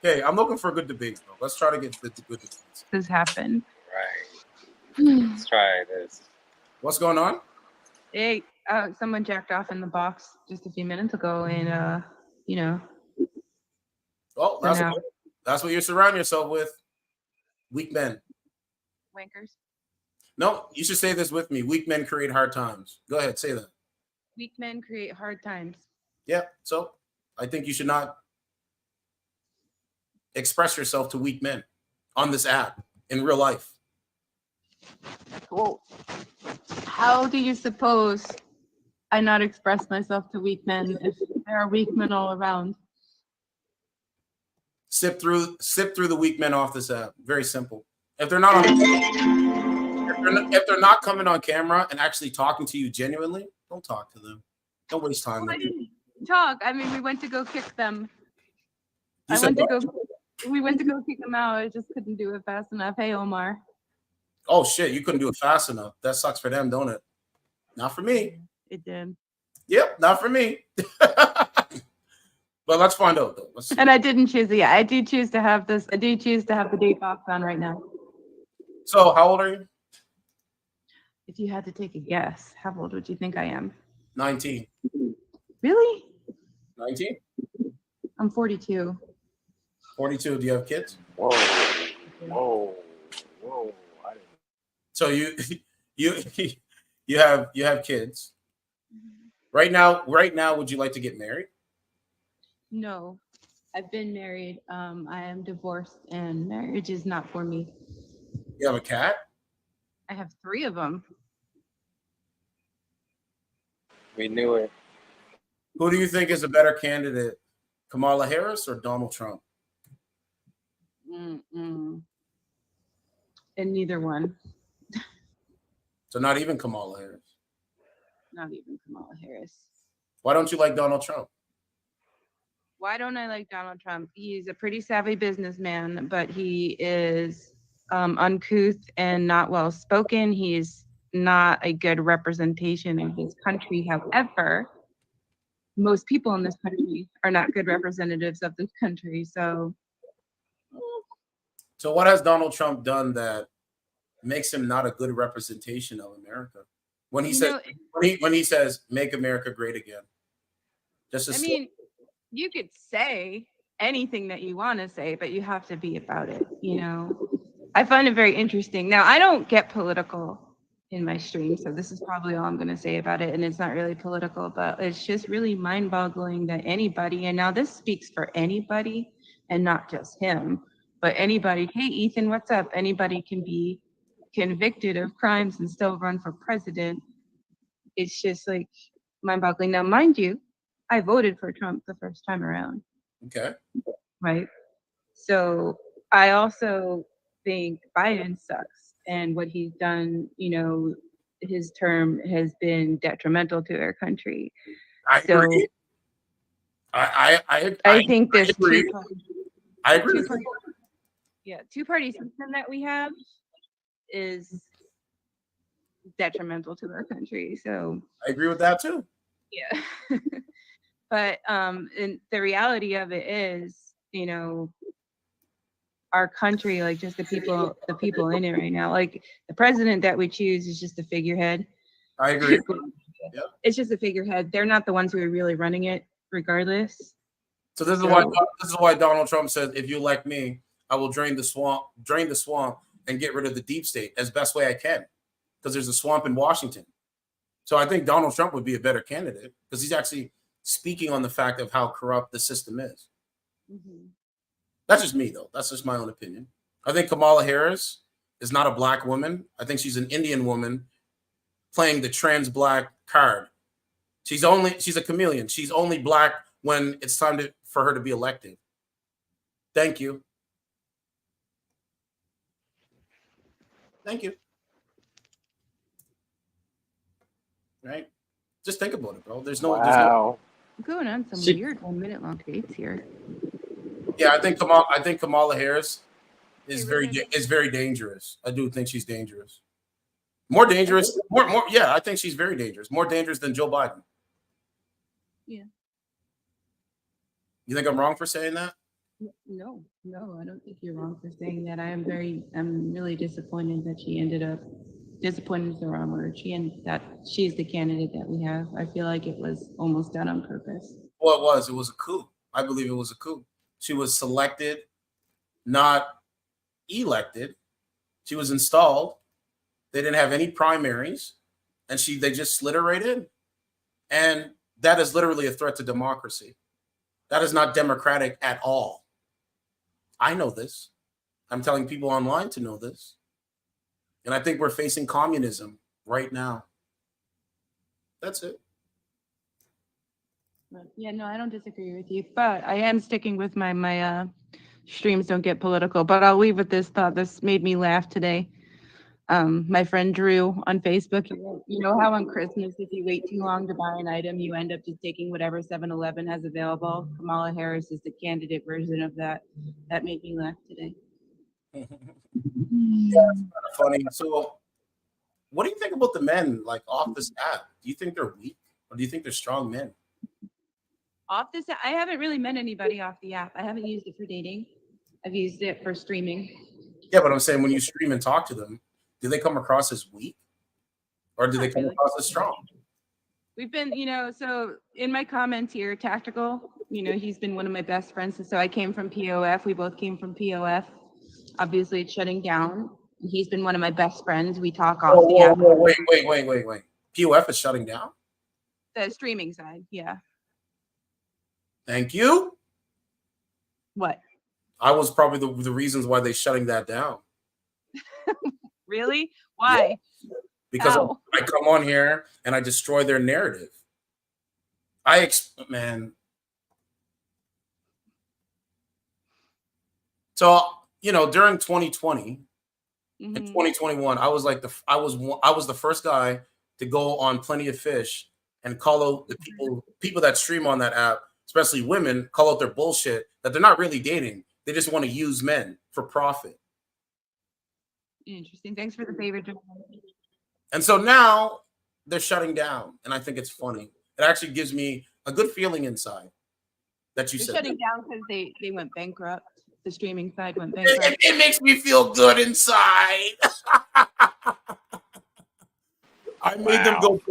Speaker 2: Okay, I'm looking for a good debate, bro. Let's try to get the good debates.
Speaker 13: This happened.
Speaker 5: Right. Let's try this.
Speaker 2: What's going on?
Speaker 13: Hey, someone jacked off in the box just a few minutes ago, and you know.
Speaker 2: Oh, that's what you surround yourself with. Weak men.
Speaker 13: Wankers.
Speaker 2: No, you should say this with me. Weak men create hard times. Go ahead, say that.
Speaker 13: Weak men create hard times.
Speaker 2: Yeah, so I think you should not express yourself to weak men on this app in real life.
Speaker 13: Well, how do you suppose I not express myself to weak men if there are weak men all around?
Speaker 2: Sip through the weak men off this app. Very simple. If they're not coming on camera and actually talking to you genuinely, don't talk to them. Don't waste time.
Speaker 13: Well, I didn't talk. I mean, we went to go kick them.
Speaker 2: We
Speaker 13: went to go kick them out. I just couldn't do it fast enough. Hey, Omar.
Speaker 2: Oh shit, you couldn't do it fast enough. That sucks for them, don't it? Not for me.
Speaker 13: It did.
Speaker 2: Yep, not for me. But let's find out though.
Speaker 13: And I didn't choose it. Yeah, I do choose to have this. I do choose to have the date box on right now.
Speaker 2: So, how old are you?
Speaker 13: If you had to take a guess, how old would you think I am?
Speaker 2: 19.
Speaker 13: Really?
Speaker 2: 19?
Speaker 13: I'm 42.
Speaker 2: 42. Do you have kids?
Speaker 5: Whoa.
Speaker 2: So you have kids. Right now, would you like to get married?
Speaker 13: No, I've been married. I am divorced, and marriage is not for me.
Speaker 2: You have a cat?
Speaker 13: I have 3 of them.
Speaker 5: We knew it.
Speaker 2: Who do you think is a better candidate, Kamala Harris or Donald Trump?
Speaker 13: And neither one.
Speaker 2: So not even Kamala Harris.
Speaker 13: Not even Kamala Harris.
Speaker 2: Why don't you like Donald Trump?
Speaker 13: Why don't I like Donald Trump? He's a pretty savvy businessman, but he is uncouth and not well spoken. He's not a good representation of his country. However, most people in this country are not good representatives of this country. So
Speaker 2: what has Donald Trump done that makes him not a good representation of America? When he says when he says make America great again.
Speaker 13: I mean, you could say anything that you want to say, but you have to be about it, you know. I find it very interesting. Now, I don't get political in my stream, so this is probably all I'm going to say about it, and it's not really political, but it's just really mind-boggling that anybody, and now this speaks for anybody and not just him, but anybody, hey, Ethan, what's up? Anybody can be convicted of crimes and still run for president. It's just like mind-boggling. Now, mind you, I voted for Trump the first time around.
Speaker 2: Okay.
Speaker 13: Right. So I also think Biden sucks, and what he's done, you know, his term has been detrimental to our country.
Speaker 2: I agree.
Speaker 13: I think this
Speaker 2: agree. I agree.
Speaker 13: Two-party system that we have is detrimental to our country. So
Speaker 2: I agree with that too.
Speaker 13: Yeah. But and the reality of it is, you know, our country, like just the people in it right now, like the president that we choose is just a figurehead.
Speaker 2: I agree. Yep.
Speaker 13: It's just a figurehead. They're not the ones who are really running it, regardless.
Speaker 2: So this is why Donald Trump said, if you elect me, I will drain the swamp, and get rid of the deep state as best way I can, because there's a swamp in Washington. So I think Donald Trump would be a better candidate because he's actually speaking on the fact of how corrupt the system is.
Speaker 13: Mm-hmm.
Speaker 2: That's just me, though. That's just my own opinion. I think Kamala Harris is not a black woman. I think she's an Indian woman playing the trans black card. She's a chameleon. She's only black when it's time for her to be elected. Thank you. Thank you. Right? Just think about it, bro. There's no.
Speaker 13: I'm going on some weird 1 minute long debates here.
Speaker 2: Yeah, I think Kamala Harris is very dangerous. I do think she's dangerous. More dangerous. More. Yeah, I think she's very dangerous. More dangerous than Joe Biden.
Speaker 13: Yeah.
Speaker 2: You think I'm wrong for saying that?
Speaker 13: No, I don't think you're wrong for saying that. I'm really disappointed that she ended up. Disappointed is the wrong word. She's the candidate that we have. I feel like it was almost done on purpose.
Speaker 2: Well, it was a coup. I believe it was a coup. She was selected, not elected. She was installed. They didn't have any primaries, and they just slid her right in. And that is literally a threat to democracy. That is not democratic at all. I know this. I'm telling people online to know this. And I think we're facing communism right now. That's it.
Speaker 13: Yeah, no, I don't disagree with you, but I am sticking with my streams don't get political. But I'll leave with this thought. This made me laugh today. My friend Drew on Facebook, you know how on Christmas, if you wait too long to buy an item, you end up just taking whatever 7-Eleven has available. Kamala Harris is the candidate version of that. That made me laugh today.
Speaker 2: Yeah, it's kind of funny. So, what do you think about the men like off this app? Do you think they're weak, or do you think they're strong men?
Speaker 13: Off this, I haven't really met anybody off the app. I haven't used it for dating. I've used it for streaming.
Speaker 2: Yeah, but I'm saying when you stream and talk to them, do they come across as weak, or do they come across as strong?
Speaker 13: We've been, so in my comments here, Tactical, he's been one of my best friends. So I came from POF. We both came from POF. Obviously, it's shutting down. He's been one of my best friends. We talk off the app.
Speaker 2: Wait. POF is shutting down?
Speaker 13: The streaming side, yeah.
Speaker 2: Thank you.
Speaker 13: What?
Speaker 2: I was probably the reasons why they're shutting that down.
Speaker 13: Really? Why?
Speaker 2: Yeah. Because I come on here and I destroy their narrative. Man. So, during 2020 and 2021, I was the first guy to go on Plenty of Fish and call out the people that stream on that app especially women, call out their bullshit that they're not really dating. They just want to use men for profit.
Speaker 13: Interesting. Thanks for the favor, John.
Speaker 2: And so now they're shutting down, and I think it's funny. It actually gives me a good feeling inside that you
Speaker 13: They're
Speaker 2: said
Speaker 13: shutting
Speaker 2: that.
Speaker 13: down because they went bankrupt. The streaming side went bankrupt.
Speaker 2: It makes me feel good inside. I made them go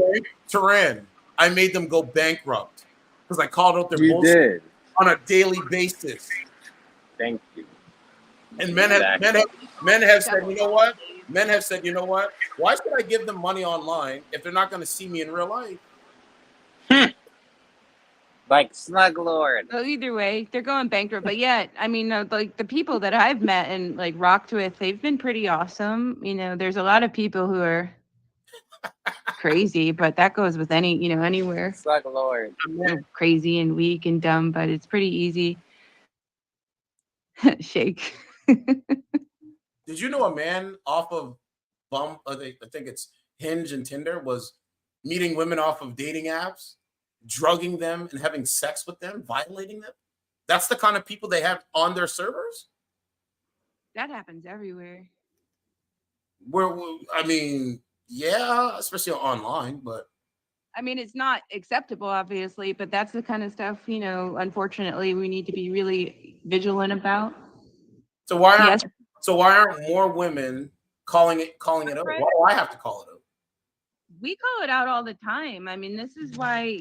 Speaker 2: Turan. I made them go bankrupt because I called out their bullshit on a daily basis.
Speaker 5: Thank you.
Speaker 2: And men have said, you know what? Men have said, you know what? Why should I give them money online if they're not going to see me in real life?
Speaker 5: Like Slug Lord.
Speaker 13: So either way, they're going bankrupt. But yeah, I mean, like the people that I've met and like rocked with, they've been pretty awesome. You know, there's a lot of people who are crazy, but that goes with anywhere.
Speaker 5: Slug Lord.
Speaker 13: They're crazy and weak and dumb, but it's pretty easy. Shake.
Speaker 2: Did you know a man off of I think it's Hinge and Tinder was meeting women off of dating apps, drugging them and having sex with them, violating them? That's the kind of people they have on their servers?
Speaker 13: That happens everywhere.
Speaker 2: I mean, yeah, especially online, but
Speaker 13: I mean, it's not acceptable, obviously, but that's the kind of stuff, unfortunately, we need to be really vigilant about.
Speaker 2: So why aren't more women calling it out? Why do I have to call it out?
Speaker 13: We call it out all the time. I mean, this is why,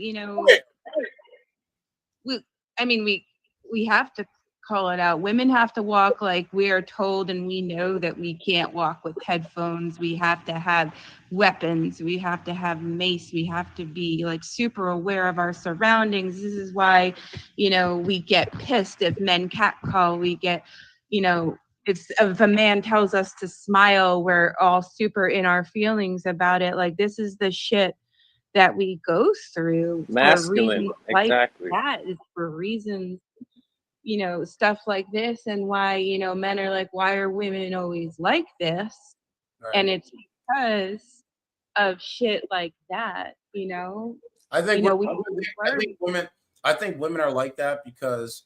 Speaker 13: we have to call it out. Women have to walk like we are told, and we know that we can't walk with headphones. We have to have weapons. We have to have mace. We have to be like super aware of our surroundings. This is why, we get pissed if men catcall. We get, if a man tells us to smile, we're all super in our feelings about it. Like, this is the shit that we go through.
Speaker 5: Masculine, exactly.
Speaker 13: Like that is for reasons, stuff like this, and why, men are like, why are women always like this? Right. And it's because of shit like that,
Speaker 2: I think women are like that because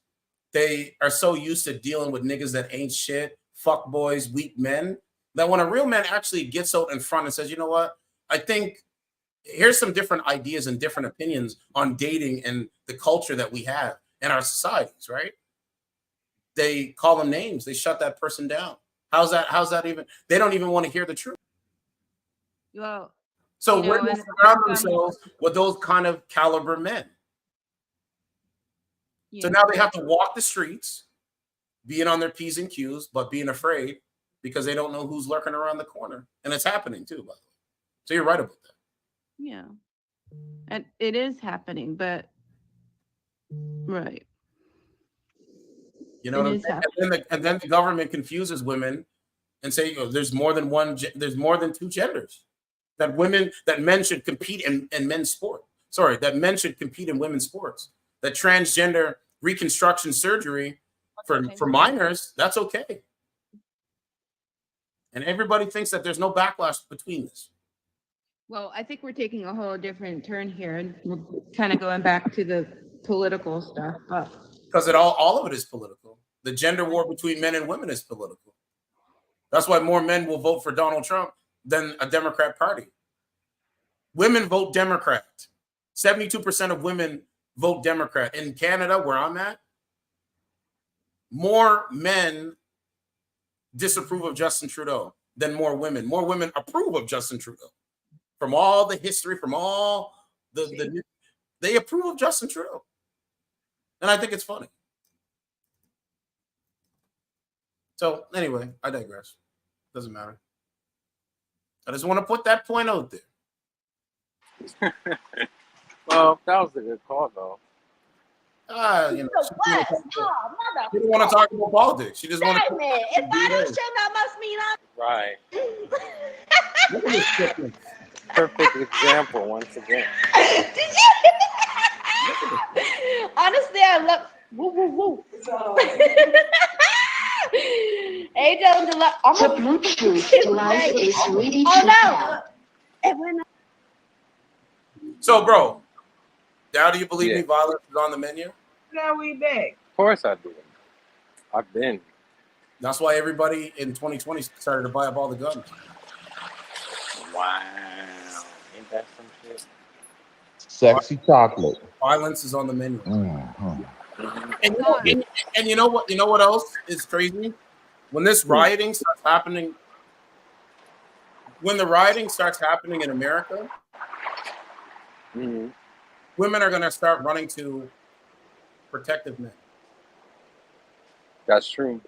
Speaker 2: they are so used to dealing with niggas that ain't shit, fuck boys, weak men, that when a real man actually gets out in front and says, you know what, I think here's some different ideas and different opinions on dating and the culture that we have in our societies, right? They call them names. They shut that person down. How's that even? They don't even want to hear the truth.
Speaker 13: Well,
Speaker 2: so women surround themselves with those kind of caliber men. Yeah. So now they have to walk the streets, being on their P's and Q's, but being afraid because they don't know who's lurking around the corner. And it's happening too, by the way. So you're right about that.
Speaker 13: Yeah. And it is happening, but right.
Speaker 2: You know what I'm saying? And then the government confuses women and say, there's more than two genders. That men should compete in men's sport. Sorry, that men should compete in women's sports. That transgender reconstruction surgery for minors, that's okay. And everybody thinks that there's no backlash between this.
Speaker 13: Well, I think we're taking a whole different turn here, and we're kind of going back to the political stuff.
Speaker 2: Because all of it is political. The gender war between men and women is political. That's why more men will vote for Donald Trump than a Democrat party. Women vote Democrat. 72% of women vote Democrat. In Canada, where I'm at, more men disapprove of Justin Trudeau than more women. More women approve of Justin Trudeau. From all the history, from all they approve of Justin Trudeau. And I think it's funny. So anyway, I digress. Doesn't matter. I just want to put that point out there.
Speaker 5: Well, that was a good call, though.
Speaker 2: She didn't want to talk about politics. She just wanted to.
Speaker 14: If I don't show, that must mean I'm
Speaker 5: right.
Speaker 2: Look at this chicken.
Speaker 5: Perfect example once again.
Speaker 14: Did you? Honestly, I love. Woo woo woo. Hey, don't the Bluetooth device is ready to pair.
Speaker 2: So, bro, now do you believe me? Violence is on the menu.
Speaker 10: Now we back.
Speaker 17: Of course I do. I've been.
Speaker 2: That's why everybody in 2020 started to buy up all the guns.
Speaker 17: Wow. Ain't that some shit?
Speaker 15: Sexy chocolate.
Speaker 2: Violence is on the menu.
Speaker 15: Mm-hmm.
Speaker 2: And you know what? You know what else is crazy? When this rioting starts happening, when the rioting starts happening in America, women are going to start running to protective men.
Speaker 17: That's true.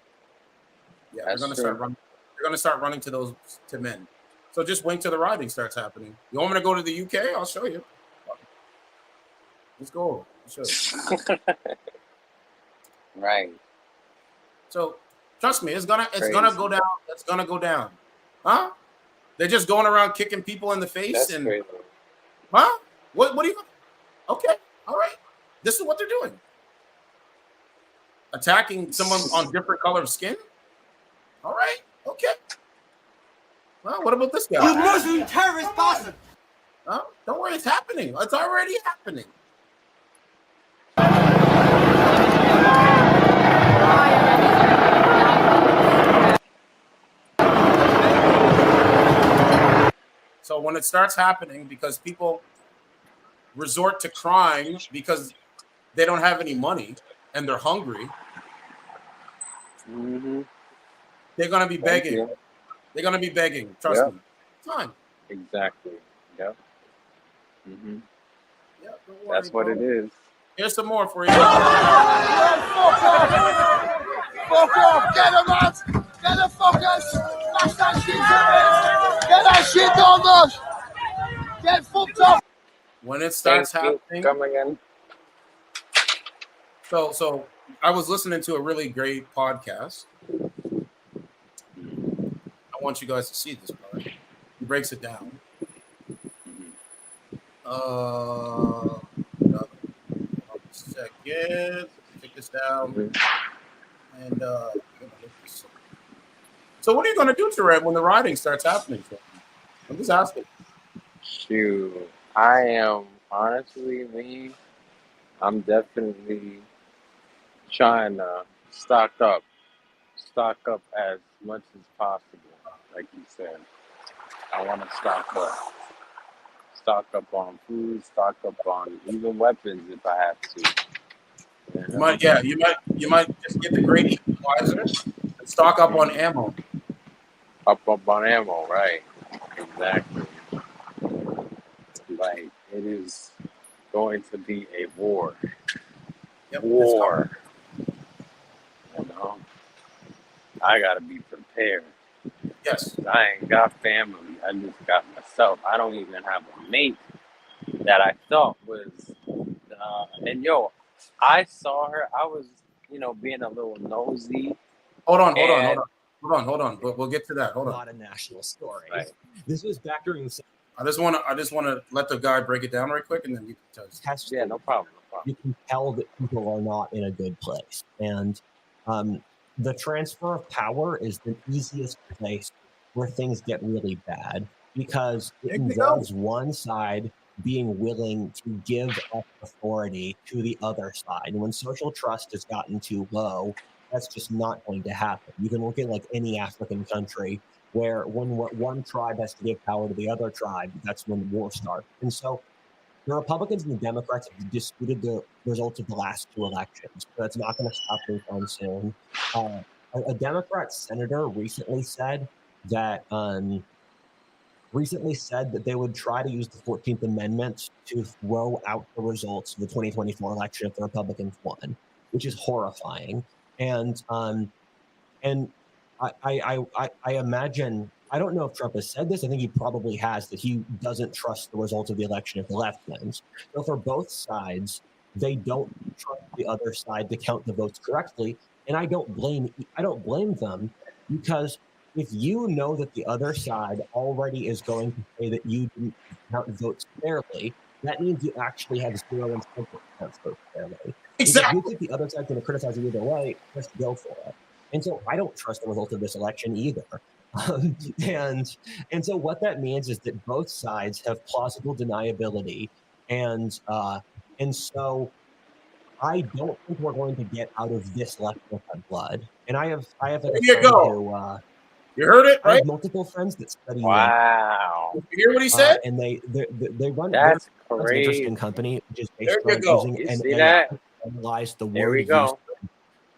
Speaker 2: Yeah,
Speaker 17: That's
Speaker 2: they're going to
Speaker 17: true.
Speaker 2: start running. They're going to start running to men. So just wait till the rioting starts happening. You want me to go to the UK? I'll show you. Let's go. I'll show you.
Speaker 17: Right.
Speaker 2: So trust me, it's gonna go down. It's gonna go down. Huh? They're just going around kicking people in the face.
Speaker 17: That's
Speaker 2: and
Speaker 17: crazy.
Speaker 2: Huh? What are you? Okay, all right. This is what they're doing. Attacking someone on different color of skin. All right. Okay. Well, what about this guy?
Speaker 1: You Muslim terrorist bastard!
Speaker 2: Huh? Don't worry, it's happening. It's already happening. So when it starts happening, because people resort to crime because they don't have any money and they're hungry, they're going to be begging. They're going to be begging. Trust me. Time.
Speaker 17: Exactly. Yep.
Speaker 2: Yeah, don't worry,
Speaker 17: That's what it is.
Speaker 2: Here's some more for you.
Speaker 1: Fuck off! Get them out! Get the fuckers! Smash that shit on! Get that shit on us! Get fucked off!
Speaker 2: When it starts happening,
Speaker 17: come again.
Speaker 2: So I was listening to a really great podcast. I want you guys to see this part. He breaks it down. Second, take this down. And so what are you going to do, Tereb, when the rioting starts happening? I'm just asking.
Speaker 17: Shoot, I am honestly me. I'm definitely trying to stock up as much as possible. Like you said, I want to stock up on food, stock up on even weapons if I have to.
Speaker 2: You might just get the great equalizer and stock up on ammo.
Speaker 17: Up on ammo, right? Exactly. Like it is going to be a war.
Speaker 2: Yep,
Speaker 17: War. You know, I gotta be prepared.
Speaker 2: Yes.
Speaker 17: I ain't got family. I just got myself. I don't even have a mate that I thought was. And yo, I saw her. I was, being a little nosy.
Speaker 2: Hold on. But we'll get to that. Hold on.
Speaker 16: Not a national story.
Speaker 17: Right.
Speaker 16: This was back during the.
Speaker 2: I just want to let the guy break it down right quick, and then you can tell us.
Speaker 17: Yeah, no problem.
Speaker 16: You can tell that people are not in a good place, and the transfer of power is the easiest place where things get really bad because it involves one side being willing to give up authority to the other side. And when social trust has gotten too low, that's just not going to happen. You can look at like any African country where when one tribe has to give power to the other tribe, that's when war starts. And so the Republicans and the Democrats have disputed the results of the last two elections. So that's not going to stop anytime soon. A Democrat senator recently said that they would try to use the 14th Amendment to throw out the results of the 2024 election if the Republicans won, which is horrifying. And I imagine, I don't know if Trump has said this, I think he probably has, that he doesn't trust the results of the election if the left wins. So for both sides, they don't trust the other side to count the votes correctly. And I don't blame them, because if you know that the other side already is going to say that you didn't count votes fairly, that means you actually have zero incentive to count votes fairly. Exactly. If you think the other side's going to criticize you either way, just go for it. And so I don't trust the result of this election either. And so what that means is that both sides have plausible deniability, and so I don't think we're going to get out of this level of blood. And I have like
Speaker 2: There
Speaker 16: a
Speaker 2: you
Speaker 16: friend
Speaker 2: go.
Speaker 16: who
Speaker 2: You heard it,
Speaker 16: I
Speaker 2: right?
Speaker 16: have multiple friends that study
Speaker 5: Wow.
Speaker 2: You hear what he said?
Speaker 16: and they run
Speaker 5: That's
Speaker 16: an interesting
Speaker 5: crazy.
Speaker 16: company which is
Speaker 2: There
Speaker 16: based
Speaker 2: you
Speaker 16: on
Speaker 2: go.
Speaker 16: using
Speaker 5: You
Speaker 16: an
Speaker 5: see
Speaker 16: AI
Speaker 5: that?
Speaker 16: to analyze the
Speaker 5: There
Speaker 16: word
Speaker 5: we
Speaker 16: used
Speaker 5: go.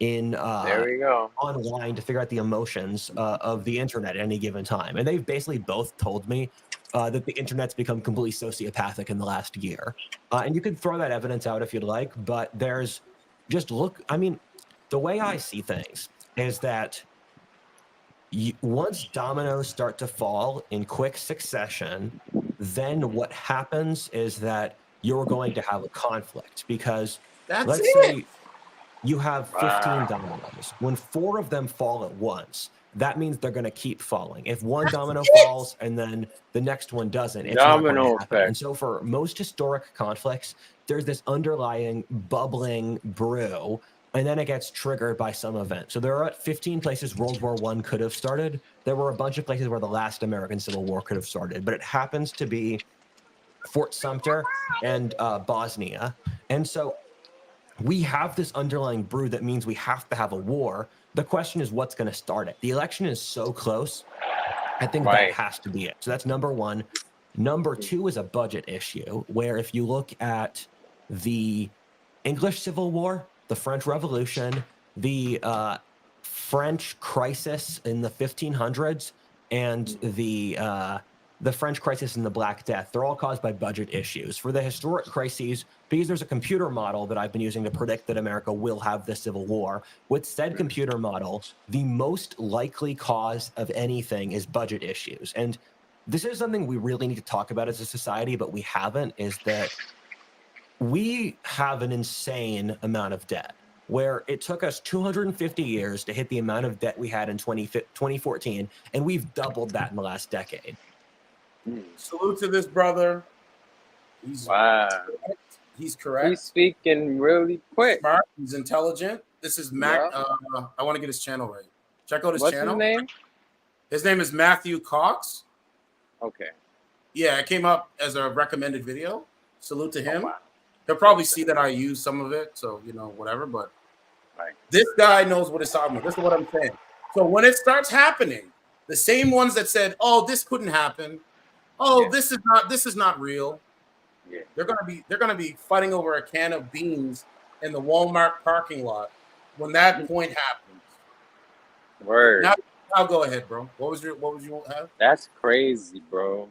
Speaker 16: in
Speaker 5: There we go.
Speaker 16: online to figure out the emotions of the internet at any given time. And they've basically both told me that the internet's become completely sociopathic in the last year. And you could throw that evidence out if you'd like, but there's just I mean, the way I see things is that once dominoes start to fall in quick succession, then what happens is that you're going to have a conflict because
Speaker 2: That's
Speaker 16: let's
Speaker 2: it.
Speaker 16: say you have 15
Speaker 5: Wow.
Speaker 16: dominoes. When 4 of them fall at once, that means they're going to keep falling. If one
Speaker 2: That's
Speaker 16: domino
Speaker 2: it.
Speaker 16: falls and then the next one doesn't, it's not going to
Speaker 5: Domino
Speaker 16: happen. And
Speaker 5: effect.
Speaker 16: so for most historic conflicts, there's this underlying bubbling brew, and then it gets triggered by some event. So there are 15 places World War I could have started. There were a bunch of places where the last American Civil War could have started, but it happens to be Fort Sumter and Bosnia. And so we have this underlying brew that means we have to have a war. The question is what's going to start it. The election is so close. I think that
Speaker 5: Right.
Speaker 16: has to be it. So that's number one. Number two is a budget issue, where if you look at the English Civil War, the French Revolution, the French crisis in the 1500s, and the French crisis and the Black Death, they're all caused by budget issues. For the historic crises, because there's a computer model that I've been using to predict that America will have the Civil War, with said computer model, the most likely cause of anything is budget issues. And this is something we really need to talk about as a society, but we haven't, is that we have an insane amount of debt, where it took us 250 years to hit the amount of debt we had in 2014, and we've doubled that in the last decade.
Speaker 2: Salute to this brother. He's
Speaker 5: Wow.
Speaker 2: correct. He's correct.
Speaker 5: He's speaking really quick.
Speaker 2: Smart. He's intelligent. This is Mac.
Speaker 5: Yeah.
Speaker 2: I want to get his channel right. Check out his
Speaker 5: What's
Speaker 2: channel.
Speaker 5: his name?
Speaker 2: His name is Matthew Cox.
Speaker 5: Okay.
Speaker 2: Yeah, it came up as a recommended video. Salute to him.
Speaker 5: wow.
Speaker 2: He'll probably see that I use some of it, so whatever. But
Speaker 5: Right.
Speaker 2: this guy knows what it's talking about. This is what I'm saying. So when it starts happening, the same ones that said, "Oh, this couldn't happen," "Oh,
Speaker 5: Yeah.
Speaker 2: this is not real,"
Speaker 5: Yeah.
Speaker 2: they're gonna be fighting over a can of beans in the Walmart parking lot when that point happens.
Speaker 5: Word.
Speaker 2: Now go ahead, bro. What was you have?
Speaker 5: That's crazy, bro.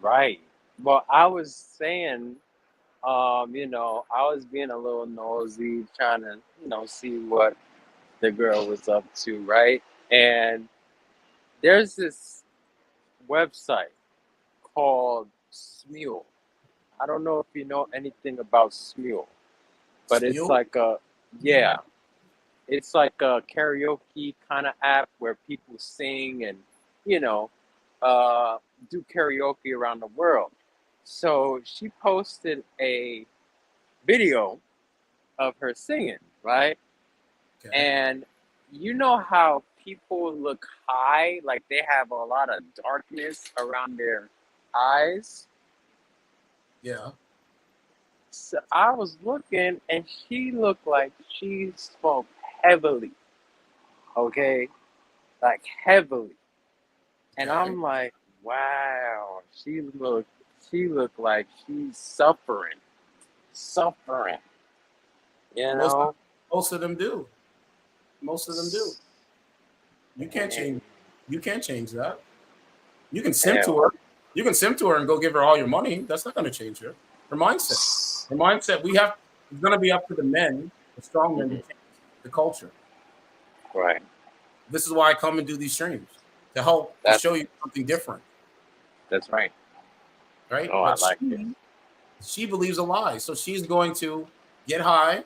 Speaker 5: Right. Well, I was saying, I was being a little nosy, trying to, see what the girl was up to, right? And there's this website called Smule. I don't know if you know anything about Smule, but it's
Speaker 2: Smule?
Speaker 5: like it's like a karaoke kind of app where people sing and, do karaoke around the world. So she posted a video of her singing, right?
Speaker 2: Okay.
Speaker 5: And you know how people look high, like they have a lot of darkness around their eyes?
Speaker 2: Yeah.
Speaker 5: So I was looking and she looked like she smoked heavily. Okay? Like heavily. And
Speaker 2: Okay.
Speaker 5: I'm like, wow, she looked like she's suffering. You know?
Speaker 2: Most of them do. Most of them do. You can't change that. You can simp to her. You can simp to her and go give her all your money. That's not going to change her. Her mindset. Her mindset. It's going to be up to the men, the strong men, to change the culture.
Speaker 5: Right.
Speaker 2: This is why I come and do these streams to help to show you something different.
Speaker 5: That's right.
Speaker 2: Right.
Speaker 5: Oh,
Speaker 2: But
Speaker 5: I like it.
Speaker 2: She believes a lie, so she's going to get high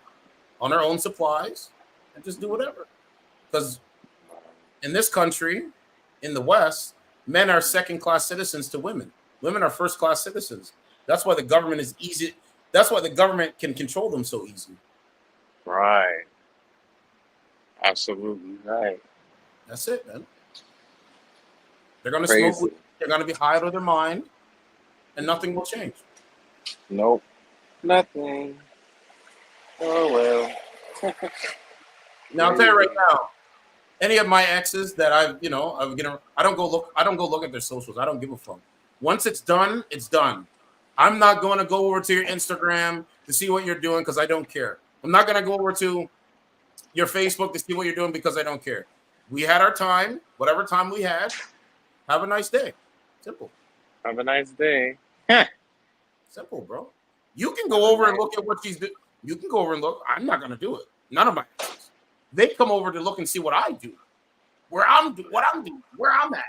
Speaker 2: on her own supplies and just do whatever. Because in this country, in the West, men are second-class citizens to women. Women are first-class citizens. That's why the government is easy. That's why the government can control them so easily.
Speaker 5: Right. Absolutely right.
Speaker 2: That's it, man. They're going to smoke weed. They're going to be high out of their mind, and nothing will change.
Speaker 5: Nope. Nothing.
Speaker 17: Oh well.
Speaker 2: Now I'll tell you right now, any of my exes that I've I don't go look at their socials. I don't give a fuck. Once it's done, it's done. I'm not going to go over to your Instagram to see what you're doing because I don't care. I'm not going to go over to your Facebook to see what you're doing because I don't care. We had our time, whatever time we had. Have a nice day. Simple.
Speaker 17: Have a nice day.
Speaker 2: Simple, bro. You can go over and look at what she's doing. You can go over and look. I'm not going to do it. None of my exes. They come over to look and see what I do. What I'm doing, where I'm at.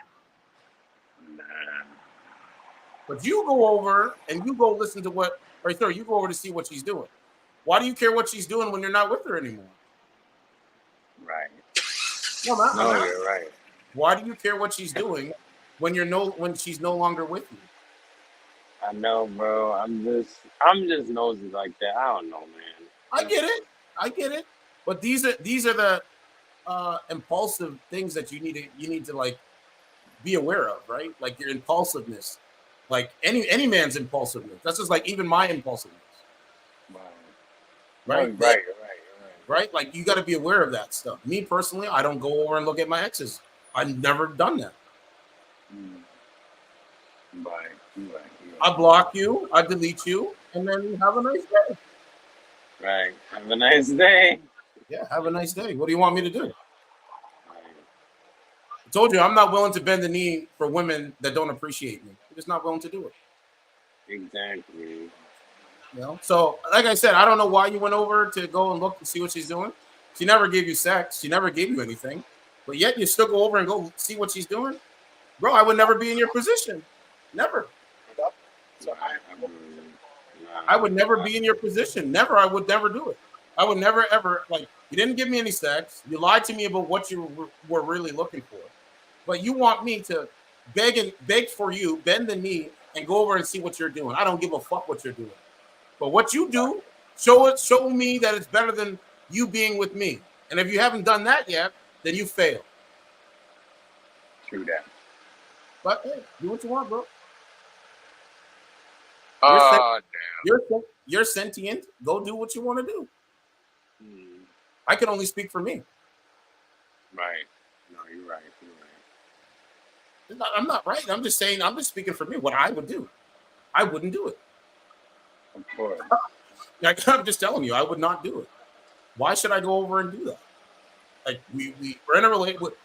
Speaker 17: Nah.
Speaker 2: But you go over and you go listen to what, right there, you go over to see what she's doing. Why do you care what she's doing when you're not with her anymore?
Speaker 17: Right.
Speaker 2: No,
Speaker 17: you're right.
Speaker 2: Why do you care what she's doing when she's no longer with you?
Speaker 17: I know, bro. I'm just nosy like that. I don't know, man.
Speaker 2: I get it. But these are the impulsive things that you need to like be aware of, right? Like your impulsiveness, like any man's impulsiveness. That's just like even my impulsiveness, right? Right. Like you got to be aware of that stuff. Me personally, I don't go over and look at my exes. I've never done that.
Speaker 17: Right.
Speaker 2: I block you, I delete you, and then have a nice day.
Speaker 17: Right. Have a nice day.
Speaker 2: Yeah, have a nice day. What do you want me to do? I told you I'm not willing to bend the knee for women that don't appreciate me. I'm just not willing to do it.
Speaker 17: Exactly.
Speaker 2: You know? So, like I said, I don't know why you went over to go and look and see what she's doing. She never gave you sex. She never gave you anything. But yet you still go over and go see what she's doing? Bro, I would never be in your position. Never. I would never be in your position. Never. I would never do it. I would never, ever, like, you didn't give me any sex. You lied to me about what you were really looking for. But you want me to beg for you, bend the knee, and go over and see what you're doing. I don't give a fuck what you're doing. But what you do, show me that it's better than you being with me. And if you haven't done that yet, then you fail.
Speaker 17: True that.
Speaker 2: But hey, do what you want, bro. You're sentient. Go do what you want to do. I can only speak for me.
Speaker 17: Right. No, you're right.
Speaker 2: I'm not right. I'm just saying, I'm just speaking for me, what I would do. I wouldn't do it.
Speaker 17: Of course.
Speaker 2: Like, I'm just telling you, I would not do it. Why should I go over and do that? Like, we're in a relationship.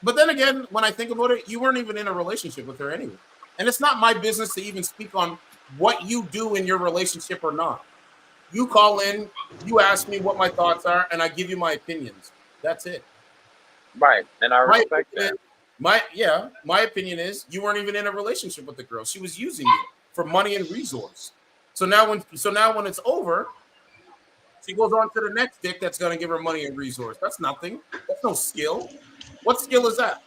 Speaker 2: But then again, when I think about it, you weren't even in a relationship with her anyway. And it's not my business to even speak on what you do in your relationship or not. You call in, you ask me what my thoughts are, and I give you my opinions. That's it.
Speaker 17: Right. And I respect that.
Speaker 2: My opinion is you weren't even in a relationship with the girl. She was using you for money and resource. So now when it's over, she goes on to the next dick that's going to give her money and resource. That's nothing. That's no skill. What skill is that?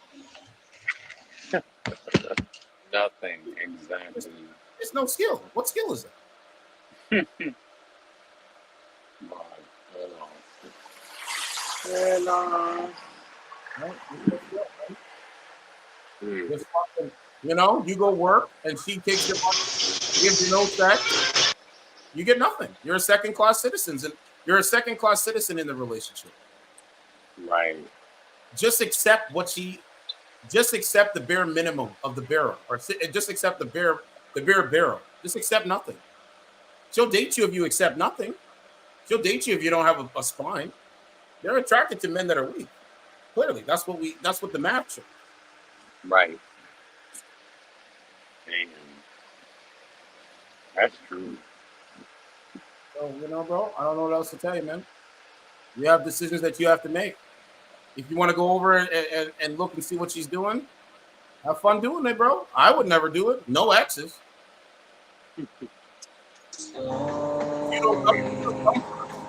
Speaker 17: Nothing. Exactly.
Speaker 2: It's no skill. What skill is that? You know, you go work and she takes your money, gives you no sex, you get nothing. You're a second-class citizen, and you're a second-class citizen in the relationship.
Speaker 17: Right.
Speaker 2: Just accept the bare minimum of the barrel, or just accept the bare barrel. Just accept nothing. She'll date you if you accept nothing. She'll date you if you don't have a spine. They're attracted to men that are weak. Clearly, that's what the math shows.
Speaker 17: Right. Damn. That's true.
Speaker 2: So, you know, bro, I don't know what else to tell you, man. You have decisions that you have to make. If you want to go over and look and see what she's doing, have fun doing it, bro. I would never do it. No exes.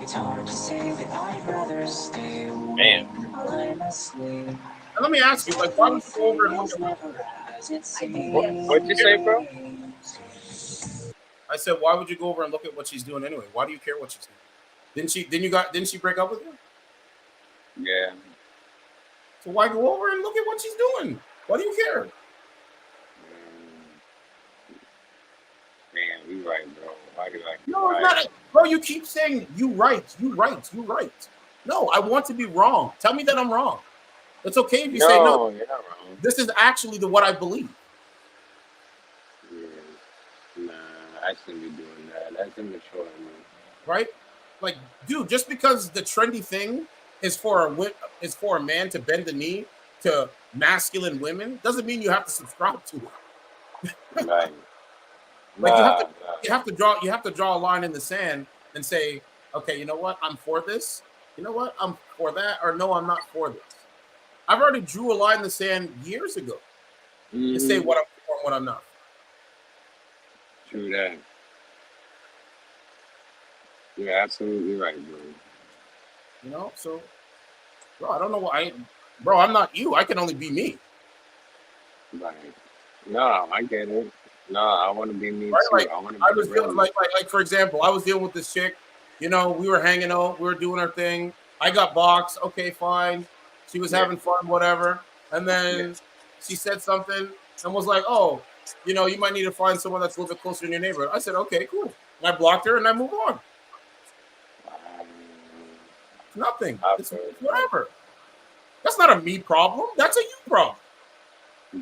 Speaker 1: It's hard to say that I'd rather stay away.
Speaker 17: Man.
Speaker 2: Now, let me ask you, like, why would you go over and look at
Speaker 17: What'd you say, bro?
Speaker 2: I said, why would you go over and look at what she's doing anyway? Why do you care what she's doing? Didn't she break up with you?
Speaker 17: Yeah.
Speaker 2: So why go over and look at what she's doing? Why do you care?
Speaker 17: Man, we
Speaker 5: right, bro. Why do I?
Speaker 2: No, it's not. Bro, you keep saying you right. No, I want to be wrong. Tell me that I'm wrong. It's okay if you say no.
Speaker 5: You're not wrong.
Speaker 2: This is actually what I believe.
Speaker 5: Yeah. Nah, I shouldn't be doing that. That's immature of me.
Speaker 2: Right? Like, dude, just because the trendy thing is for a man to bend the knee to masculine women doesn't mean you have to subscribe to it.
Speaker 5: Right.
Speaker 2: Like you have to draw a line in the sand and say, okay, you know what? I'm for this. You know what? I'm for that. Or no, I'm not for this. I've already drew a line in the sand years ago to say what I'm for and what I'm not.
Speaker 5: True that. You're absolutely right, bro.
Speaker 2: You know, so bro, I don't know why. Bro, I'm not you. I can only be me.
Speaker 5: Right. No, I get it. No, I want to be me
Speaker 2: Right?
Speaker 5: too.
Speaker 2: Like,
Speaker 5: I want to be
Speaker 2: I was
Speaker 5: real.
Speaker 2: dealing, like for example, I was dealing with this chick. You know, we were hanging out, we were doing our thing. I got boxed. Okay, fine. She was having fun, whatever. And then she said something and was like, "Oh, you know, you might need to find someone that's a little bit closer in your neighborhood." I said, "Okay, cool." And I blocked her and I moved on. Nothing. It's whatever. That's not a me problem. That's a you problem.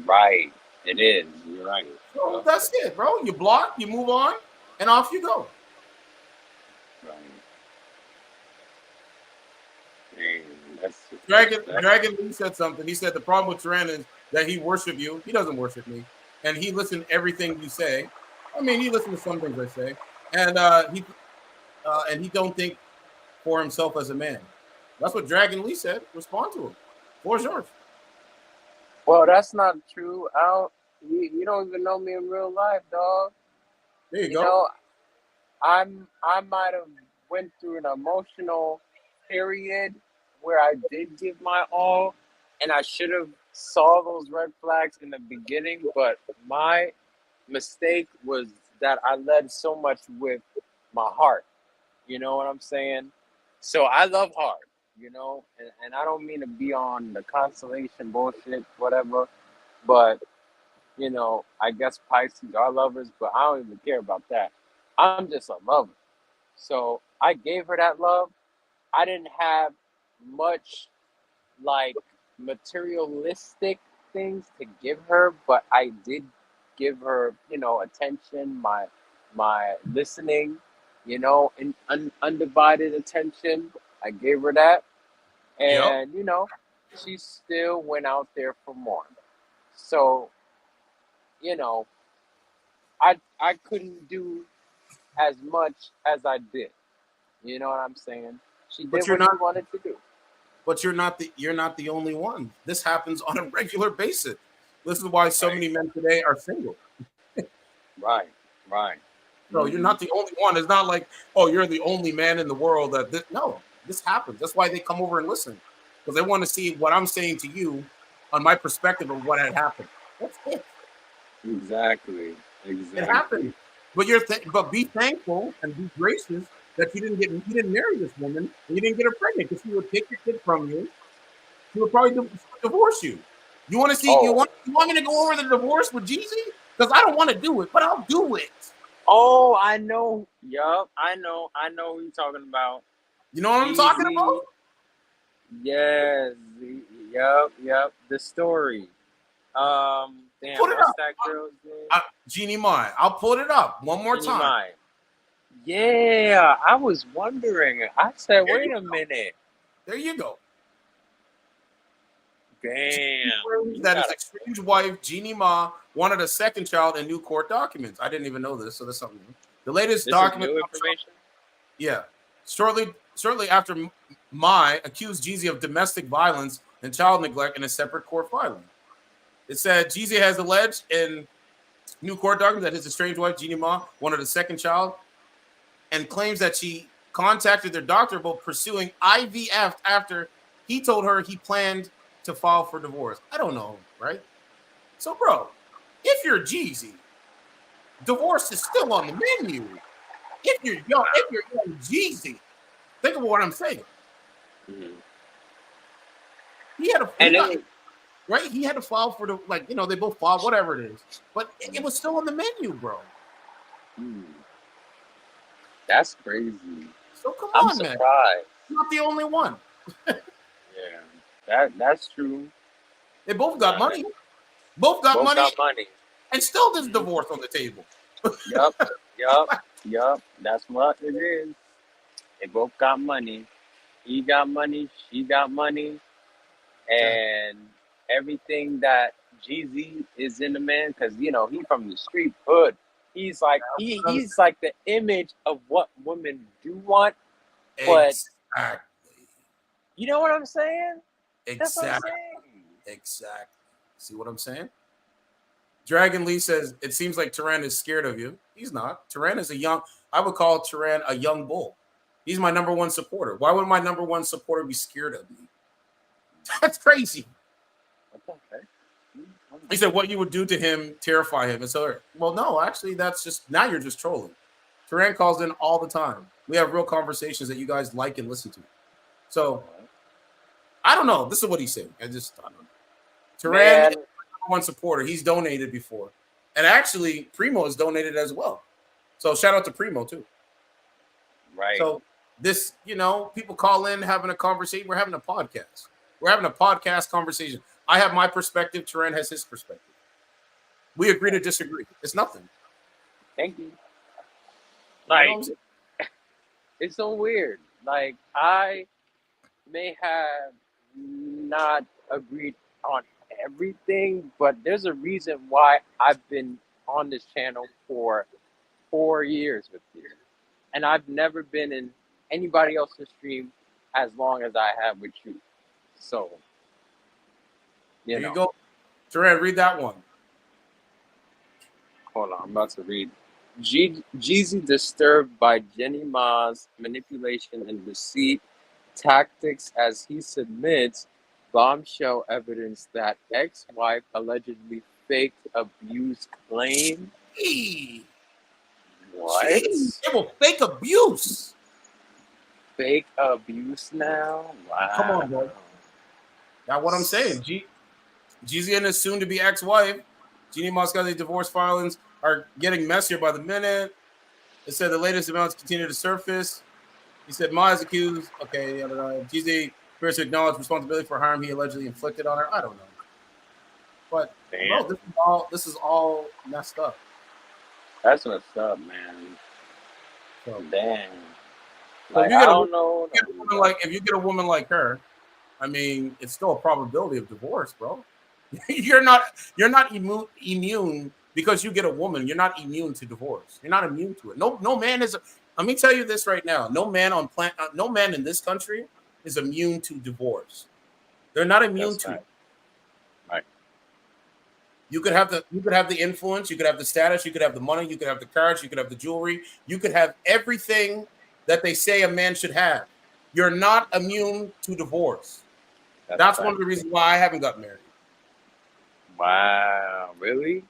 Speaker 5: Right. It is. You're right.
Speaker 2: So that's it, bro. You block, you move on, and off you go.
Speaker 5: Right. Dang,
Speaker 2: Dragon Lee said something. He said the problem with Turan is that he worship you. He doesn't worship me, and he listened to everything you say. I mean, he listened to some things I say, and he don't think for himself as a man. That's what Dragon Lee said. Respond to him. Floor's yours.
Speaker 5: Well, that's not true. You don't even know me in real life, dog.
Speaker 2: There you go.
Speaker 5: Know, I might have went through an emotional period where I did give my all, and I should have saw those red flags in the beginning. But my mistake was that I led so much with my heart. You know what I'm saying? So I love hard. You know, and I don't mean to be on the constellation bullshit, whatever, but, you know, I guess Pisces are lovers, but I don't even care about that. I'm just a lover. So I gave her that love. I didn't have much, like, materialistic things to give her, but I did give her, you know, attention, my listening, you know, and undivided attention. I gave her that. And, you know, she still went out there for more. So, you know, I couldn't do as much as I did. You know what I'm saying? She did what she wanted to do.
Speaker 2: But you're not the only one. This happens on a regular basis. This is why so many men today are single.
Speaker 5: Right.
Speaker 2: No, you're not the only one. It's not like, oh, you're the only man in the world that this happens. That's why they come over and listen, because they want to see what I'm saying to you on my perspective of what had happened. That's it.
Speaker 5: Exactly.
Speaker 2: It happened. But but be thankful and be gracious that you didn't marry this woman and you didn't get her pregnant, because she would take your kid from you. She would probably divorce you. You want to see? You want me to go over the divorce with Jeezy? Because I don't want to do it, but I'll do it.
Speaker 5: Oh, I know. Yup, I know who you're talking about.
Speaker 2: You know what I'm talking about?
Speaker 5: Yes. Yep. The story. Damn, what's that girl's name?
Speaker 2: Jeannie Mai. I'll pull it up one more time.
Speaker 5: Mai. Yeah, I was wondering. I said, wait a minute.
Speaker 2: There you go.
Speaker 5: Damn.
Speaker 2: That his estranged wife, Jeannie Ma, wanted a second child in new court documents. I didn't even know this, so that's something new. The latest document.
Speaker 5: New information?
Speaker 2: Yeah. Shortly after Mai accused Jeezy of domestic violence and child neglect in a separate court filing. It said Jeezy has alleged in new court documents that his estranged wife, Jeannie Ma, wanted a second child, and claims that she contacted their doctor about pursuing IVF after he told her he planned to file for divorce. I don't know, right? So, bro, if you're Jeezy, divorce is still on the menu. If you're young Jeezy, think of what I'm saying.
Speaker 5: Mm-hmm.
Speaker 2: He had to file for
Speaker 5: Mm.
Speaker 2: they both filed, whatever it is. But it was still on the menu, bro.
Speaker 5: That's crazy.
Speaker 2: So come
Speaker 5: I'm
Speaker 2: on, man.
Speaker 5: surprised.
Speaker 2: You're not the only one.
Speaker 5: Yeah, that's true.
Speaker 2: They both got money. Both got
Speaker 5: Both
Speaker 2: money,
Speaker 5: got money.
Speaker 2: and still there's divorce on the table.
Speaker 5: Yup. That's what it is. They both got money. He got money. She got money. And everything that Jeezy is in the man, because he from the street hood. He's like he's like the image of what women do want, but
Speaker 2: Exactly.
Speaker 5: you know what I'm saying? That's what I'm
Speaker 2: Exactly.
Speaker 5: saying.
Speaker 2: Exactly. See what I'm saying? Dragon Lee says, it seems like Turan is scared of you. He's not. Turan is I would call Turan a young bull. He's my number one supporter. Why would my number one supporter be scared of me? That's crazy.
Speaker 5: Okay.
Speaker 2: He said, what you would do to him, terrify him. And so, well, no, actually, that's just, now you're just trolling. Turan calls in all the time. We have real conversations that you guys like and listen to. So, I don't know. This is what he's saying. I don't know. Turan is one supporter. He's donated before. And actually, Primo has donated as well. So shout out to Primo too.
Speaker 5: Right.
Speaker 2: So this, people call in having a conversation. We're having a podcast. We're having a podcast conversation. I have my perspective. Turan has his perspective. We agree to disagree. It's nothing.
Speaker 5: Thank you. Like, it's so weird. Like, I may have not agreed on everything, but there's a reason why I've been on this channel for 4 years with you, and I've never been in anybody else's stream as long as I have with you. So,
Speaker 2: There you go. Turan, read that one.
Speaker 5: Hold on, I'm about to read. Jeezy disturbed by Jenny Ma's manipulation and deceit tactics as he submits bombshell evidence that ex-wife allegedly faked abuse claim. What?
Speaker 2: It will fake abuse.
Speaker 5: Fake abuse now? Wow.
Speaker 2: Come on, bro. Now, what I'm saying, Jeezy and his soon-to-be ex-wife, Jeannie Moscatelli's divorce filings are getting messier by the minute. It said the latest amounts continue to surface. He said Ma is accused. Okay, Jeezy appears to acknowledge responsibility for harm he allegedly inflicted on her. I don't know, but bro, this is all messed up.
Speaker 5: That's messed up, man.
Speaker 2: So,
Speaker 5: damn.
Speaker 2: So
Speaker 5: Like,
Speaker 2: if you get a woman like her, I mean, it's still a probability of divorce, bro. You're not immune because you get a woman. You're not immune to divorce. You're not immune to it. No man is. Let me tell you this right now. No man in this country is immune to divorce. They're not immune to it.
Speaker 5: Right.
Speaker 2: You could have the influence. You could have the status. You could have the money. You could have the cars. You could have the jewelry. You could have everything that they say a man should have. You're not immune to divorce. That's one of the reasons why I haven't got married.
Speaker 5: Wow, really?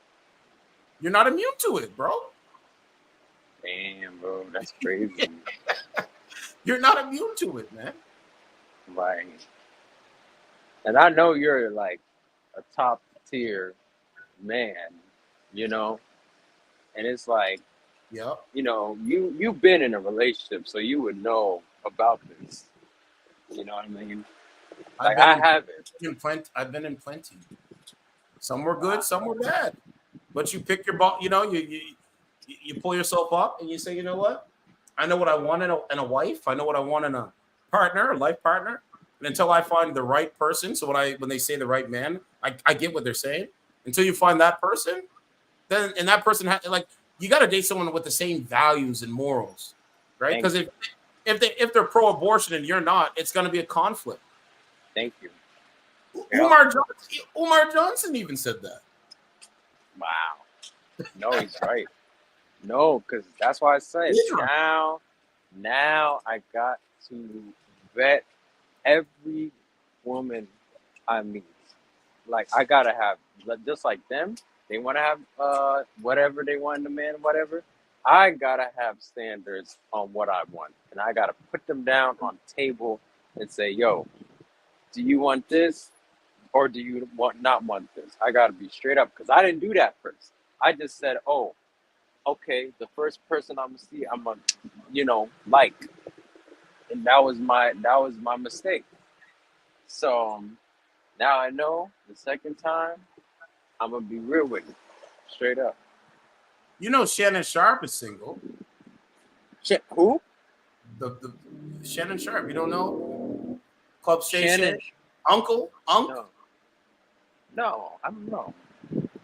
Speaker 2: You're not immune to it, bro.
Speaker 5: Damn, bro, that's crazy.
Speaker 2: You're not immune to it, man.
Speaker 5: Right. And I know you're like a top tier man, and it's like, you've been in a relationship, so you would know about this. You know what I mean? Like, I haven't.
Speaker 2: I've been in plenty. Some were good, some were bad. But you pick your ball, you pull yourself up and you say, you know what? I know what I want in a wife. I know what I want in a partner, a life partner. And until I find the right person, so when they say the right man, I get what they're saying. Until you find that person, and that person you got to date someone with the same values and morals, right? Because if they're pro-abortion and you're not, it's going to be a conflict.
Speaker 5: Thank you.
Speaker 2: Umar Johnson even said that.
Speaker 5: Wow. No, he's right. No, because that's why I said now I got to vet every woman I meet. Like, I gotta have, just like them, they want to have whatever they want in a man, whatever. I gotta have standards on what I want, and I gotta put them down on the table and say, yo, do you want this or do you not want this? I gotta be straight up, because I didn't do that first. I just said, oh, okay, the first person I'm gonna see, I'm gonna like, and that was my mistake. So now I know the second time I'm gonna be real with you, straight up.
Speaker 2: You know, Shannon Sharp is single.
Speaker 5: Who?
Speaker 2: The Shannon Sharp. You don't know? Club Station.
Speaker 5: Shannon?
Speaker 2: Uncle.
Speaker 5: No, I don't know.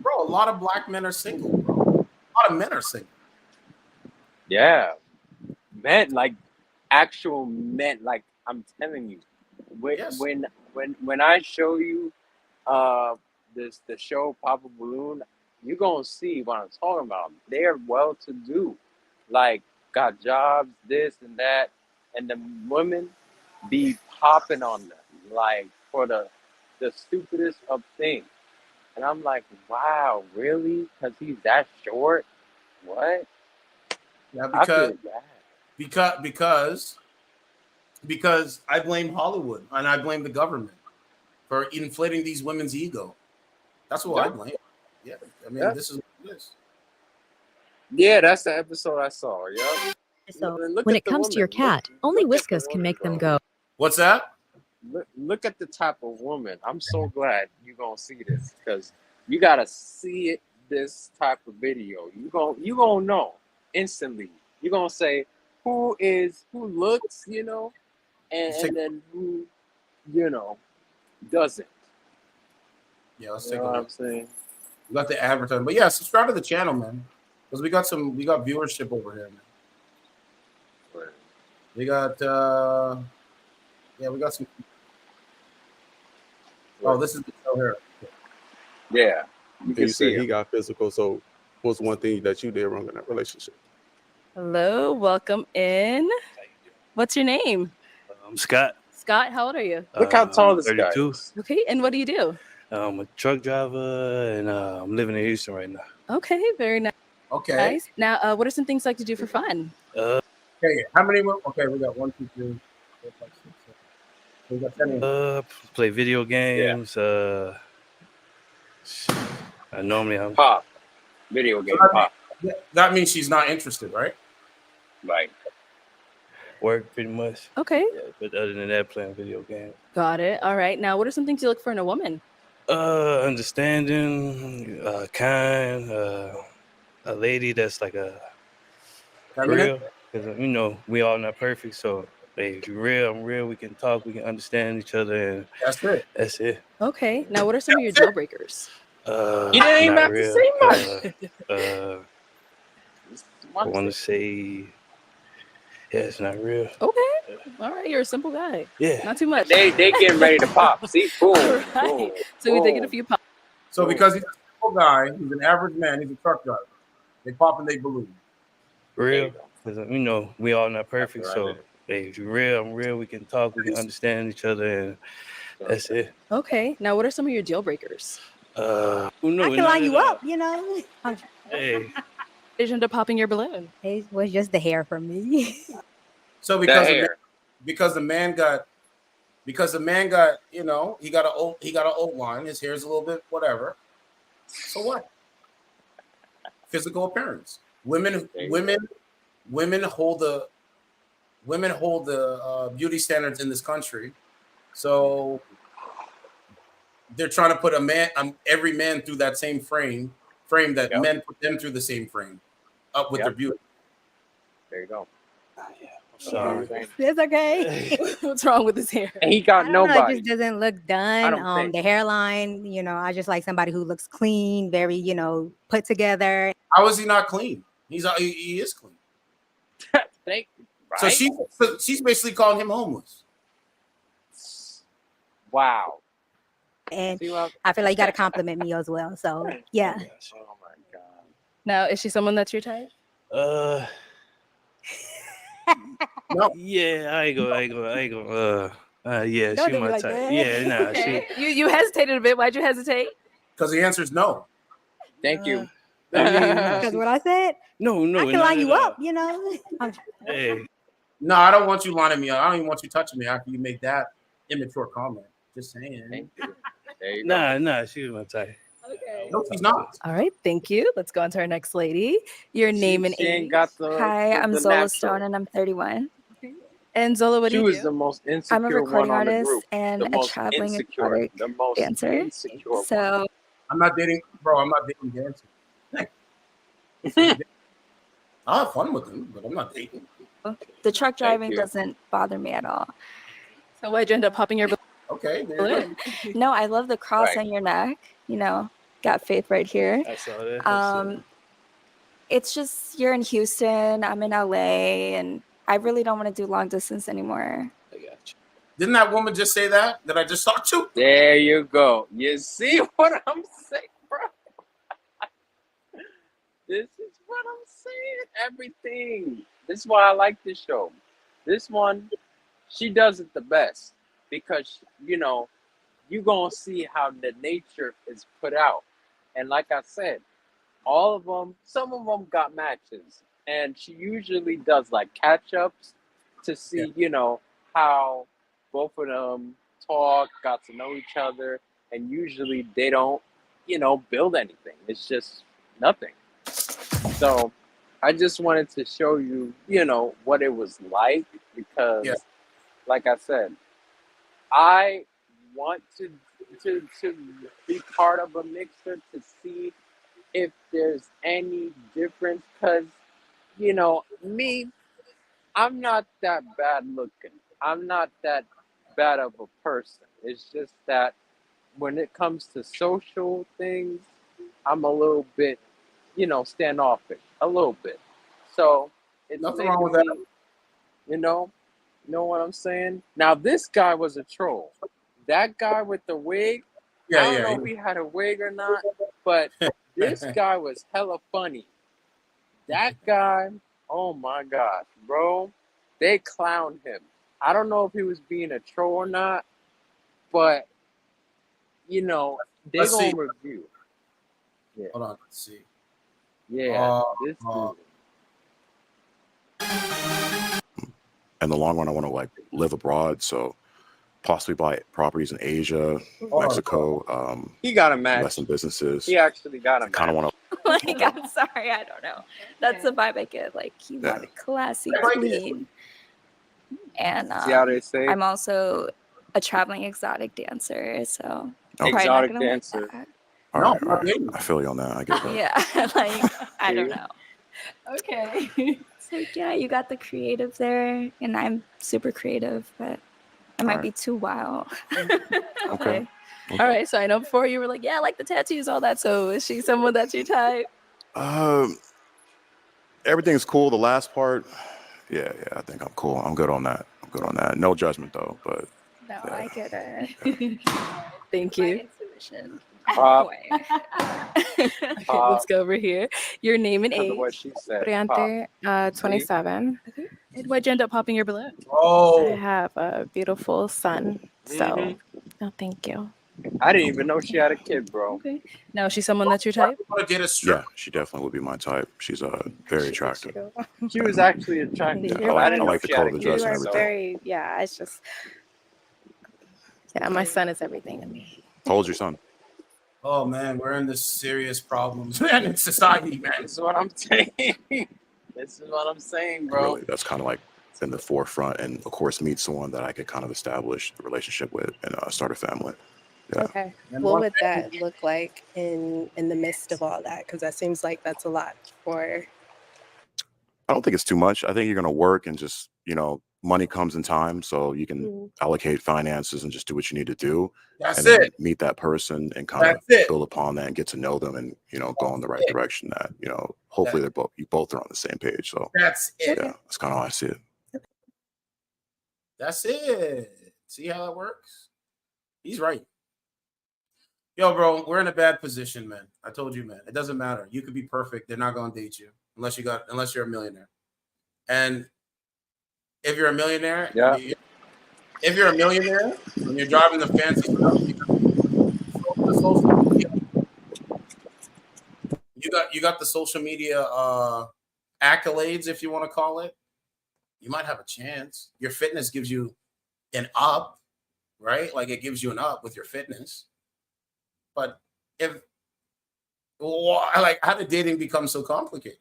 Speaker 2: Bro, a lot of black men are single, bro. A lot of men are single.
Speaker 5: Yeah, men, like actual men. Like I'm telling you, when I show you the show Papa Balloon, you're gonna see what I'm talking about. They're well to do, like got jobs, this and that, and the women be popping on them like for the stupidest of things. And I'm like, wow, really? Because he's that short? What?
Speaker 2: Yeah,
Speaker 5: I feel bad.
Speaker 2: because I blame Hollywood and I blame the government for inflating these women's ego. That's what I blame. Yeah, I mean, this is what it is.
Speaker 5: Yeah, that's the episode I saw. Yeah.
Speaker 18: So when it comes to your cat, only Whiskas can make them go.
Speaker 2: What's that?
Speaker 5: Look at the type of woman. I'm so glad you're gonna see this because you gotta see it. This type of video, you gonna know instantly. You're gonna say who looks, and then who, doesn't.
Speaker 2: Yeah, let's
Speaker 5: You
Speaker 2: take
Speaker 5: know
Speaker 2: a
Speaker 5: what
Speaker 2: look.
Speaker 5: I'm saying?
Speaker 2: We got the advertising, but yeah, subscribe to the channel, man, because we got viewership over here, man.
Speaker 5: Right.
Speaker 2: We got we got some. Oh, this is the show here.
Speaker 5: Yeah.
Speaker 19: You said he got physical. So, what's one thing that you did wrong in that relationship?
Speaker 23: Hello, welcome in. What's your name?
Speaker 24: I'm Scott.
Speaker 23: Scott, how old are you?
Speaker 5: Look how tall this guy
Speaker 24: 32.
Speaker 5: is.
Speaker 23: Okay, and what do you do?
Speaker 24: I'm a truck driver, and I'm living in Houston right now.
Speaker 23: Okay, very nice.
Speaker 2: Okay.
Speaker 23: Nice. Now, what are some things you like to do for fun?
Speaker 2: Okay, how many? Okay, we got 1, 2, 3, 4, 5, 6, 7. We got 10.
Speaker 24: Play video games. I normally I'm
Speaker 5: pop. Video game pop.
Speaker 2: That means she's not interested, right?
Speaker 5: Right.
Speaker 24: Work pretty much.
Speaker 23: Okay.
Speaker 24: Yeah, but other than that, playing video games.
Speaker 23: Got it. All right. Now, what are some things you look for in a woman?
Speaker 24: Understanding, kind, a lady that's like a real. Because we all not perfect, so if you're real, I'm real. We can talk, we can understand each other, and
Speaker 2: that's it.
Speaker 24: That's it.
Speaker 23: Okay. Now, what are some of your deal breakers?
Speaker 5: You didn't even have to say much.
Speaker 24: I want to say, it's not real.
Speaker 23: Okay. All right. You're a simple guy.
Speaker 24: Yeah.
Speaker 23: Not too much.
Speaker 5: They getting ready to pop. See, boom.
Speaker 23: All right.
Speaker 5: Boom,
Speaker 23: So we're
Speaker 5: boom.
Speaker 23: taking a few pops.
Speaker 2: So because he's a simple guy, he's an average man, he's a truck driver. They pop and they balloon.
Speaker 24: Real. Because we all not perfect, so if you're real, I'm real. We can talk, we can understand each other, and that's it.
Speaker 23: Okay. Now, what are some of your deal breakers?
Speaker 18: I can line you up,
Speaker 24: Hey.
Speaker 23: Vision to popping your balloon.
Speaker 18: It was just the hair for me.
Speaker 2: So because the man got, he got an old line. His hair's a little bit whatever. So what? Physical appearance. Women hold the beauty standards in this country. So they're trying to put every man through that same frame that men put them through the same frame up with their beauty.
Speaker 5: There you go.
Speaker 24: Sorry.
Speaker 18: It's okay.
Speaker 23: What's wrong with his hair?
Speaker 5: And he got
Speaker 18: I don't know,
Speaker 5: nobody.
Speaker 18: it just doesn't look
Speaker 5: I don't
Speaker 18: done.
Speaker 5: think.
Speaker 18: The hairline, I just like somebody who looks clean, very, put together.
Speaker 2: How is he not clean? He is clean.
Speaker 5: Right?
Speaker 2: So she's basically calling him homeless.
Speaker 5: Wow.
Speaker 18: And I feel like you got to compliment me as well. So, yeah.
Speaker 5: Oh my god.
Speaker 23: Now, is she someone that's your type?
Speaker 2: No.
Speaker 24: Yeah, I ain't gonna. Yeah,
Speaker 23: Don't
Speaker 24: she
Speaker 23: do me
Speaker 24: my
Speaker 23: like
Speaker 24: type.
Speaker 23: that.
Speaker 24: Yeah, nah,
Speaker 23: Okay. You hesitated a bit. Why'd you hesitate?
Speaker 2: Because the answer is no.
Speaker 5: Thank you.
Speaker 18: Because what I said,
Speaker 24: no,
Speaker 18: I can
Speaker 24: not
Speaker 18: line
Speaker 24: at
Speaker 18: you
Speaker 24: all.
Speaker 18: up,
Speaker 24: Hey,
Speaker 2: No, I don't want you lining me up. I don't even want you touching me after you make that immature comment. Just saying.
Speaker 5: Thank you. There you go.
Speaker 24: nah, she was my type.
Speaker 23: Okay.
Speaker 2: No, she's not.
Speaker 23: All right, thank you. Let's go on to our next lady. Your name and
Speaker 5: She ain't
Speaker 23: age.
Speaker 5: got the
Speaker 18: Hi, I'm
Speaker 5: the
Speaker 18: Zola
Speaker 5: natural.
Speaker 18: Stone and I'm 31.
Speaker 23: And Zola, what do
Speaker 5: She
Speaker 23: you
Speaker 5: was
Speaker 23: do?
Speaker 5: the most
Speaker 18: I'm a
Speaker 5: insecure one
Speaker 18: recording
Speaker 5: on the
Speaker 18: artist
Speaker 5: group.
Speaker 18: and
Speaker 5: The
Speaker 18: a
Speaker 5: most
Speaker 18: traveling
Speaker 5: insecure.
Speaker 18: exotic
Speaker 5: The most
Speaker 18: dancer.
Speaker 5: insecure one.
Speaker 18: So
Speaker 2: I'm not dating, bro. I'm not dating dancers. I'll have fun with them, but I'm not dating.
Speaker 18: the truck
Speaker 5: Thank
Speaker 18: driving
Speaker 5: you.
Speaker 18: doesn't bother me at all.
Speaker 23: So why'd you end up popping your
Speaker 2: Okay, there you go.
Speaker 23: balloon?
Speaker 18: No, I love the cross
Speaker 5: Right.
Speaker 18: on your neck. You know, got faith right here.
Speaker 24: I saw that. I saw that.
Speaker 18: It's just you're in Houston, I'm in LA, and I really don't want to do long distance anymore.
Speaker 24: I got you.
Speaker 2: Didn't that woman just say that I just talked to?
Speaker 5: There you go. You see what I'm saying, bro? This is what I'm saying. Everything. This is why I like this show. This one, she does it the best because, you know, you going to see how the nature is put out. And like I said, all of them, some of them got matches. And she usually does like catch-ups to see, you know, how both of them talk, got to know each other. And usually they don't, you know, build anything. It's just nothing. So I just wanted to show you, you know, what it was like because, like I said, I want to be part of a mixer to see if there's any difference because, you know, me, I'm not that bad looking. I'm not that bad of a person. It's just that when it comes to social things, I'm a little bit, you know, standoffish, a little bit. So it's
Speaker 2: Nothing wrong with
Speaker 5: making
Speaker 2: that.
Speaker 5: me, you know what I'm saying? Now this guy was a troll. That guy with the wig, I don't know if he had a wig or not, but this guy was hella funny. That guy, oh my gosh, bro, they clowned him. I don't know if he was being a troll or not, but you know, they
Speaker 2: Let's
Speaker 5: gonna
Speaker 2: see.
Speaker 5: review. Yeah.
Speaker 2: Hold on, let's see.
Speaker 5: Yeah, this dude.
Speaker 3: In the long run, I want to like live abroad, so possibly buy properties in Asia, Mexico,
Speaker 5: He got a match.
Speaker 3: invest in businesses.
Speaker 5: He actually got a
Speaker 3: I kind of want to.
Speaker 18: Like, I'm sorry, I don't know. That's the vibe I get. Like, you want it classy, clean. And
Speaker 5: See how they say?
Speaker 18: I'm also a traveling exotic dancer, so
Speaker 3: Okay.
Speaker 18: probably not
Speaker 5: Exotic
Speaker 18: gonna like
Speaker 5: dancer.
Speaker 18: that.
Speaker 3: All right, all right. I feel you on that. I get that.
Speaker 18: Yeah, like I don't know.
Speaker 23: Okay.
Speaker 18: So yeah, you got the creative there, and I'm super creative, but I might be too wild.
Speaker 3: Okay.
Speaker 23: All right. So I know before you were like, yeah, I like the tattoos, all that. So is she someone that's your type?
Speaker 3: Everything's cool. The last part, yeah, I think I'm cool. I'm good on that. No judgment though, but
Speaker 18: No, I get it.
Speaker 23: Thank you.
Speaker 18: Intuition.
Speaker 23: Let's go over here. Your name and age.
Speaker 5: What she said.
Speaker 6: Briante, 27.
Speaker 23: And why'd you end up popping your balloon?
Speaker 6: I have a beautiful son, so
Speaker 5: Mhm.
Speaker 6: no, thank you.
Speaker 5: I didn't even know she had a kid, bro.
Speaker 23: Okay. Now, is she someone that's your type?
Speaker 3: yeah, she definitely would be my type. She's very attractive.
Speaker 5: She was actually attractive.
Speaker 3: Yeah, I
Speaker 5: didn't know
Speaker 3: like the
Speaker 5: she had
Speaker 3: color
Speaker 5: a
Speaker 3: of the
Speaker 5: kid.
Speaker 3: dress and
Speaker 6: You are
Speaker 3: everything.
Speaker 6: very, yeah, it's just, yeah, my son is everything to me.
Speaker 3: How old's your son?
Speaker 2: Oh man, we're in this serious problems, man, in society, man.
Speaker 5: This is what I'm saying. This is what I'm saying, bro.
Speaker 3: Really, that's kind of like in the forefront, and of course, meet someone that I could kind of establish a relationship with and start a family. Yeah.
Speaker 6: Okay. What would that look like in the midst of all that? Because that seems like that's a lot for.
Speaker 3: I don't think it's too much. I think you're going to work and just, money comes in time. So you can allocate finances and just do what you need to do.
Speaker 2: That's
Speaker 3: and then
Speaker 2: it.
Speaker 3: meet that person and kind of build upon that and get to know them and, go in the right direction that, hopefully you both are on the same page. So
Speaker 2: That's it.
Speaker 3: yeah, that's kind of how I see it.
Speaker 2: That's it. See how it works? He's right. Yo, bro, we're in a bad position, man. I told you, man. It doesn't matter. You could be perfect. They're not going to date you unless you're a millionaire. And if you're a millionaire, if you're a millionaire and you're driving the fancy stuff, you got the social media accolades, if you want to call it. You might have a chance. Your fitness gives you an up, right? Like it gives you an up with your fitness. But if how did dating become so complicated?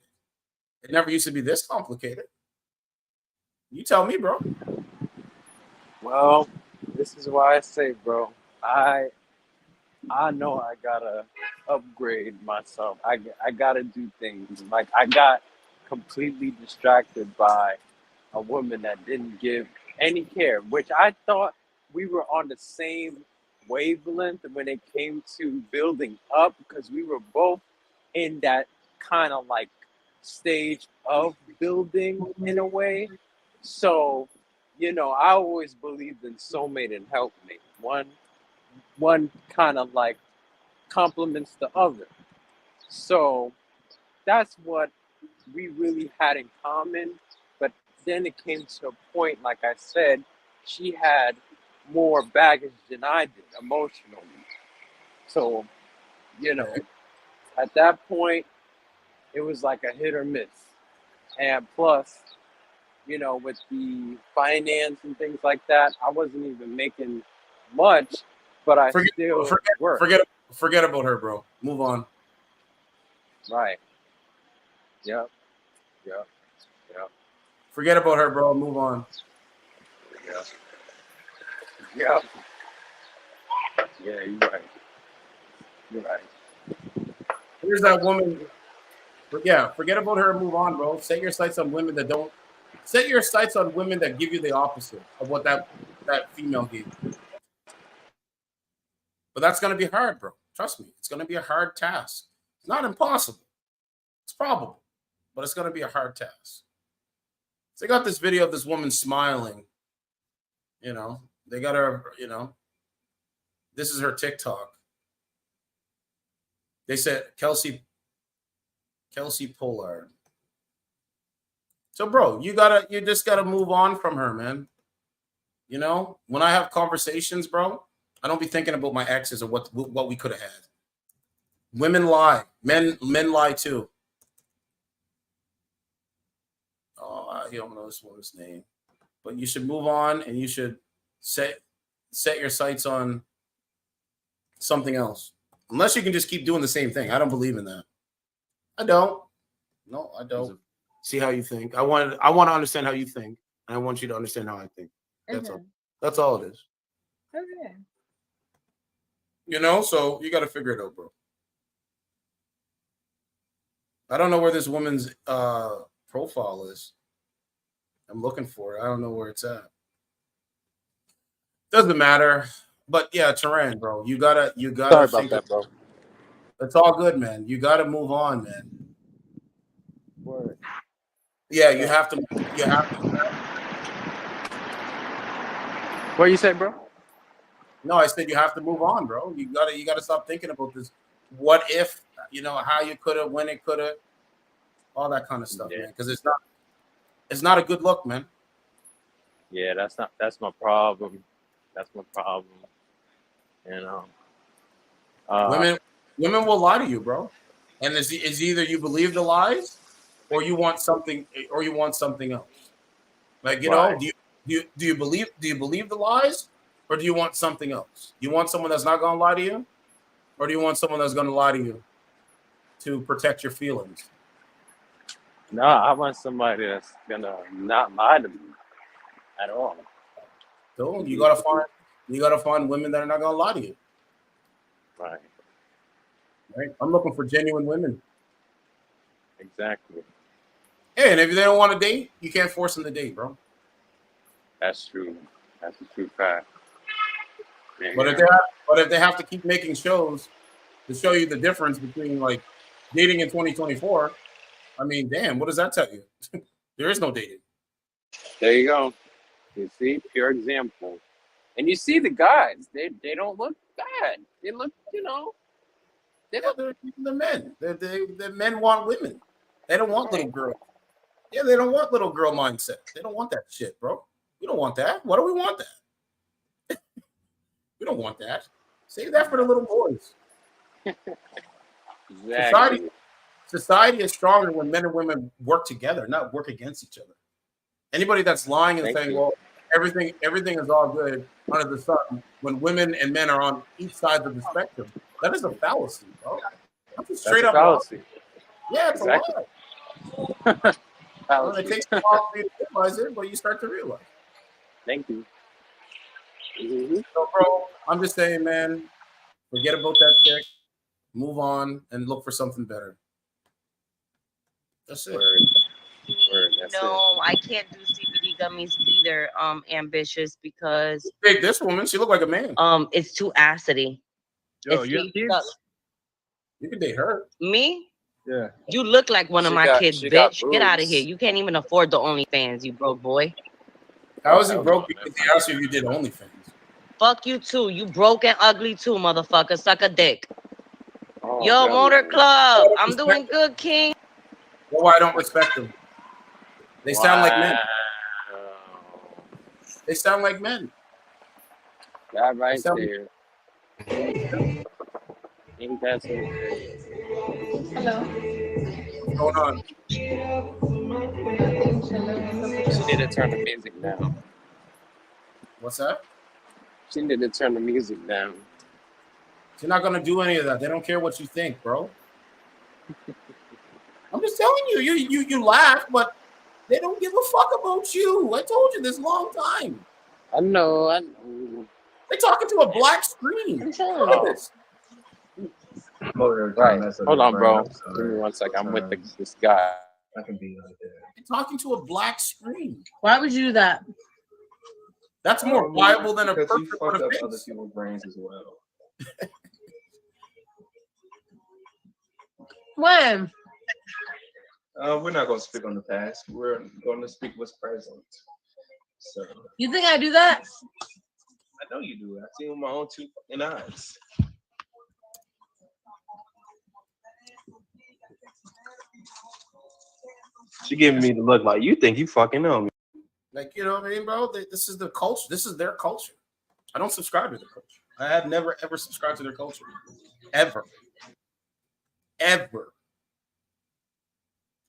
Speaker 2: It never used to be this complicated. You tell me, bro.
Speaker 5: Well, this is why I say, bro, I know I gotta upgrade myself. I gotta do things. Like I got completely distracted by a woman that didn't give any care, which I thought we were on the same wavelength when it came to building up, because we were both in that kind of like stage of building in a way. So, you know, I always believed in soulmate and helpmate. One kind of like complements the other. So that's what we really had in common. But then it came to a point, like I said, she had more baggage than I did emotionally. So, you know, at that point, it was like a hit or miss. And plus, you know, with the finance and things like that, I wasn't even making much, but I still worked.
Speaker 2: Forget about her, bro. Move on.
Speaker 5: Right. Yep.
Speaker 2: Forget about her, bro. Move on.
Speaker 5: Yep. Yeah, you're right. You're right.
Speaker 2: Here's that woman. Yeah, forget about her and move on, bro. Set your sights on women that don't. Set your sights on women that give you the opposite of what that female gave you. But that's going to be hard, bro. Trust me. It's going to be a hard task. It's not impossible. It's probable, but it's going to be a hard task. So they got this video of this woman smiling. You know, they got her, you know, this is her TikTok. They said Kelsey Pollard. So, bro, you just gotta move on from her, man. You know, when I have conversations, bro, I don't be thinking about my exes or what we could have had. Women lie, men lie too. Oh, I don't know this woman's name, but you should move on and you should set your sights on something else. Unless you can just keep doing the same thing. I don't believe in that. I don't. No, I don't. See how you think. I want to understand how you think. And I want you to understand how I think. That's all. That's all it is.
Speaker 18: Okay.
Speaker 2: You know, so you got to figure it out, bro. I don't know where this woman's profile is. I'm looking for it. I don't know where it's at. Doesn't matter. But yeah, Turan, bro, you gotta.
Speaker 5: Sorry about that, bro.
Speaker 2: It's all good, man. You gotta move on, man.
Speaker 5: Word.
Speaker 2: Yeah, you have to.
Speaker 5: What you say, bro?
Speaker 2: No, I said you have to move on, bro. You gotta stop thinking about this. What if, you know, how you could have, when it could have, all that kind of stuff, man. Because it's not a good look, man.
Speaker 5: Yeah, that's my problem. That's my problem. You know.
Speaker 2: Women will lie to you, bro. And it's either you believe the lies or you want something else. Like, you know, do you believe the lies or do you want something else? You want someone that's not gonna lie to you, or do you want someone that's gonna lie to you to protect your feelings?
Speaker 5: No, I want somebody that's gonna not lie to me at all.
Speaker 2: So you gotta find women that are not gonna lie to you.
Speaker 5: Right.
Speaker 2: Right. I'm looking for genuine women.
Speaker 5: Exactly.
Speaker 2: Hey, and if they don't want to date, you can't force them to date, bro.
Speaker 5: That's true. That's a true fact. Yeah,
Speaker 2: But if they have to keep making shows to show you the difference between like dating in 2024, I mean, damn, what does that tell you? There is no dating.
Speaker 5: there you go. You see, pure example. And you see the guys, they don't look bad. They look, you know,
Speaker 2: they're men. The men want women. They don't want little girls. Yeah, they don't want little girl mindset. They don't want that shit, bro. We don't want that. Why do we want that? We don't want that. Save that for the little boys.
Speaker 5: Exactly.
Speaker 2: Society is stronger when men and women work together, not work against each other. Anybody that's lying and saying, well, everything is all good under the sun when women and men are on each side of the spectrum, that is a fallacy, bro. That's a
Speaker 5: That's
Speaker 2: straight
Speaker 5: a
Speaker 2: up lie.
Speaker 5: fallacy.
Speaker 2: Yeah, it's
Speaker 5: Exactly.
Speaker 2: a lie. Well,
Speaker 5: Fallacy.
Speaker 2: it takes a while for you to realize it, but you start to realize.
Speaker 5: Thank you. Mhm.
Speaker 2: So, bro, I'm just saying, man, forget about that chick, move on, and look for something better. That's it.
Speaker 5: Word. Word. That's it.
Speaker 4: No, I can't do CBD gummies either. Ambitious because
Speaker 2: Hey, this woman, she looked like a man.
Speaker 4: it's too acidy.
Speaker 2: Yo,
Speaker 4: It's
Speaker 2: you have
Speaker 4: too
Speaker 2: kids?
Speaker 4: stuck.
Speaker 2: You can date her.
Speaker 4: Me?
Speaker 2: Yeah.
Speaker 4: You look like one of my kids,
Speaker 5: She got
Speaker 4: bitch. Get out of
Speaker 5: boobs.
Speaker 4: here. You can't even afford the OnlyFans, you broke boy.
Speaker 2: How is he broke because he asked you if you did OnlyFans?
Speaker 4: Fuck you too. You broke and ugly too, motherfucker. Suck a dick.
Speaker 5: Oh,
Speaker 4: Yo,
Speaker 5: God.
Speaker 4: Motor Club. I'm doing good, King.
Speaker 2: Well, why I don't respect them? They sound like men. They sound like men.
Speaker 5: That right
Speaker 2: sound-
Speaker 5: there. Ain't that so crazy?
Speaker 9: Hello.
Speaker 2: What's going on?
Speaker 5: She need to turn the music down.
Speaker 2: What's that?
Speaker 5: She need to turn the music down.
Speaker 2: You're not gonna do any of that. They don't care what you think, bro. I'm just telling you. You laugh, but they don't give a fuck about you. I told you this long time.
Speaker 5: I know. I know.
Speaker 2: They're talking to a black screen. Look at this.
Speaker 5: Right. Hold on, bro. Give me 1 second. I'm with this guy.
Speaker 2: They're talking to a black screen.
Speaker 10: Why would you do that?
Speaker 2: That's more viable than a
Speaker 20: because you
Speaker 2: perfect
Speaker 20: fucked
Speaker 2: one
Speaker 20: up
Speaker 2: of
Speaker 20: other
Speaker 2: face.
Speaker 20: people's brains as well.
Speaker 10: When?
Speaker 20: We're not going to speak on the past. We're going to speak what's present. So
Speaker 10: You think I do that?
Speaker 20: I know you do. I've seen with my own two fucking eyes. She giving me the look like you think you fucking know me.
Speaker 2: Like, you know what I mean, bro? This is the culture. This is their culture. I don't subscribe to their culture. I have never, ever subscribed to their culture. Ever. Ever.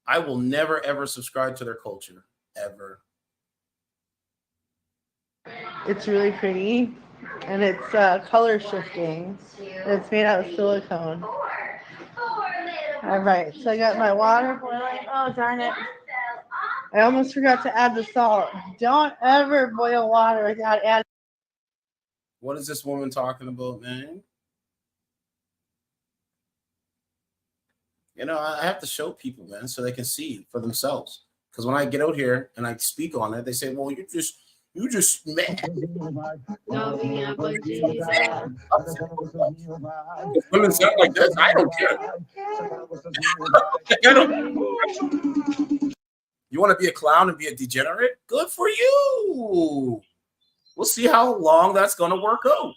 Speaker 2: I will never, ever subscribe to their culture. Ever.
Speaker 9: It's really pretty, and it's color shifting. And it's made out of silicone. All right, so I got my water boiling. Oh, darn it. I almost forgot to add the salt. Don't ever boil water without adding.
Speaker 2: What is this woman talking about, man? You know, I have to show people, man, so they can see for themselves. Because when I get out here and I speak on it, they say, well, you just mad. Women sound like this. I don't care. You want to be a clown and be a degenerate? Good for you. We'll see how long that's going to work out.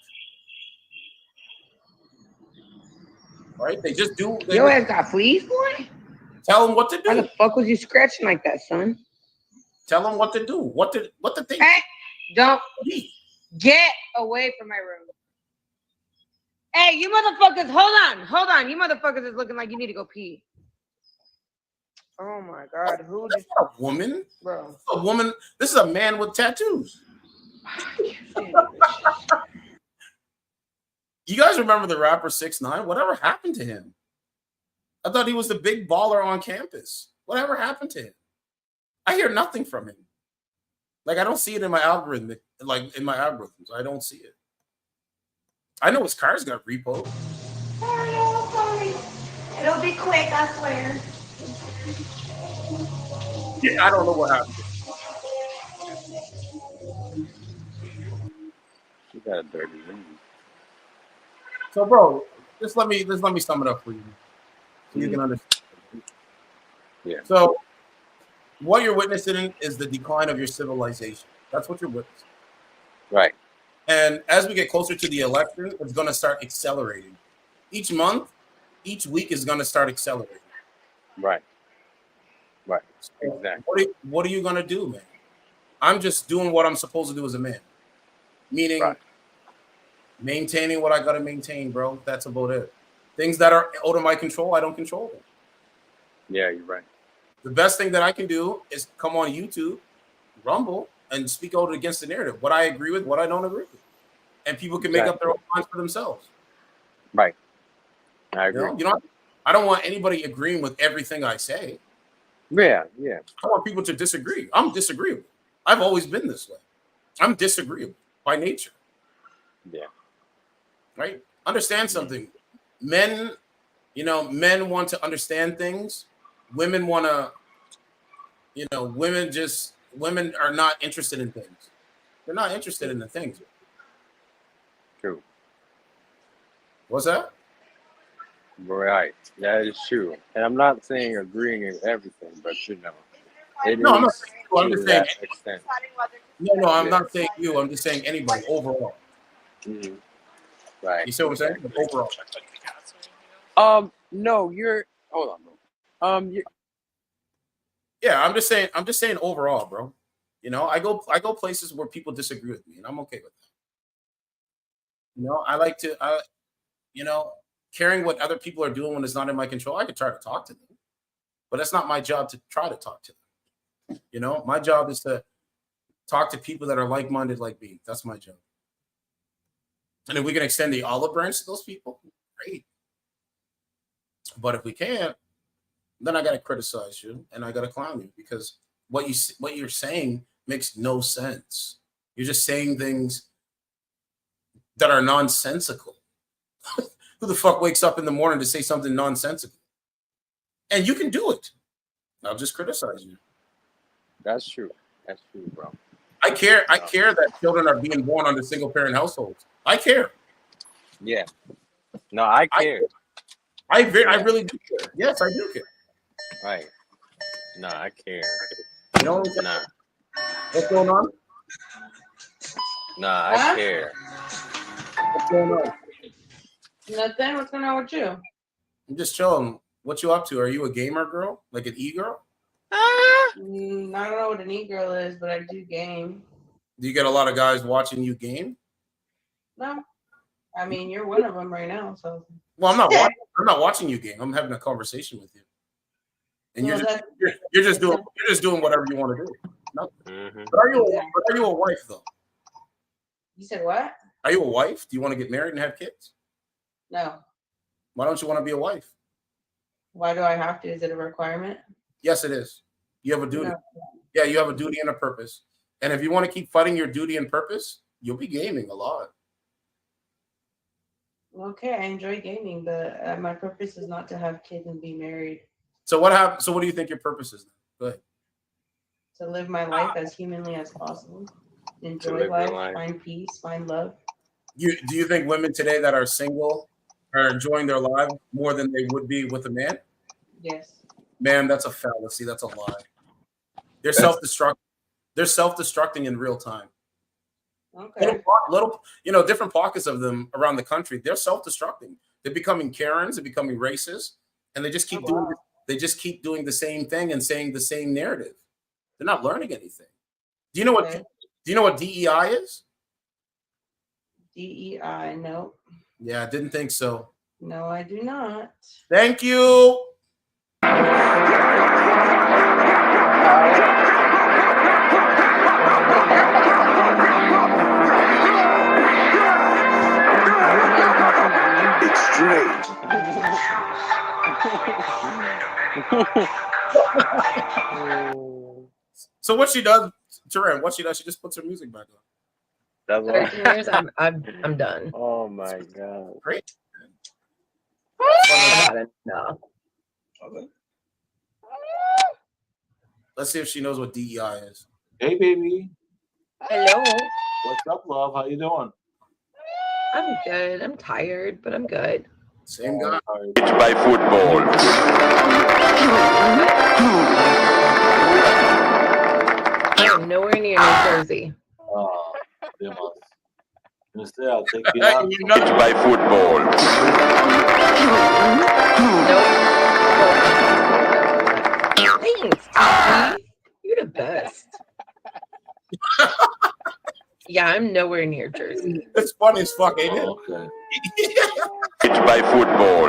Speaker 2: Right? They just do.
Speaker 10: Your ass got fleas, boy?
Speaker 2: Tell them what to do.
Speaker 10: Why the fuck was you scratching like that, son?
Speaker 2: Tell them what to do. What to think.
Speaker 10: Hey, don't get away from my room. Hey, you motherfuckers, hold on. You motherfuckers is looking like you need to go pee. Oh my god, who
Speaker 2: That's not a woman.
Speaker 10: Bro.
Speaker 2: A woman. This is a man with tattoos. You guys remember the rapper 6ix9ine? Whatever happened to him? I thought he was the big baller on campus. Whatever happened to him? I hear nothing from him. Like, I don't see it in my algorithm. Like, in my algorithms, I don't see it. I know his car's got repo.
Speaker 14: Sorry. It'll be quick, I swear.
Speaker 2: Yeah, I don't know what happened.
Speaker 5: She got a dirty ring.
Speaker 2: So, bro, just let me sum it up for you, so you can understand.
Speaker 5: Yeah.
Speaker 2: So, what you're witnessing is the decline of your civilization. That's what you're witnessing.
Speaker 5: Right.
Speaker 2: And as we get closer to the election, it's going to start accelerating. Each month, each week is going to start accelerating.
Speaker 5: Right. Right. Exactly.
Speaker 2: What are you going to do, man? I'm just doing what I'm supposed to do as a man. Meaning, maintaining what I got to maintain, bro. That's about it. Things that are out of my control, I don't control them.
Speaker 5: Yeah, you're right.
Speaker 2: The best thing that I can do is come on YouTube, Rumble, and speak out against the narrative. What I agree with, what I don't agree with. And people can make up their own minds for themselves.
Speaker 5: Right. I agree.
Speaker 2: You know, I don't want anybody agreeing with everything I say.
Speaker 5: Yeah.
Speaker 2: I want people to disagree. I'm disagreeable. I've always been this way. I'm disagreeable by nature.
Speaker 5: Yeah.
Speaker 2: Right? Understand something. Men, men want to understand things. Women want to, women are not interested in things. They're not interested in the things.
Speaker 5: True.
Speaker 2: What's that?
Speaker 5: Right. That is true. And I'm not saying agreeing with everything, but it
Speaker 2: No, I'm not
Speaker 5: is
Speaker 2: saying you. I'm
Speaker 5: to
Speaker 2: just saying.
Speaker 5: that extent.
Speaker 2: No, I'm
Speaker 5: Yeah.
Speaker 2: not saying you. I'm just saying anybody overall.
Speaker 5: Mhm. Right.
Speaker 2: You see what I'm saying?
Speaker 5: Exactly.
Speaker 2: Overall.
Speaker 5: No, hold on, bro.
Speaker 2: Yeah, I'm just saying overall, bro. I go places where people disagree with me, and I'm okay with that. I like to caring what other people are doing when it's not in my control. I could try to talk to them, but that's not my job to try to talk to them. My job is to talk to people that are like-minded like me. That's my job. And if we can extend the olive branch to those people, great. But if we can't, then I got to criticize you and I got to clown you because what you're saying makes no sense. You're just saying things that are nonsensical. Who the fuck wakes up in the morning to say something nonsensical? And you can do it. I'll just criticize you.
Speaker 5: That's true, bro.
Speaker 2: I care that children are being born under single parent households. I care.
Speaker 5: Yeah. No, I care.
Speaker 2: I really do care. Yes, I do care.
Speaker 5: Right. No, I care.
Speaker 2: Nah. What's going on?
Speaker 5: Nah, I care.
Speaker 2: What's going on?
Speaker 9: Nothing. What's going on with you?
Speaker 2: I'm just chilling. What you up to? Are you a gamer girl? Like an e-girl?
Speaker 9: I don't know what an e-girl is, but I do game.
Speaker 2: Do you get a lot of guys watching you game?
Speaker 9: No. I mean, you're one of them right now, so.
Speaker 2: Well, I'm not watching you game. I'm having a conversation with you. And
Speaker 9: Well,
Speaker 2: you're just doing whatever you want to do. No.
Speaker 5: Mm-hmm.
Speaker 2: But are you a wife though?
Speaker 9: You said what?
Speaker 2: Are you a wife? Do you want to get married and have kids?
Speaker 9: No.
Speaker 2: Why don't you want to be a wife?
Speaker 9: Why do I have to? Is it a requirement?
Speaker 2: Yes, it is. You have a duty.
Speaker 9: No.
Speaker 2: Yeah, you have a duty and a purpose. And if you want to keep fighting your duty and purpose, you'll be gaming a lot.
Speaker 9: Okay, I enjoy gaming, but my purpose is not to have kids and be married.
Speaker 2: So what happened? So what do you think your purpose is then? Go ahead.
Speaker 9: To live my life as humanly as possible. Enjoy life, find peace, find love.
Speaker 2: Do you think women today that are single are enjoying their lives more than they would be with a man?
Speaker 9: Yes.
Speaker 2: Man, that's a fallacy. That's a lie. They're self-destructing. They're self-destructing in real time.
Speaker 9: Okay.
Speaker 2: Little, different pockets of them around the country. They're self-destructing. They're becoming Karens. They're becoming racist, and they just keep doing. They just keep doing the same thing and saying the same narrative. They're not learning anything. Do you know what? Do you know what DEI is?
Speaker 9: DEI, no.
Speaker 2: Yeah, I didn't think so.
Speaker 9: No, I do not.
Speaker 2: Thank you.
Speaker 1: It's strange.
Speaker 2: So what she does, Turan, what she does, she just puts her music back on.
Speaker 5: That's
Speaker 6: 13 years, I'm done.
Speaker 5: Oh my god.
Speaker 2: Great.
Speaker 6: No.
Speaker 2: Let's see if she knows what DEI is.
Speaker 15: Hey, baby.
Speaker 6: Hello.
Speaker 15: What's up, love? How you doing?
Speaker 6: I'm good. I'm tired, but I'm good.
Speaker 2: Same guy.
Speaker 1: It's by football.
Speaker 6: I'm nowhere near New Jersey.
Speaker 15: Oh, damn us. I'm gonna say I'll take you out.
Speaker 1: It's by football.
Speaker 6: Thanks, Tati. You're the best. Yeah, I'm nowhere near Jersey.
Speaker 2: It's funny as fuck, ain't it?
Speaker 15: Oh, okay.
Speaker 1: It's by football.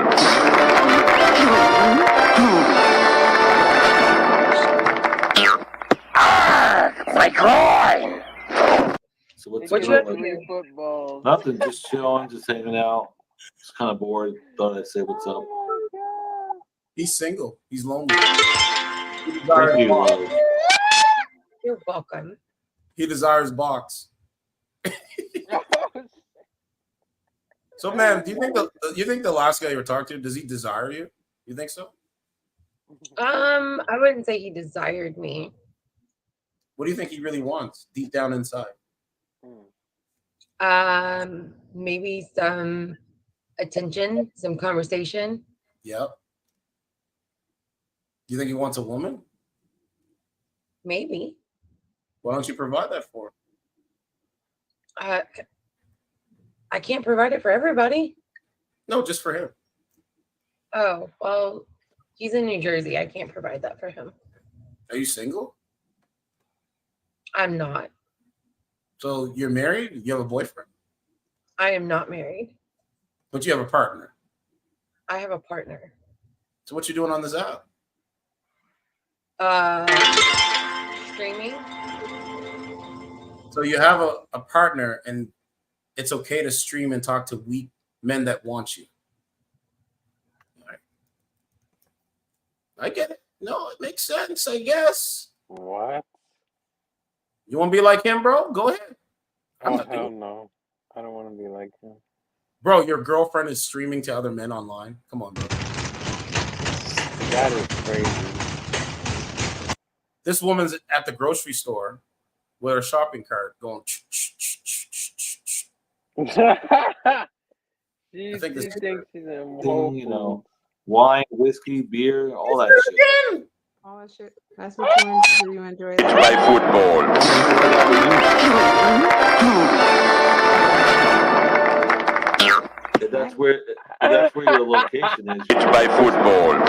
Speaker 1: My groin!
Speaker 15: So what's
Speaker 6: What you
Speaker 15: going
Speaker 6: up to?
Speaker 5: Football.
Speaker 15: Nothing, just chilling, just hanging out. Just kind of bored. Thought I'd say what's up.
Speaker 2: He's single. He's lonely.
Speaker 15: Thank you, love.
Speaker 10: You're welcome.
Speaker 2: He desires box. So, man, do you think the last guy you were talking to, does he desire you? You think so?
Speaker 10: I wouldn't say he desired me.
Speaker 2: What do you think he really wants deep down inside?
Speaker 10: Maybe some attention, some conversation.
Speaker 2: Yep. Do you think he wants a woman?
Speaker 10: Maybe.
Speaker 2: Why don't you provide that for him?
Speaker 10: I can't provide it for everybody.
Speaker 2: No, just for him.
Speaker 10: Oh, well, he's in New Jersey. I can't provide that for him.
Speaker 2: Are you single?
Speaker 10: I'm not.
Speaker 2: So you're married? You have a boyfriend?
Speaker 10: I am not married.
Speaker 2: But you have a partner.
Speaker 10: I have a partner.
Speaker 2: So what you doing on this app?
Speaker 10: Streaming.
Speaker 2: So you have a partner, and it's okay to stream and talk to weak men that want you. All right. I get it. No, it makes sense, I guess.
Speaker 17: What?
Speaker 2: You want to be like him, bro? Go ahead. I'm
Speaker 17: Oh,
Speaker 2: not
Speaker 17: hell
Speaker 2: doing it.
Speaker 17: no. I don't want to be like him.
Speaker 2: Bro, your girlfriend is streaming to other men online. Come on, bro.
Speaker 17: That is crazy.
Speaker 2: This woman's at the grocery store with her shopping cart going.
Speaker 17: She
Speaker 2: think this
Speaker 17: thinks she's in
Speaker 15: Thing, you know, wine, whiskey, beer, all that shit.
Speaker 13: All that shit. That's what you enjoy.
Speaker 1: Play football.
Speaker 15: That's where your location is.
Speaker 1: Play football.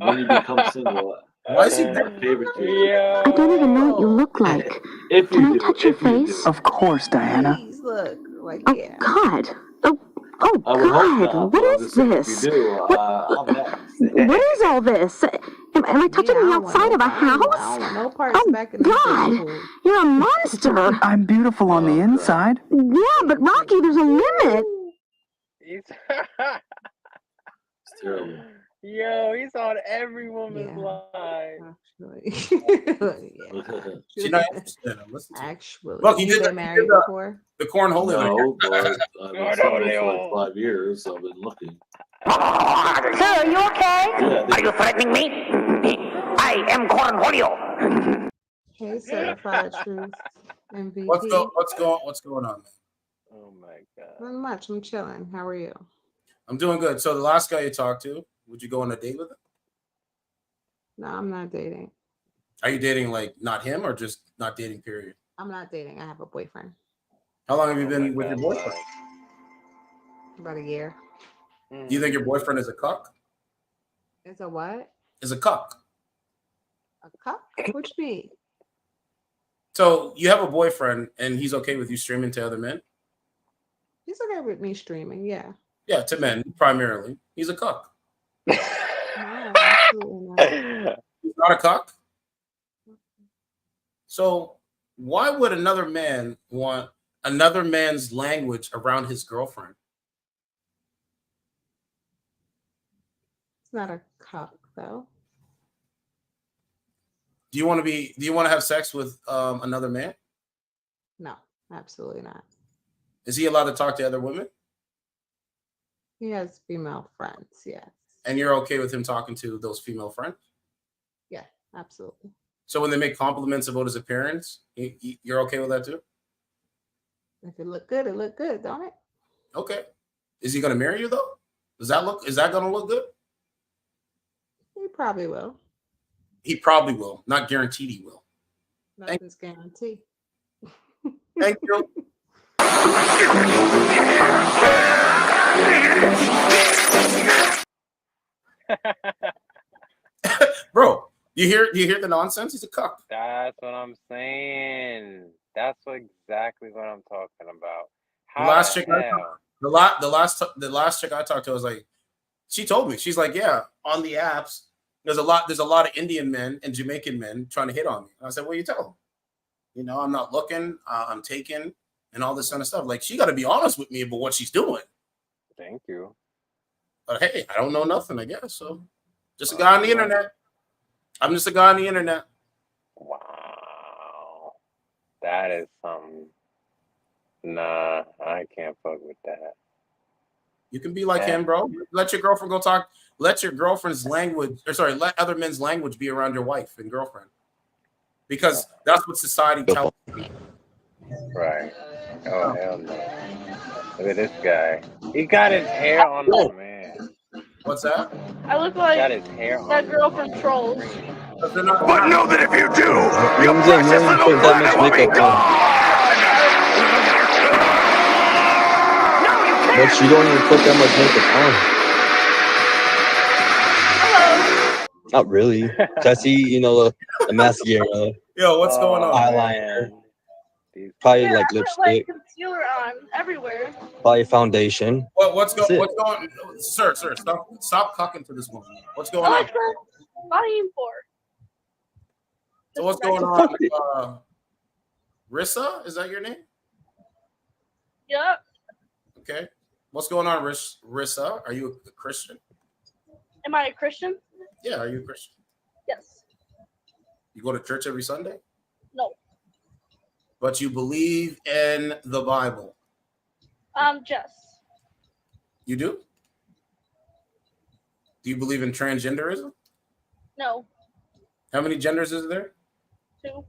Speaker 15: When you become single,
Speaker 2: why is he
Speaker 15: favorite to
Speaker 17: you?
Speaker 8: I don't even know what you look like.
Speaker 15: If
Speaker 8: Can
Speaker 15: you
Speaker 8: I
Speaker 15: do,
Speaker 8: touch your
Speaker 15: if you
Speaker 8: face?
Speaker 15: do.
Speaker 8: Of course, Diana.
Speaker 13: Please look. Like,
Speaker 8: Oh,
Speaker 13: yeah.
Speaker 8: God. Oh,
Speaker 15: I would hope not,
Speaker 8: God.
Speaker 15: but I'm
Speaker 8: What is
Speaker 15: just saying,
Speaker 8: this?
Speaker 15: if you do, I'm next.
Speaker 8: What is all this? Am I touching
Speaker 13: Yeah, I
Speaker 8: the
Speaker 13: don't want
Speaker 8: outside
Speaker 13: no
Speaker 8: of a
Speaker 13: part- I don't
Speaker 8: house?
Speaker 13: want no parts
Speaker 8: Oh,
Speaker 13: back in the
Speaker 8: God.
Speaker 13: pool.
Speaker 8: You're a monster.
Speaker 9: I'm beautiful on the inside.
Speaker 8: Yeah, but Rocky, there's a limit.
Speaker 17: He's
Speaker 15: It's terrible.
Speaker 17: Yo, he's on every woman's line.
Speaker 2: She's not interested in him. Listen to him.
Speaker 13: Actually,
Speaker 2: Look, he
Speaker 13: you
Speaker 2: did
Speaker 13: been
Speaker 2: the,
Speaker 13: married before?
Speaker 2: the cornhole.
Speaker 15: No, but I've been single for like 5 years, so I've been looking.
Speaker 8: Sir, are you okay?
Speaker 15: Yeah,
Speaker 8: Are you threatening me? I am Cornholio.
Speaker 13: Hey, certified truth MVP.
Speaker 2: What's going on, man?
Speaker 17: Oh my god.
Speaker 13: Not much. I'm chilling. How are you?
Speaker 2: I'm doing good. So the last guy you talked to, would you go on a date with him?
Speaker 13: No, I'm not dating.
Speaker 2: Are you dating like not him or just not dating, period?
Speaker 13: I'm not dating. I have a boyfriend.
Speaker 2: How long have you been with your boyfriend?
Speaker 13: About a year.
Speaker 2: Do you think your boyfriend is a cuck?
Speaker 13: It's a what?
Speaker 2: Is a cuck.
Speaker 13: A cup? What you mean?
Speaker 2: So you have a boyfriend and he's okay with you streaming to other men?
Speaker 13: He's okay with me streaming, yeah.
Speaker 2: Yeah, to men primarily. He's a cuck.
Speaker 13: No, absolutely not.
Speaker 2: He's not a cuck. So why would another man want another man's language around his girlfriend?
Speaker 13: It's not a cup, though.
Speaker 2: Do you want to have sex with another man?
Speaker 13: No, absolutely not.
Speaker 2: Is he allowed to talk to other women?
Speaker 13: He has female friends, yes.
Speaker 2: And you're okay with him talking to those female friends?
Speaker 13: Yeah, absolutely.
Speaker 2: So when they make compliments about his appearance, you're okay with that too?
Speaker 13: If it look good, don't it?
Speaker 2: Okay. Is he going to marry you though? Is that going to look good?
Speaker 13: He probably will.
Speaker 2: He probably will. Not guaranteed he will.
Speaker 13: Nothing's guaranteed.
Speaker 2: Thank you. Bro, you hear the nonsense? He's a cuck.
Speaker 17: That's what I'm saying. That's exactly what I'm talking about.
Speaker 2: The last chick I talked to was like, she told me, she's like, yeah, on the apps, there's a lot of Indian men and Jamaican men trying to hit on me. And I said, well, you tell them. I'm not looking, I'm taken. and all this kind of stuff. Like, she got to be honest with me about what she's doing.
Speaker 17: Thank you.
Speaker 2: But hey, I don't know nothing, I guess. So, just a guy on the internet. I'm just a guy on the internet.
Speaker 17: Wow. That is something. Nah, I can't fuck with that.
Speaker 2: You can be like him, bro. Let your girlfriend go talk. Let your girlfriend's language, let other men's language be around your wife and girlfriend. Because that's what society tells you.
Speaker 17: Right. Oh, hell no. Look at this guy. He got his hair on the man.
Speaker 2: What's that?
Speaker 9: I look like
Speaker 17: Got his hair
Speaker 9: that
Speaker 17: on
Speaker 9: girl from Trolls.
Speaker 1: But know that if you do, your
Speaker 7: Means
Speaker 1: precious
Speaker 7: that
Speaker 1: little
Speaker 7: put that much
Speaker 1: planet will be
Speaker 7: makeup on. But you don't even put that much makeup on. Not really. I see, the mascara.
Speaker 2: Yo, what's going on?
Speaker 7: Eyeliner. Probably
Speaker 9: Yeah,
Speaker 7: like
Speaker 9: I put
Speaker 7: lipstick.
Speaker 9: concealer on everywhere.
Speaker 7: Probably foundation.
Speaker 2: What's
Speaker 7: That's
Speaker 2: going
Speaker 7: it.
Speaker 2: on? Sir, stop talking to this woman. What's going on?
Speaker 9: Alexa, volume 4.
Speaker 2: So what's going on? Rissa, is that your name?
Speaker 9: Yep.
Speaker 2: Okay. What's going on, Rissa? Are you a Christian?
Speaker 9: Am I a Christian?
Speaker 2: Yeah, are you a Christian?
Speaker 9: Yes.
Speaker 2: You go to church every Sunday?
Speaker 9: No.
Speaker 2: But you believe in the Bible?
Speaker 9: Jess.
Speaker 2: You do? Do you believe in transgenderism?
Speaker 9: No.
Speaker 2: How many genders is there?
Speaker 9: 2.
Speaker 2: Do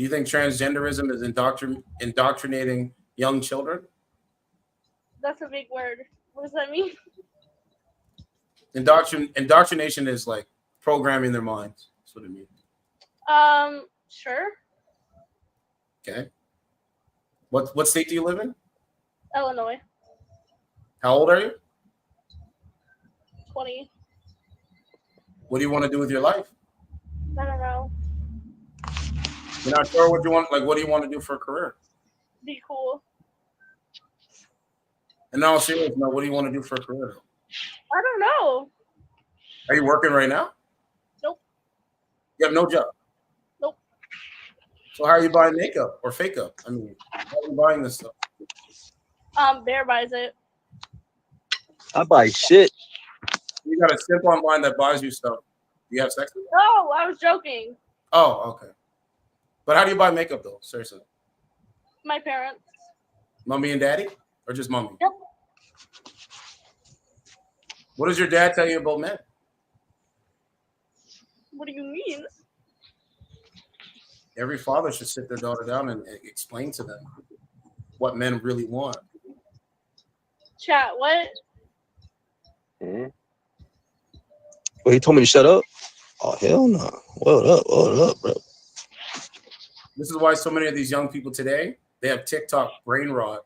Speaker 2: you think transgenderism is indoctrinating young children?
Speaker 9: That's a big word. What does that mean?
Speaker 2: Indoctrination is like programming their minds. That's what it means.
Speaker 9: Sure.
Speaker 2: Okay. What state do you live in?
Speaker 9: Illinois.
Speaker 2: How old are you?
Speaker 9: 20.
Speaker 2: What do you want to do with your life?
Speaker 9: I don't know.
Speaker 2: You're not sure what you want. Like, what do you want to do for a career?
Speaker 9: Be cool.
Speaker 2: And now, seriously, what do you want to do for a career?
Speaker 9: I don't know.
Speaker 2: Are you working right now?
Speaker 9: Nope.
Speaker 2: You have no job?
Speaker 9: Nope.
Speaker 2: So how are you buying makeup or fake up? I mean, how are you buying this stuff?
Speaker 9: Bear buys it.
Speaker 7: I buy shit.
Speaker 2: You got a simp online that buys you stuff. Do you have sex with them?
Speaker 9: No, I was joking.
Speaker 2: Oh, okay. But how do you buy makeup though? Seriously.
Speaker 9: My parents.
Speaker 2: Mommy and daddy? Or just mommy?
Speaker 9: Yep.
Speaker 2: What does your dad tell you about men?
Speaker 9: What do you mean?
Speaker 2: Every father should sit their daughter down and explain to them what men really want.
Speaker 9: Chat, what?
Speaker 7: Well, he told me to shut up. Oh, hell no. What up, bro?
Speaker 2: This is why so many of these young people today, they have TikTok brain rot.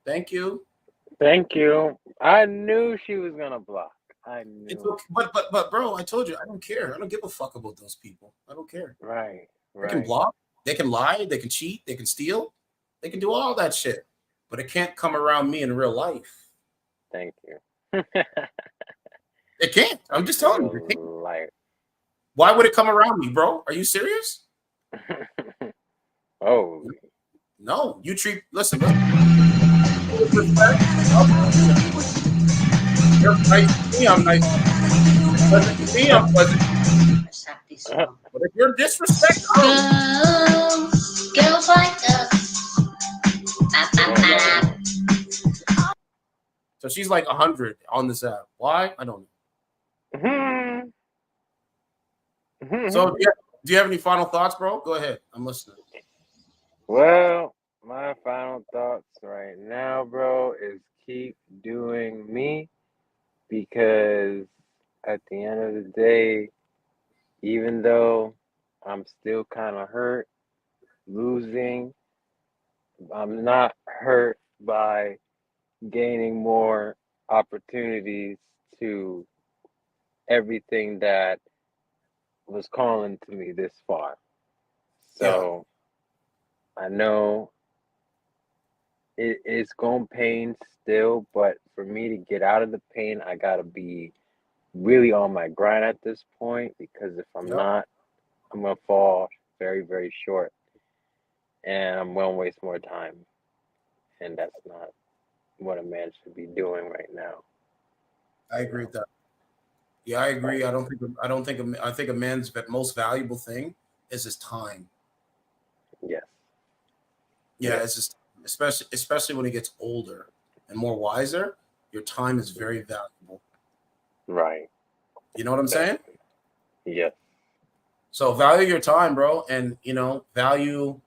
Speaker 2: Thank you.
Speaker 17: Thank you. I knew she was gonna block. I knew.
Speaker 2: It's okay. But bro, I told you, I don't care. I don't give a fuck about those people. I don't care.
Speaker 17: Right.
Speaker 2: They can block, they can lie, they can cheat, they can steal, they can do all that shit. But it can't come around me in real life.
Speaker 17: Thank you.
Speaker 2: It can't. I'm just telling you. It can't.
Speaker 17: Like,
Speaker 2: why would it come around me, bro? Are you serious?
Speaker 17: Oh.
Speaker 2: No, you treat. Listen. You're nice to me, I'm nice. Pleasant to me, I'm pleasant. But if you're disrespectful,
Speaker 12: Girls like us.
Speaker 2: so she's like 100 on this app. Why? I don't know. So do you have any final thoughts, bro? Go ahead. I'm listening.
Speaker 17: Well, my final thoughts right now, bro, is keep doing me, because at the end of the day, even though I'm still kind of hurt, losing, I'm not hurt by gaining more opportunities to everything that was calling to me this far. So I know it's going to pain still, but for me to get out of the pain, I got to be really on my grind at this point, because if I'm not, I'm going to fall very, very short.
Speaker 5: and I'm going to waste more time. And that's not what a man should be doing right now.
Speaker 2: I agree with that. Yeah, I agree. I think a man's most valuable thing is his time.
Speaker 5: Yes.
Speaker 2: Yeah, it's just especially when he gets older and more wiser, your time is very valuable.
Speaker 5: Right.
Speaker 2: You know what I'm saying?
Speaker 5: Yes.
Speaker 2: So value your time, bro, and value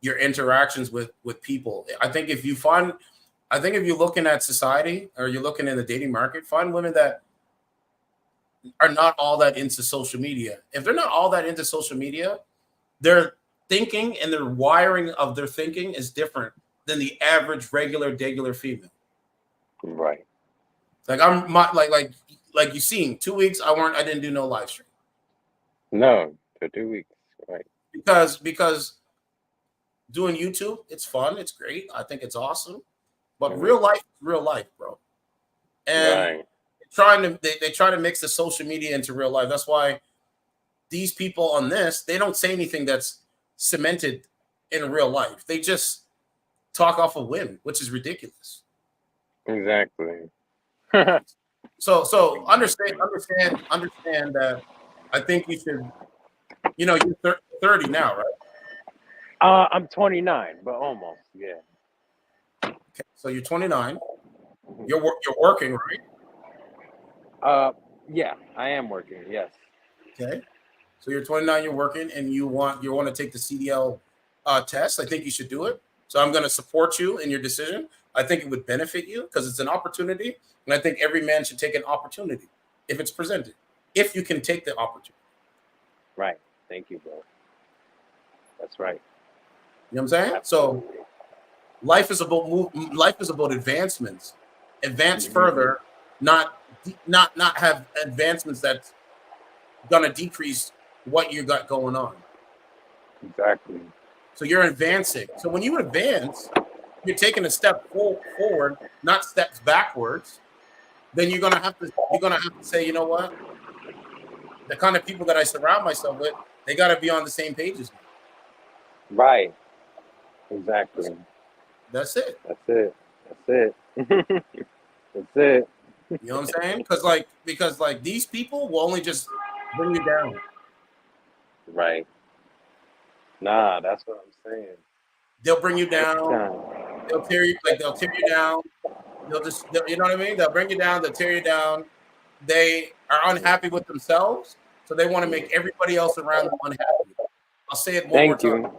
Speaker 2: your interactions with people. I think if you're looking at society or you're looking in the dating market, find women that are not all that into social media. If they're not all that into social media, their thinking and their wiring of their thinking is different than the average regular female.
Speaker 5: Right.
Speaker 2: Like like you seen 2 weeks I didn't do no live stream.
Speaker 5: No, for 2 weeks. Right.
Speaker 2: Because doing YouTube, it's fun, it's great. I think it's awesome. But real life, bro. And they try to mix the social media into real life. That's why these people on this, they don't say anything that's cemented in real life. They just talk off a whim, which is ridiculous.
Speaker 5: Exactly.
Speaker 2: So understand that I think you should, you're 30 now, right?
Speaker 5: I'm 29, but almost, yeah.
Speaker 2: Okay, so you're 29. You're working, right?
Speaker 5: Yeah, I am working. Yes.
Speaker 2: Okay. So you're 29, you're working, and you want to take the CDL test. I think you should do it. So I'm going to support you in your decision. I think it would benefit you because it's an opportunity, and I think every man should take an opportunity if it's presented, if you can take the opportunity.
Speaker 5: Right. Thank you, bro. That's right.
Speaker 2: You know what I'm saying? So life is about advancements. Advance further, not have advancements that's gonna decrease what you got going on.
Speaker 5: Exactly.
Speaker 2: So you're advancing. So when you advance, you're taking a step forward, not steps backwards. Then you're gonna have to say, you know what? The kind of people that I surround myself with, they got to be on the same page as me.
Speaker 5: Right. Exactly.
Speaker 2: That's it.
Speaker 5: That's it. That's it.
Speaker 2: You know what I'm saying? Because these people will only just bring you down.
Speaker 5: Right. Nah, that's what I'm saying.
Speaker 2: They'll bring you down. They'll tear you down. You know what I mean? They'll bring you down. They'll tear you down. They are unhappy with themselves, so they want to make everybody else around them unhappy. I'll say it one more time.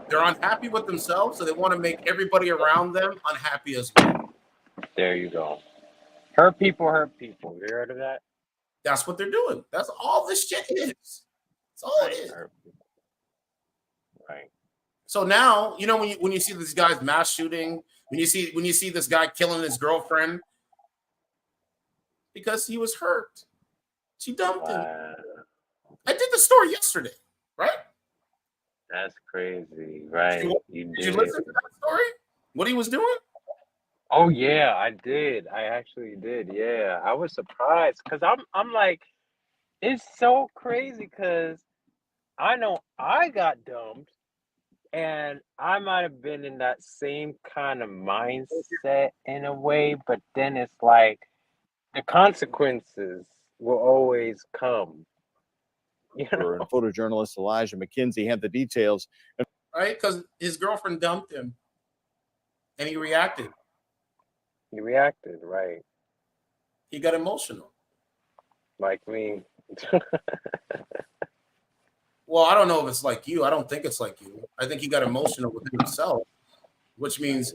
Speaker 2: They're unhappy with themselves, so they want to make everybody around them unhappy as well.
Speaker 5: There you go. Hurt people. You heard of that?
Speaker 2: That's what they're doing. That's all this shit is. That's all it is.
Speaker 5: Right.
Speaker 2: So now, when you see this guy's mass shooting, when you see this guy killing his girlfriend, because he was hurt. She dumped him. I did the story yesterday, right?
Speaker 5: That's crazy, right?
Speaker 2: Did you listen to that story? What he was doing?
Speaker 5: Oh yeah, I did. I actually did. Yeah, I was surprised because I'm like, it's so crazy because I know I got dumped, and I might have been in that same kind of mindset in a way, but then it's like the consequences will always come.
Speaker 11: And photojournalist Elijah McKenzie had the details.
Speaker 2: Right? Because his girlfriend dumped him and he reacted.
Speaker 5: Right.
Speaker 2: He got emotional.
Speaker 5: Like me.
Speaker 2: Well, I don't know if it's like you. I don't think it's like you. I think he got emotional with himself, which means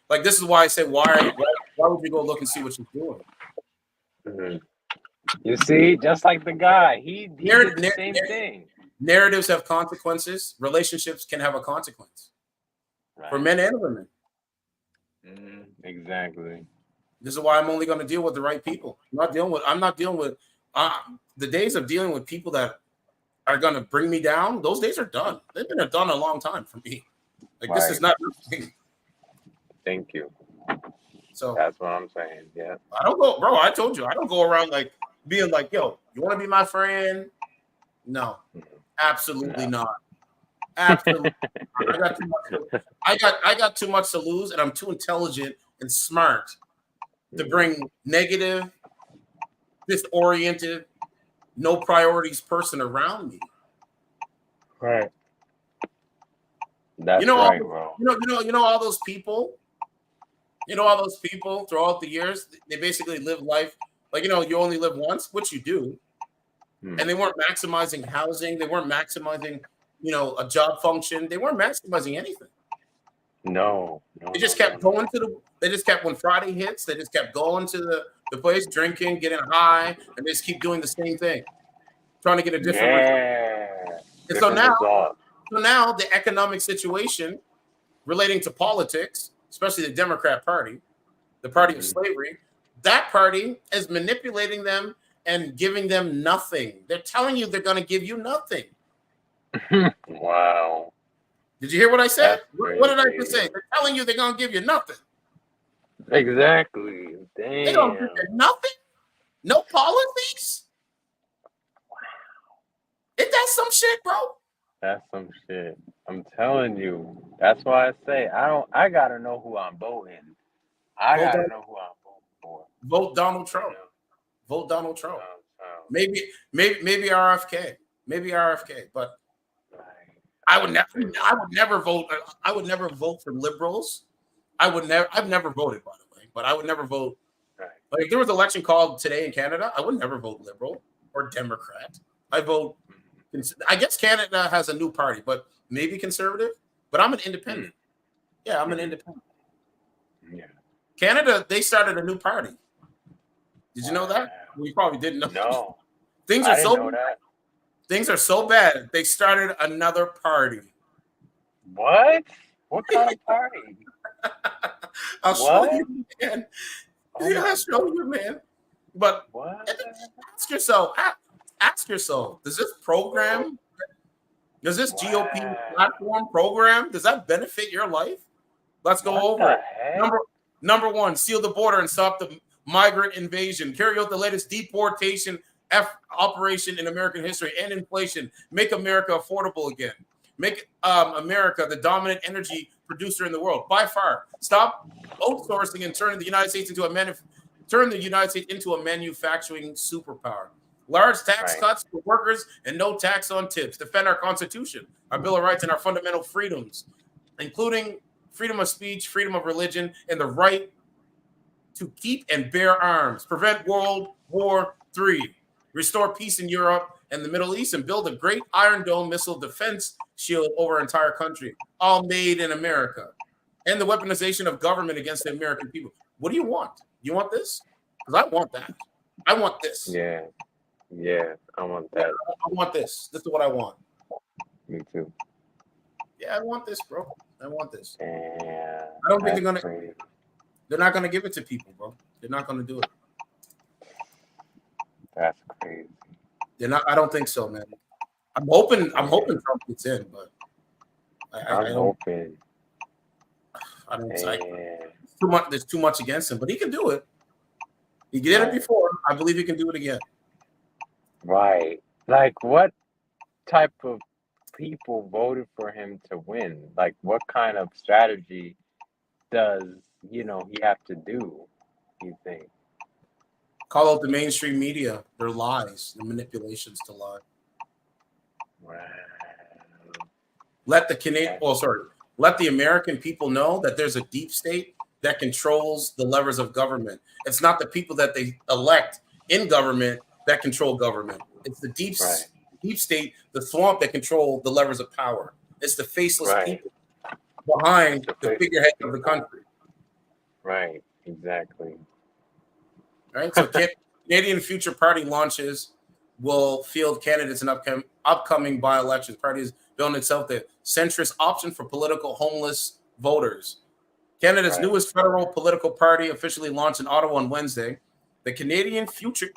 Speaker 2: this is why I say, why would you go look and see what she's doing?
Speaker 5: Mm-hmm. You see, just like the guy, he did the same thing.
Speaker 2: Narratives have consequences. Relationships can have a consequence for men and women.
Speaker 5: Exactly.
Speaker 2: This is why I'm only going to deal with the right people. I'm not dealing with the days of dealing with people that are going to bring me down. Those days are done. They've been done a long time for me. This is not.
Speaker 5: Thank you.
Speaker 2: So
Speaker 5: that's what I'm saying. Yeah.
Speaker 2: I don't go, bro. I told you, I don't go around being like, yo, you want to be my friend? No, absolutely not. Absolutely. I got too much to lose, and I'm too intelligent and smart to bring negative, disoriented, no priorities person around me.
Speaker 17: Right. That's
Speaker 2: You know,
Speaker 17: right, bro.
Speaker 2: you know all those people. You know all those people throughout the years. They basically live life like you only live once, which you do, and they weren't maximizing housing. They weren't maximizing, a job function. They weren't maximizing anything.
Speaker 17: No.
Speaker 2: They just kept going to the. They just kept when Friday hits. They just kept going to the place, drinking, getting high, and they just keep doing the same thing, trying to get a different.
Speaker 17: Yeah.
Speaker 2: And so now the economic situation relating to politics, especially the Democrat Party, the party of slavery, that party is manipulating them and giving them nothing. They're telling you they're going to give you nothing.
Speaker 17: Wow.
Speaker 2: Did you hear what I said? What did I just say? They're telling you they're going to give you nothing.
Speaker 17: Exactly. Damn.
Speaker 2: They don't give you nothing. No policies. Wow. Isn't that some shit, bro?
Speaker 17: That's some shit. I'm telling you. That's why I say I gotta know who I'm voting. I gotta know who I'm voting for.
Speaker 2: Vote Donald Trump. Vote Donald Trump. Maybe RFK. Maybe RFK. But I've never vote for liberals. I've never voted, by the way, but I would never vote. Like if there was an election called today in Canada, I would never vote liberal or Democrat. I vote. I guess Canada has a new party, but maybe conservative. But I'm an independent. Yeah, I'm an independent.
Speaker 17: Yeah.
Speaker 2: Canada, they started a new party. Did you know that? We probably didn't know.
Speaker 17: No.
Speaker 2: Things are so bad. They started another party.
Speaker 17: What? What kind of party?
Speaker 2: I'll show you, man. I'll show you, man. But ask yourself, does this program, does this GOP platform program, does that benefit your life? Let's go over it. Number one, seal the border and stop the migrant invasion. Carry out the latest deportation operation in American history. End inflation. Make America affordable again. Make America the dominant energy producer in the world by far. Stop outsourcing and turn the United States into a manufacturing superpower. Large tax cuts for workers and no tax on tips. Defend our Constitution, our Bill of Rights, and our fundamental freedoms, including freedom of speech, freedom of religion, and the right to keep and bear arms. Prevent World War III. Restore peace in Europe and the Middle East, and build a great Iron Dome missile defense shield over our entire country, all made in America. And the weaponization of government against the American people. What do you want? You want this? Because I want that. I want this.
Speaker 17: Yeah, I want that.
Speaker 2: I want this. This is what I want.
Speaker 17: Me too.
Speaker 2: Yeah, I want this, bro. I want this.
Speaker 17: Yeah.
Speaker 2: I don't think they're not gonna give it to people, bro. They're not gonna do it.
Speaker 17: That's crazy.
Speaker 2: They're not. I don't think so, man. I'm hoping Trump gets in, but
Speaker 17: I'm hoping.
Speaker 2: I don't. Too much. There's too much against him, but he can do it. He did it before. I believe he can do it again.
Speaker 17: Right. Like, what type of people voted for him to win? Like, what kind of strategy does he have to do? You think?
Speaker 2: Call out the mainstream media. Their lies, the manipulations to lie.
Speaker 17: Wow.
Speaker 2: Let the American people know that there's a deep state that controls the levers of government. It's not the people that they elect in government that control government. It's the deep state, the swamp that control the levers of power. It's the faceless people behind the figurehead of the country.
Speaker 17: Right, exactly.
Speaker 2: Right, so Canadian Future Party launches will field candidates in upcoming by-elections. Party is building itself the centrist option for political homeless voters. Canada's newest federal political party officially launched in Ottawa on Wednesday. The Canadian Future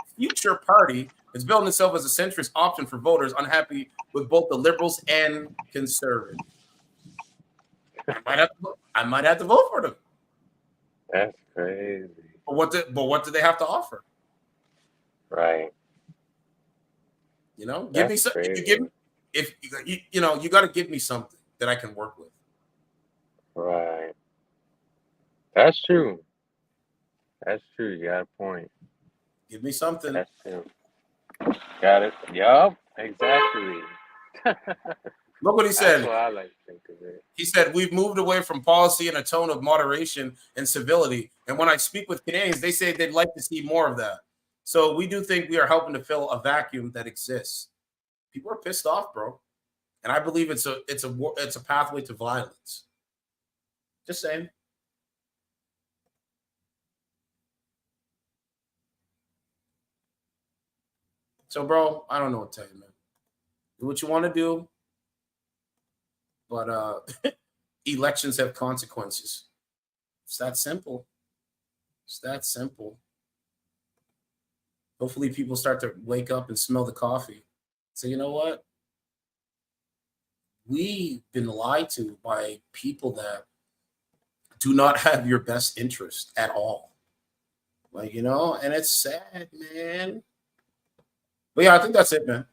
Speaker 2: Party is building itself as a centrist option for voters unhappy with both the Liberals and Conservatives. I might have to vote for them.
Speaker 17: That's crazy.
Speaker 2: But what do they have to offer?
Speaker 17: Right.
Speaker 2: Give me some. if you know, you got to give me something that I can work with.
Speaker 17: Right. That's true. That's true. You got a point.
Speaker 2: Give me something.
Speaker 17: That's true. Got it. Yup. Exactly.
Speaker 2: Look what he
Speaker 17: That's
Speaker 2: said.
Speaker 17: what I like to think of it.
Speaker 2: He said, we've moved away from policy and a tone of moderation and civility. And when I speak with Canadians, they say they'd like to see more of that. So we do think we are helping to fill a vacuum that exists. People are pissed off, bro. And I believe it's a pathway to violence. Just saying. So, bro, I don't know what to tell you, man. Do what you want to do. But elections have consequences. It's that simple. It's that simple. Hopefully people start to wake up and smell the coffee. So you know what? We've been lied to by people that do not have your best interest at all. Like, you know, and it's sad, man. But yeah, I think that's it, man.